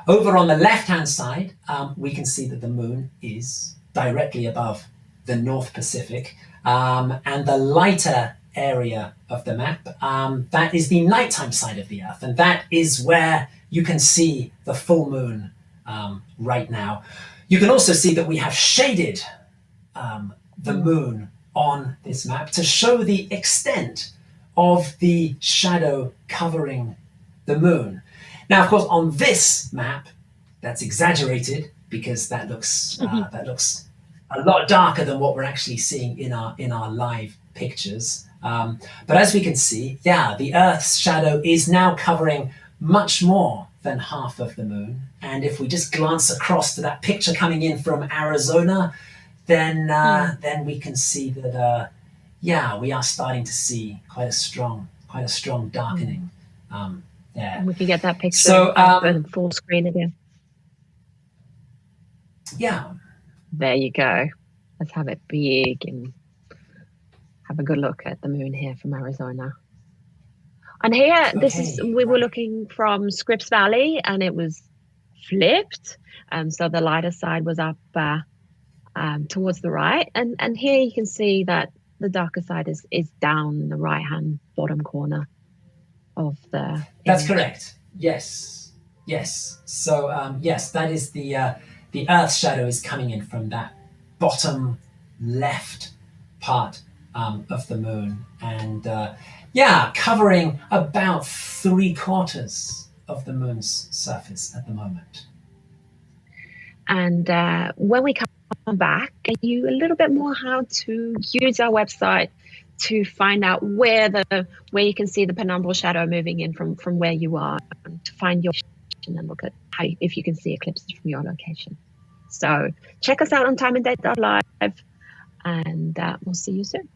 Over on the left-hand side, we can see that the moon is directly above the North Pacific, and the lighter area of the map, that is the nighttime side of the Earth, and that is where you can see the full moon right now. You can also see that we have shaded the moon on this map to show the extent of the shadow covering the moon. Now, of course, on this map, that's exaggerated because that looks a lot darker than what we're actually seeing in our live pictures. But as we can see, the Earth's shadow is now covering much more than half of the moon. And if we just glance across to that picture coming in from Arizona, then we can see that we are starting to see quite a strong darkening there. We can get that picture so, full screen again. Yeah. There you go. Let's have it big and have a good look at the moon here from Arizona. And here, we were looking from Scripps Valley, and it was flipped. So the lighter side was up towards the right. And here you can see that the darker side is down in the right-hand bottom corner of the That's image. correct. Yes. So, yes, that is the Earth's shadow is coming in from that bottom left part of the moon, and covering about 3/4 of the moon's surface at the moment. And when we come back, get you a little bit more how to use our website to find out where you can see the penumbral shadow moving in from where you are, to find your location and look at if you can see eclipses from your location. So check us out on timeanddate.live, and we'll see you soon.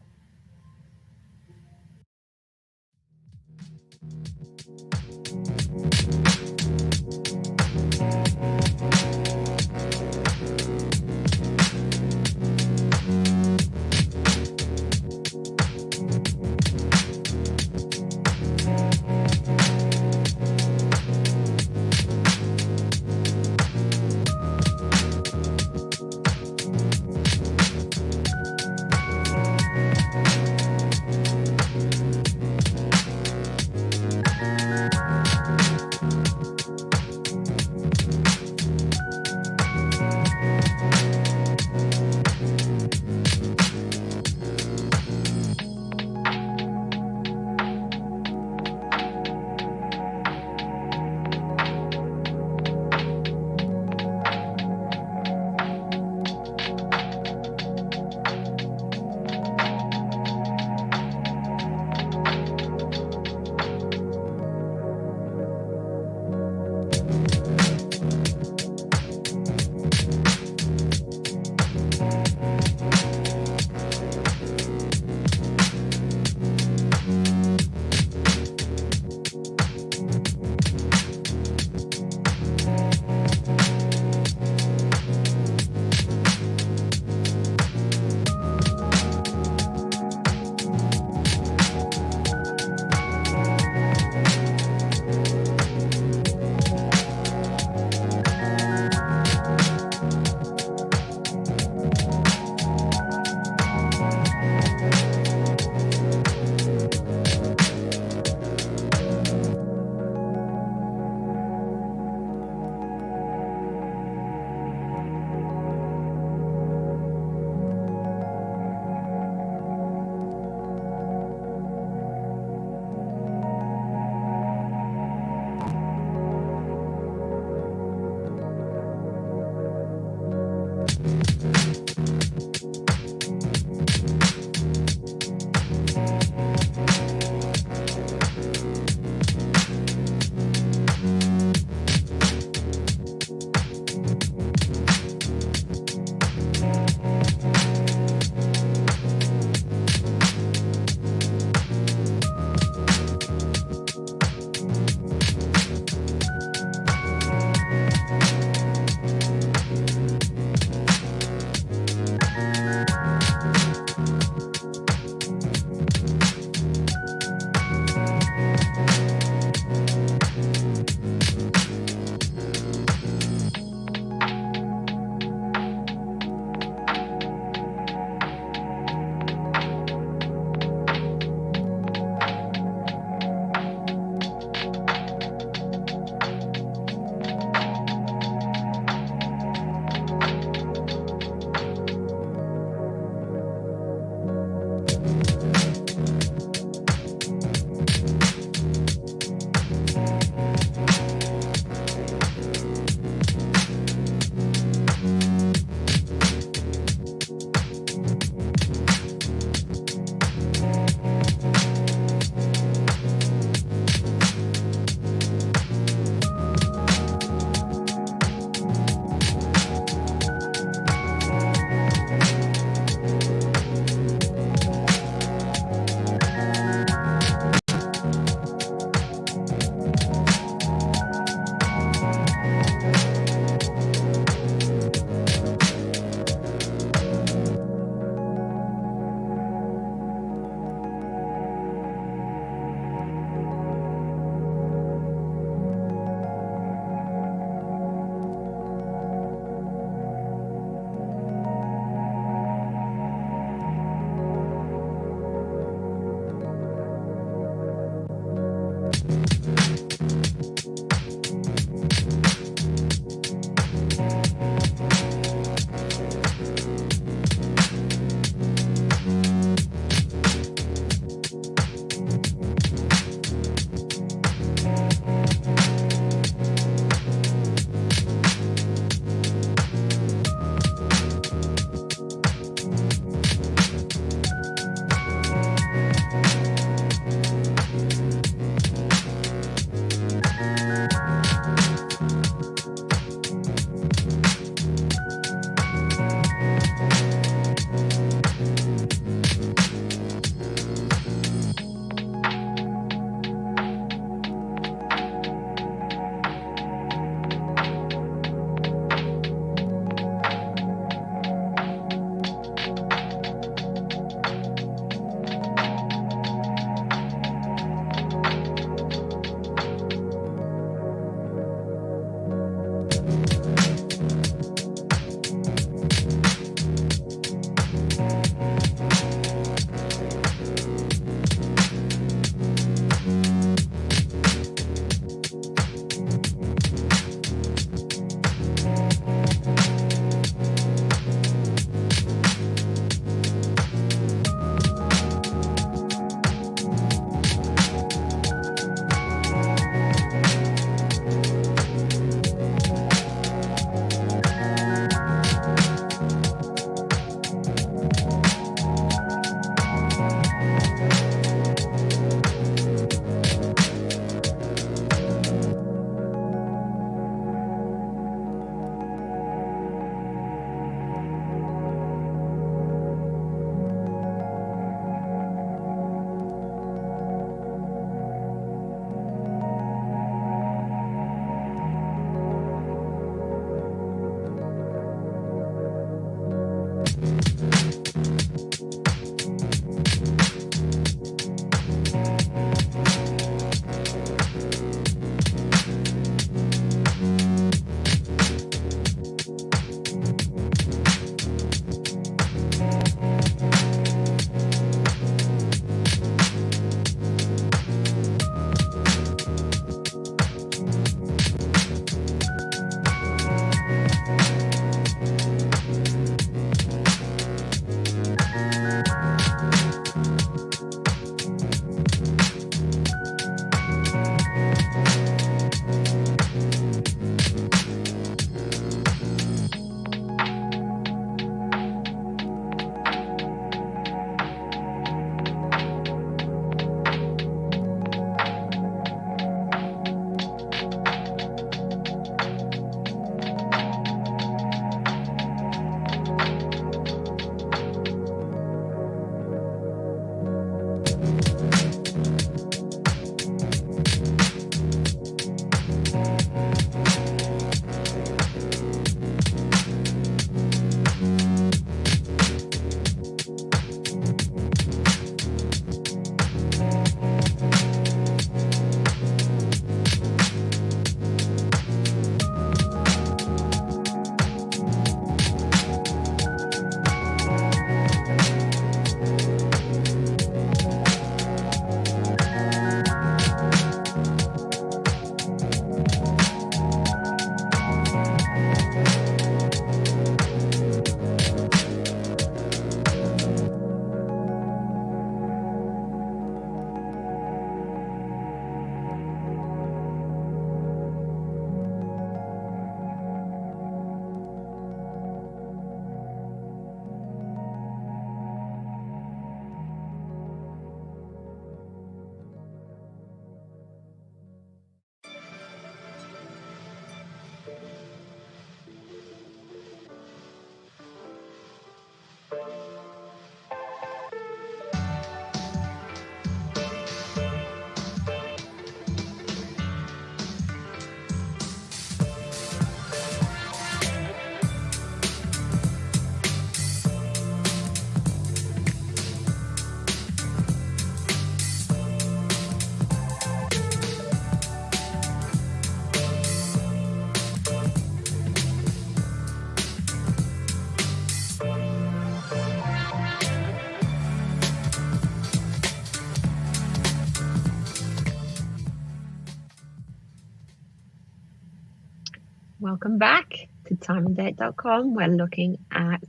Welcome back to timeanddate.com. We're looking at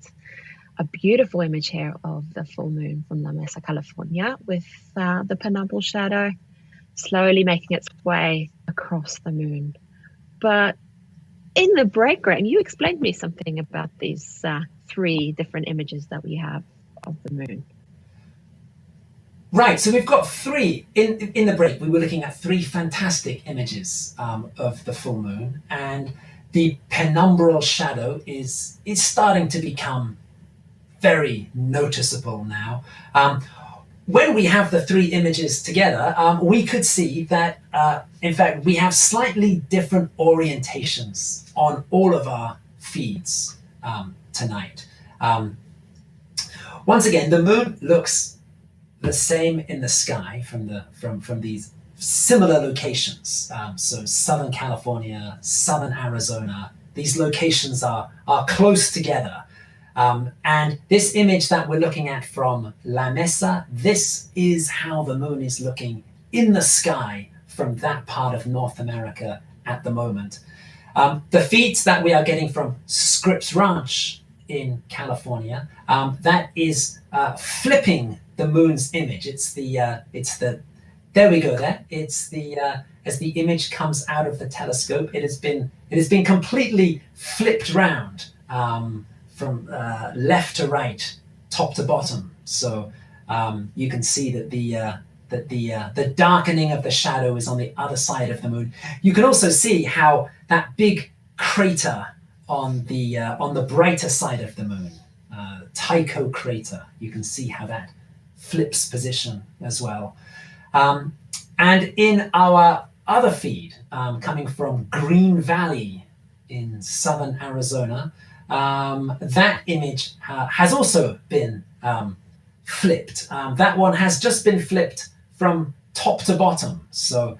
a beautiful image here of the full moon from La Mesa, California, with the penumbral shadow slowly making its way across the moon. But in the break, Graham, you explained to me something about these 3 different images that we have of the moon. Right, so we've got 3 in the break. We were looking at 3 fantastic images of the full moon, and the penumbral shadow is starting to become very noticeable now. When we have the 3 images together, we could see that, in fact, we have slightly different orientations on all of our feeds tonight. Once again, the moon looks the same in the sky from these similar locations. So Southern California, Southern Arizona, these locations are close together. And this image that we're looking at from La Mesa, this is how the moon is looking in the sky from that part of North America at the moment. The feeds that we are getting from Scripps Ranch in California, that is flipping the moon's image. It's the there we go there. It's the as the image comes out of the telescope, it has been completely flipped round from left to right, top to bottom. So you can see that the darkening of the shadow is on the other side of the moon. You can also see how that big crater on the brighter side of the moon, Tycho crater, you can see how that flips position as well. And in our other feed, coming from Green Valley in southern Arizona, that image has also been flipped. That one has just been flipped from top to bottom. So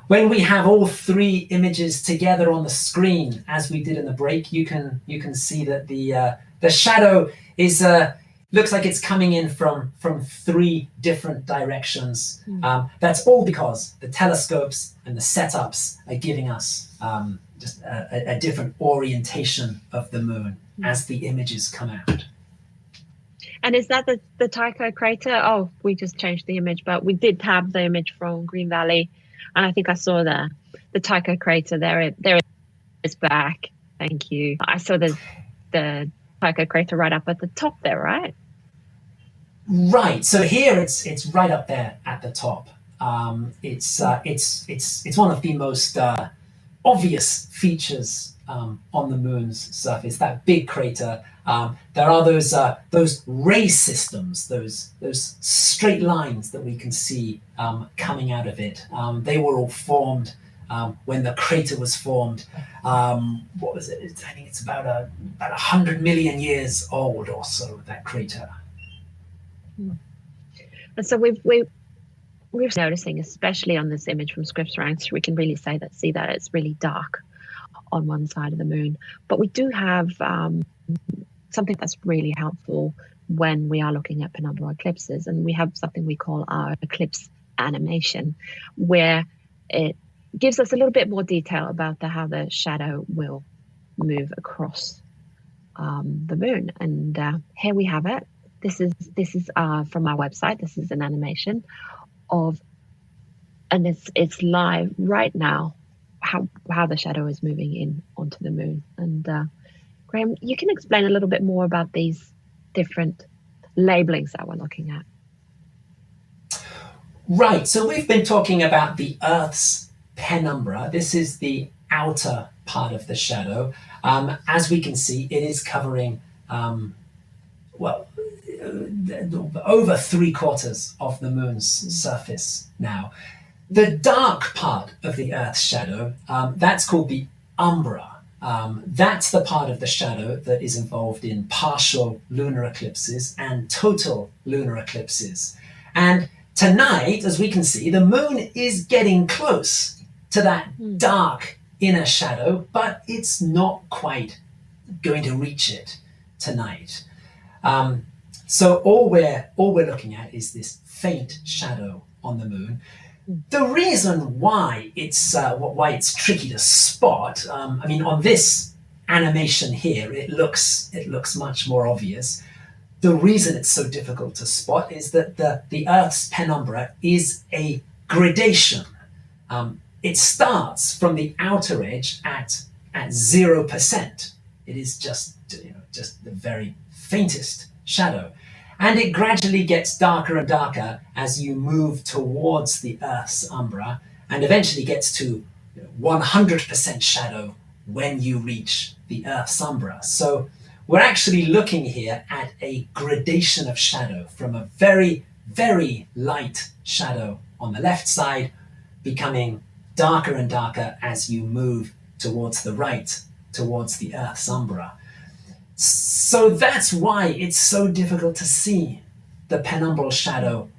when we have all 3 images together on the screen, as we did in the break, you can see that the shadow is looks like it's coming in from 3 different directions. That's all because the telescopes and the setups are giving us just a different orientation of the moon as the images come out. And is that the Tycho crater? Oh, we just changed the image, but we did have the image from Green Valley, and I think I saw the Tycho crater there. There it is back. Thank you. I saw the Tycho crater right up at the top there, right? Right. So here it's right up there at the top. It's one of the most obvious features on the moon's surface. That big crater. There are those ray systems, those straight lines that we can see coming out of it. They were all formed when the crater was formed. What was it? I think it's about 100 million years old or so, that crater. And so we're noticing, especially on this image from Scripps Ranch, we can really see that it's really dark on one side of the moon. But we do have something that's really helpful when we are looking at penumbral eclipses, and we have something we call our eclipse animation, where it gives us a little bit more detail about how the shadow will move across the moon. And here we have it. This is from our website. This is an animation and it's live right now, how the shadow is moving in onto the moon. And Graham, you can explain a little bit more about these different labelings that we're looking at. Right, so we've been talking about the Earth's penumbra. This is the outer part of the shadow. As we can see, it is covering, over 3/4 of the moon's surface now. The dark part of the Earth's shadow, that's called the umbra. That's the part of the shadow that is involved in partial lunar eclipses and total lunar eclipses. And tonight, as we can see, the moon is getting close to that dark inner shadow, but it's not quite going to reach it tonight. So all we're looking at is this faint shadow on the moon. The reason why it's tricky to spot, I mean, on this animation here, it looks much more obvious. The reason it's so difficult to spot is that the Earth's penumbra is a gradation. It starts from the outer edge at 0%. It is just the very faintest shadow. And it gradually gets darker and darker as you move towards the Earth's umbra, and eventually gets to 100% shadow when you reach the Earth's umbra. So we're actually looking here at a gradation of shadow from a very, very light shadow on the left side, becoming darker and darker as you move towards the right, towards the Earth's umbra. So that's why it's so difficult to see the penumbral shadow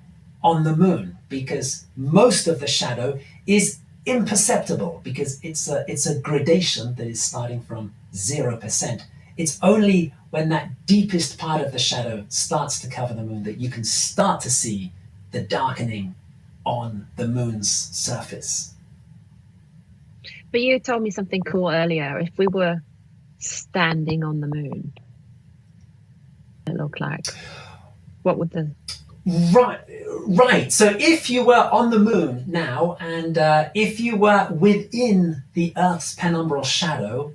on the moon, because most of the shadow is imperceptible, because it's a gradation that is starting from 0%. It's only when that deepest part of the shadow starts to cover the moon that you can start to see the darkening on the moon's surface. But you told me something cool earlier. If we were standing on the moon, it look like, what would the right so if you were on the moon now, and if you were within the Earth's penumbral shadow,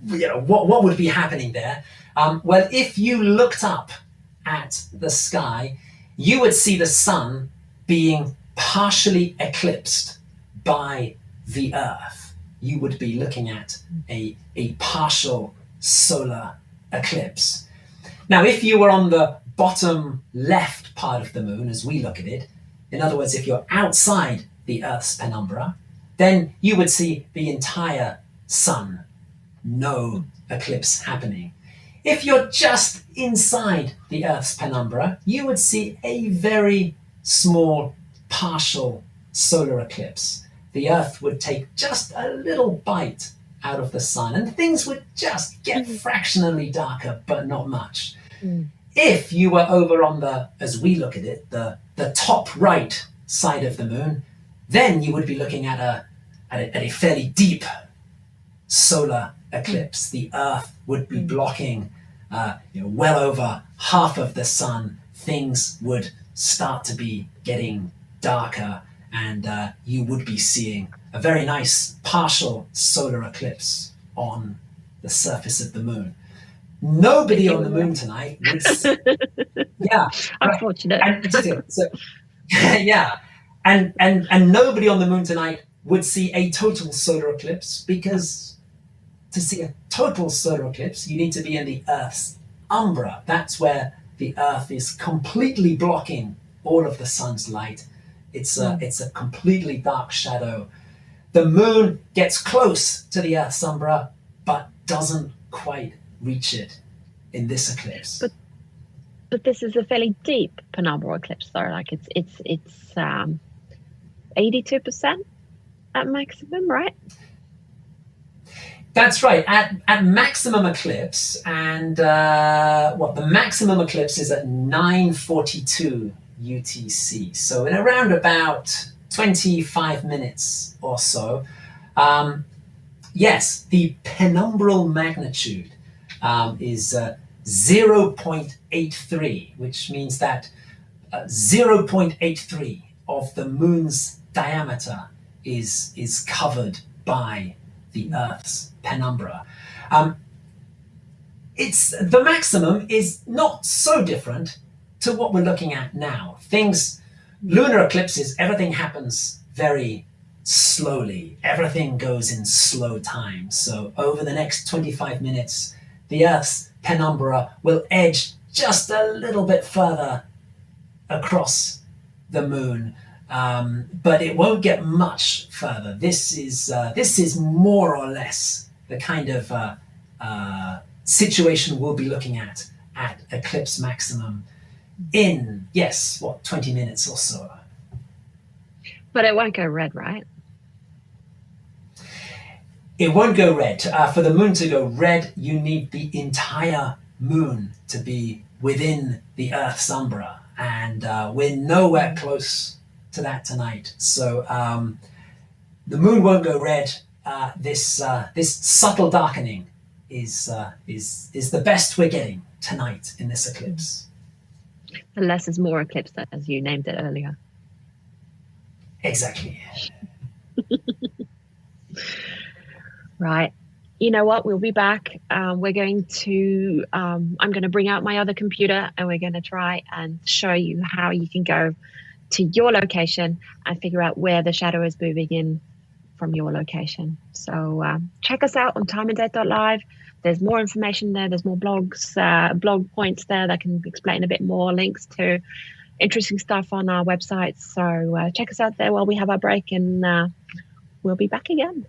what would be happening there? Well, if you looked up at the sky, you would see the sun being partially eclipsed by the Earth. You would be looking at a partial solar eclipse. Now, if you were on the bottom left part of the moon, as we look at it, in other words, if you're outside the Earth's penumbra, then you would see the entire sun, no eclipse happening. If you're just inside the Earth's penumbra, you would see a very small partial solar eclipse. The Earth would take just a little bite out of the sun, and things would just get fractionally darker, but not much. If you were over on the, as we look at it, the top right side of the moon, then you would be looking at a fairly deep solar eclipse. The Earth would be blocking well over half of the sun. Things would start to be getting darker, and you would be seeing a very nice partial solar eclipse on the surface of the moon. Nobody on the moon tonight would unfortunate. And nobody on the moon tonight would see a total solar eclipse, because to see a total solar eclipse, you need to be in the Earth's umbra. That's where the Earth is completely blocking all of the sun's light. It's a completely dark shadow. The moon gets close to the Earth's umbra, but doesn't quite reach it in this eclipse. But this is a fairly deep penumbral eclipse, though. Like it's 82% at maximum, right? That's right. At maximum eclipse, and the maximum eclipse is at 9:42 UTC. So in around about 25 minutes or so. Yes, the penumbral magnitude is 0.83, which means that 0.83 of the moon's diameter is covered by the Earth's penumbra. The maximum is not so different to what we're looking at now. Lunar eclipses, everything happens very slowly. Everything goes in slow time. So over the next 25 minutes, the Earth's penumbra will edge just a little bit further across the moon, but it won't get much further. This is more or less the kind of situation we'll be looking at eclipse maximum in 20 minutes or so. But it won't go red, right? It won't go red. For the moon to go red, you need the entire moon to be within the Earth's umbra, and we're nowhere close to that tonight. So the moon won't go red. This subtle darkening is the best we're getting tonight in this eclipse. The less is more eclipse, as you named it earlier. Exactly. Right. You know what? We'll be back. We're going to, I'm going to bring out my other computer and we're going to try and show you how you can go to your location and figure out where the shadow is moving in from your location. So check us out on timeanddate.live. There's more information there. There's more blogs, blog points there that can explain a bit more, links to interesting stuff on our website. So check us out there while we have our break, and we'll be back again.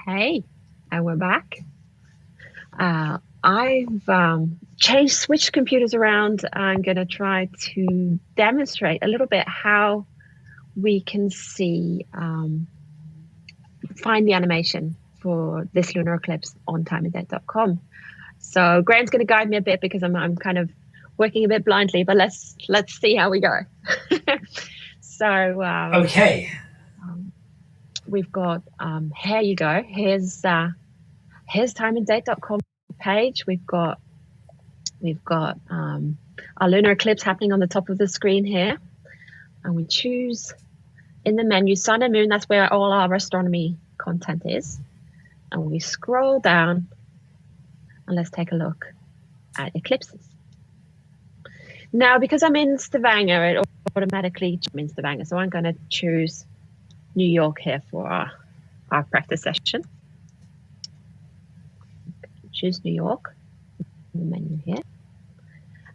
Hey, and we're back. I've switched computers around. I'm going to try to demonstrate a little bit how we can see, find the animation for this lunar eclipse on timeanddate.com. So Graham's going to guide me a bit because I'm kind of working a bit blindly, but let's see how we go. So Okay. We've got here you go. Here's timeanddate.com page. We've got our lunar eclipse happening on the top of the screen here, and we choose in the menu sun and moon. That's where all our astronomy content is, and we scroll down and let's take a look at eclipses. Now, because I'm in Stavanger, it automatically means Stavanger, so I'm going to choose New York here for our practice session. Choose New York in the menu here,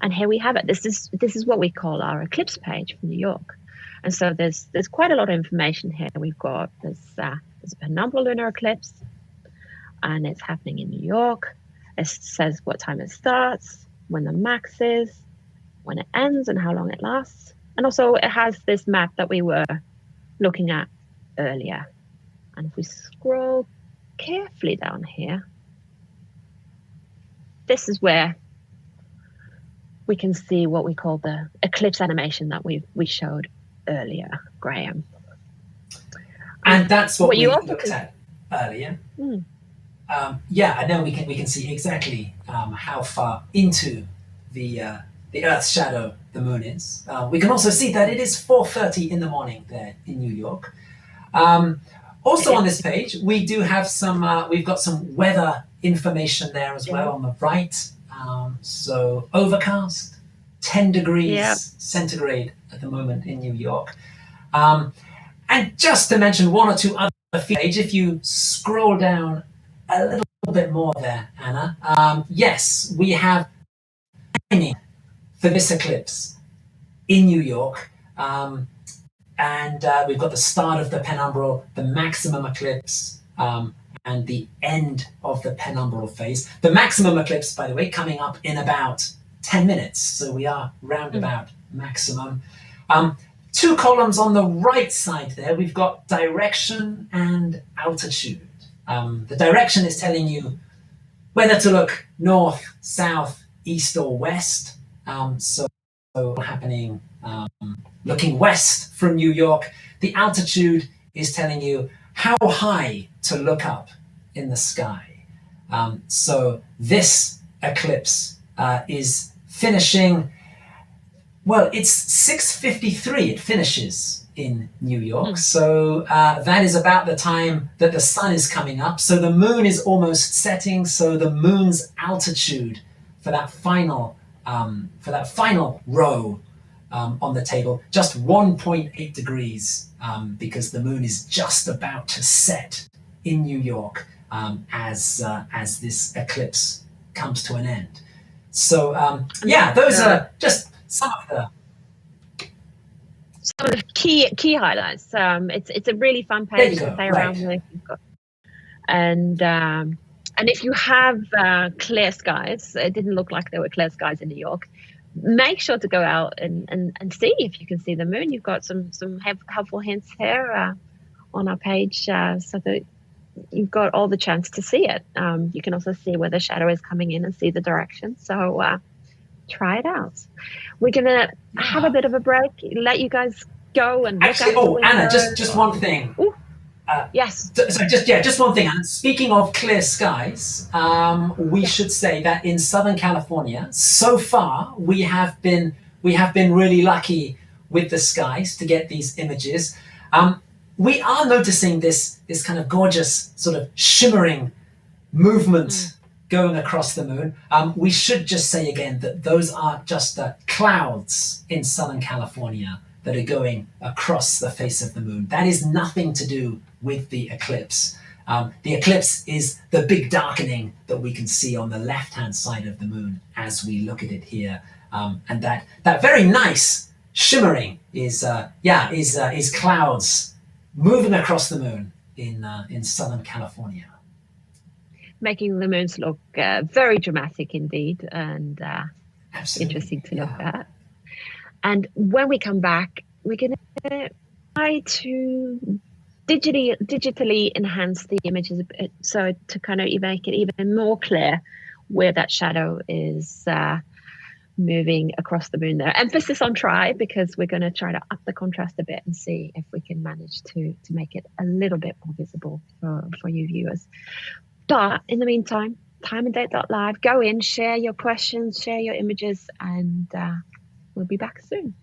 and here we have it. This is what we call our eclipse page for New York, and so there's quite a lot of information here. We've got there's a penumbral lunar eclipse, and it's happening in New York. It says what time it starts, when the max is, when it ends, and how long it lasts, and also it has this map that we were looking at earlier. And if we scroll carefully down here, this is where we can see what we call the eclipse animation that we showed earlier, Graham. And that's what we looked at earlier. Yeah, and then we can see exactly how far into the Earth's shadow the moon is. We can also see that it is 4:30 in the morning there in New York. Also on this page, we do have we've got some weather information there as well on the right. So overcast, 10 degrees centigrade at the moment in New York. And just to mention one or two other features, if you scroll down a little bit more there, Anna, yes, we have timing for this eclipse in New York. And we've got the start of the penumbral, the maximum eclipse, and the end of the penumbral phase. The maximum eclipse, by the way, coming up in about 10 minutes. So we are round about maximum. Two columns on the right side there, we've got direction and altitude. The direction is telling you whether to look north, south, east, or west. So happening looking west from New York. The altitude is telling you how high to look up in the sky. So this eclipse is finishing, well, it's 6:53 it finishes in New York. So that is about the time that the sun is coming up. So the moon is almost setting. So the moon's altitude for that final row on the table, just 1.8 degrees, because the moon is just about to set in New York as this eclipse comes to an end. So those are just some of the key highlights. It's a really fun page to play around with. And if you have clear skies, it didn't look like there were clear skies in New York, make sure to go out and see if you can see the moon. You've got some helpful hints here on our page, so that you've got all the chance to see it. You can also see where the shadow is coming in and see the direction. So try it out. We're gonna have a bit of a break, let you guys go and actually. Anna, just one thing. Yes. So just one thing. And speaking of clear skies, we should say that in Southern California, so far we have been really lucky with the skies to get these images. We are noticing this kind of gorgeous sort of shimmering movement going across the moon. We should just say again that those are just the clouds in Southern California that are going across the face of the moon. That is nothing to do with the eclipse. The eclipse is the big darkening that we can see on the left-hand side of the moon as we look at it here. And that very nice shimmering is clouds moving across the moon in Southern California. making the moons look very dramatic indeed, and interesting to look at. And when we come back, we're going to try to digitally enhance the images a bit, so to kind of make it even more clear where that shadow is moving across the moon there. Emphasis on try, because we're going to try to up the contrast a bit and see if we can manage to make it a little bit more visible for you viewers. But in the meantime, timeanddate.live, go in, share your questions, share your images, and we'll be back soon.